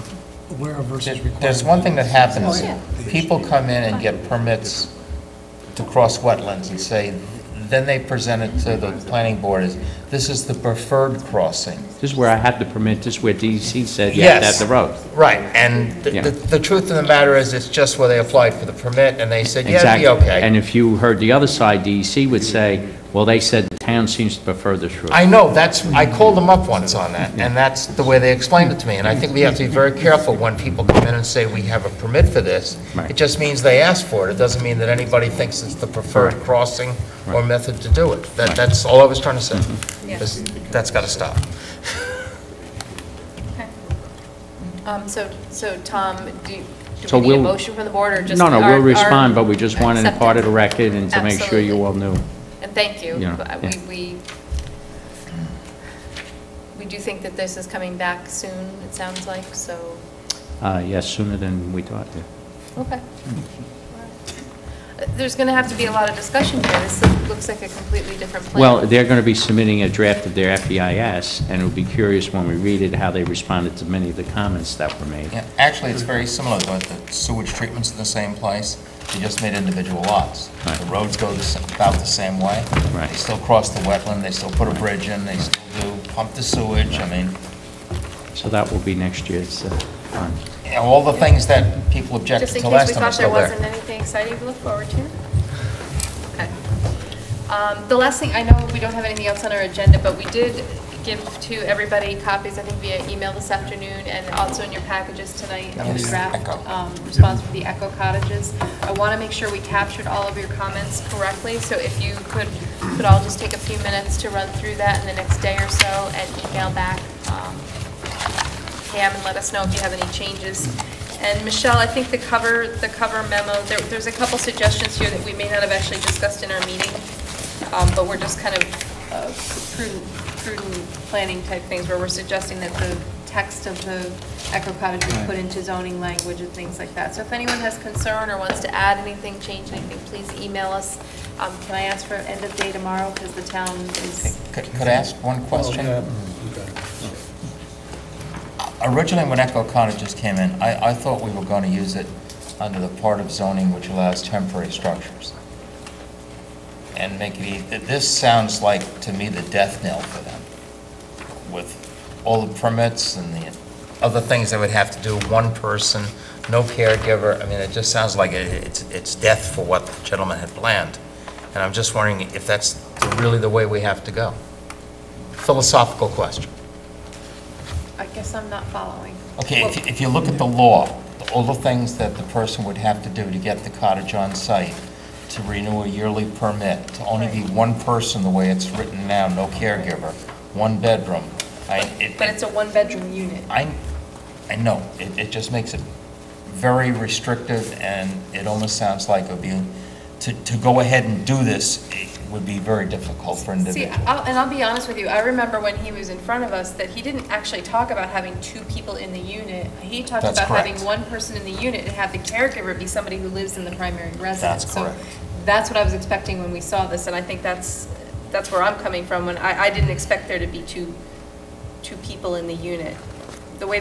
Aware versus required. there's one thing that happens. Oh, yeah. People come in and get permits to cross wetlands and say, then they present it to the planning board as, this is the preferred crossing. This is where I had the permit, this is where DEC said you have to have the road. Right, and Yeah. the truth of the matter is, it's just where they applied for the permit, and they said, yeah, it'd Exactly. be okay. And if you heard the other side, DEC would say, well, they said the town seems to prefer this route. I know, I called them up once on that, and that's the way they explained it to me, and I think we have to be very careful when people come in and say, we have a permit for this. Right. It just means they asked for it, it doesn't mean that anybody thinks it's the preferred crossing or method to do it. That's all I was trying to say. Yeah. That's got to stop. Okay. So Tom, do So we need a we'll- motion from the board, or just? No, our- we'll respond, but we just our wanted it part of the acceptance? record and to make sure you all knew. And thank you. Yeah, But yeah. We do think that this is coming back soon, it sounds like, so, Yes, sooner than we thought, yeah. okay. There's going to have to be a lot of discussion here. This looks like a completely different plan. Well, they're going to be submitting a draft of their FEIS, and it'll be curious when we read it, how they responded to many of the comments that were made. Yeah, actually, it's very similar, but the sewage treatment's in the same place, they just made individual lots. Right. The roads go about the same way. Right. They still cross the wetland, they still put a bridge in, they still do pump the sewage, I mean, So that will be next year's fund. you know, all the things that people objected Just in to case we last time are thought there still there. wasn't anything exciting to look forward to. Okay. The last thing, I know we don't have anything else on our agenda, but we did give to everybody copies, I think via email this afternoon, and also in your packages tonight, That the was draft Echo. response for the Echo cottages. I want to make sure we captured all of your comments correctly, so if you could all just take a few minutes to run through that in the next day or so and email back Pam and let us know if you have any changes. And Michelle, I think the cover memo, there's a couple suggestions here that we may not have actually discussed in our meeting, but we're just kind of prudent planning type things where we're suggesting that the text of the Echo Cottage be put into zoning language and things like that. So if anyone has concern or wants to add anything, change anything, please email us. Can I ask for end of day tomorrow because the town is... Could I ask one question? Originally, when Echo Cottages came in, I thought we were going to use it under the part of zoning which allows temporary structures. And make it, this sounds like, to me, the death knell for them. With all the permits and the other things they would have to do, one person, no caregiver. I mean, it just sounds like it's death for what the gentleman had planned. And I'm just wondering if that's really the way we have to go. Philosophical question. I guess I'm not following. Okay, Well, if you look at the law, all the things that the person would have to do to get the cottage on site, to renew a yearly permit, to only be one person the way it's written now, no caregiver, one bedroom. But it's a one-bedroom unit. I know, it just makes it very restrictive, and it almost sounds like it would be, to go ahead and do this, it would be very difficult for See, individuals. I'll be honest with you, I remember when he was in front of us that he didn't actually talk about having two people in the unit. He talked That's about correct. having one person in the unit and have the caregiver be somebody who lives in the primary residence. That's correct. So that's what I was expecting when we saw this, and I think that's where I'm coming from. When I didn't expect there to be two people in the unit. The way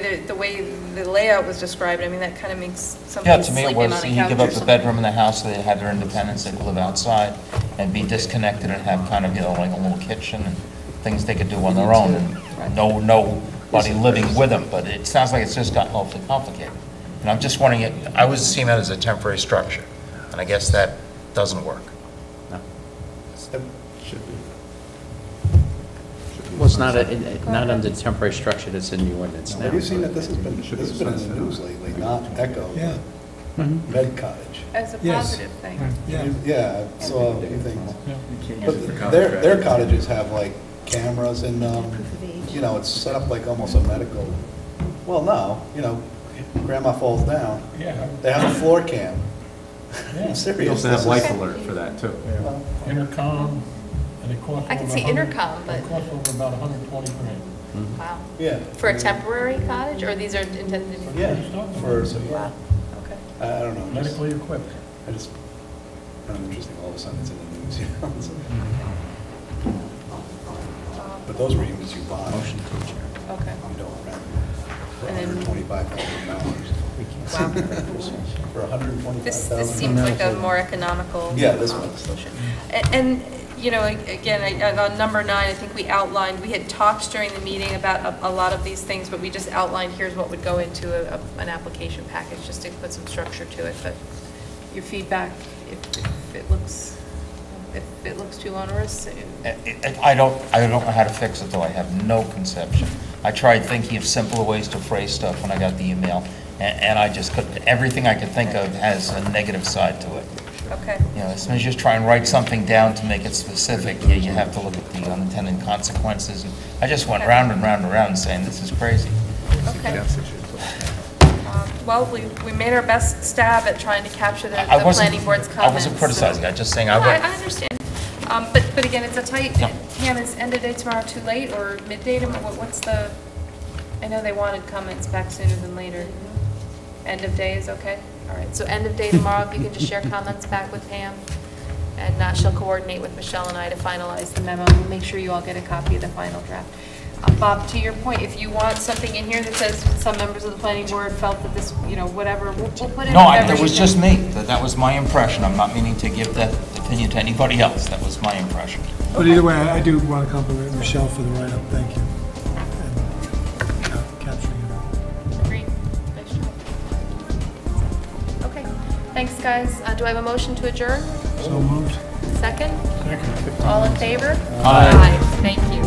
the layout was described, I mean, that kind of makes Yeah, somebody to me it sleeping on was, a you couch give or up the something. bedroom in the house, they have their independence, they could live outside and be disconnected and have kind of, you know, like a little kitchen and things they could do on their own, and nobody living with them, but it sounds like it's just gotten awfully complicated. And I'm just wondering, I was seeing that as a temporary structure, and I guess that doesn't work. Should be. Well, it's not, not under the temporary structure that's in the ordinance now. Have you seen that this has been in the news lately, not Echo, Yeah. Med Cottage? As a Yes. positive thing. Yeah, I saw a few things. But their cottages have like cameras in them, you know, it's set up like almost a medical, well, no, you know, grandma falls down. Yeah. They have a floor cam. Yeah. I'm We serious. also have This life is- alert for that, too. Intercom, and it costs. I can over see 100 intercom, but- It costs over about 120 grand. Wow. Yeah. For a temporary cottage, or these are intended? Yeah, for, so, yeah. Wow, okay. I don't know. just- Medically equipped. I just, kind of interesting, all of a sudden it's in the news, you know? But those were units you buy. Motion to adjourn. Okay. You don't rent for And then- $125,000. Wow. For $125,000. This seems like a more economical. Yeah, this one. solution. And, you know, again, on number 9, I think we outlined, we had talked during the meeting about a lot of these things, but we just outlined, here's what would go into an application package, just to put some structure to it. But your feedback, if it looks too onerous. I don't know how to fix it, though. I have no conception. I tried thinking of simpler ways to phrase stuff when I got the email, and I just couldn't. Everything I could think of has a negative side to it. Okay. You know, as soon as you just try and write something down to make it specific, yeah, you have to look at the unintended consequences. And I just went round and round and round saying, this is crazy. Okay. Well, we made our best stab at trying to capture the planning board's comments. I wasn't criticizing, I just saying I No, went. I understand. But again, it's a tight, Pam, is end of day tomorrow too late, or midday tomorrow? What's the, I know they wanted comments back sooner than later. End of day is okay? All right, so end of day tomorrow, if you can just share comments back with Pam, and she'll coordinate with Michelle and I to finalize the memo. We'll make sure you all get a copy of the final draft. Bob, to your point, if you want something in here that says some members of the planning board felt that this, you know, whatever, we'll put in No, whatever it you was think. just me. That was my impression. I'm not meaning to give that opinion to anybody else. That was my impression. But either way, I do want to compliment Michelle for the write-up, thank you. And capturing it all. Agreed. Nice job. Okay, thanks, guys. Do I have a motion to adjourn? So moved. Second? All in favor? Aye. Thank you.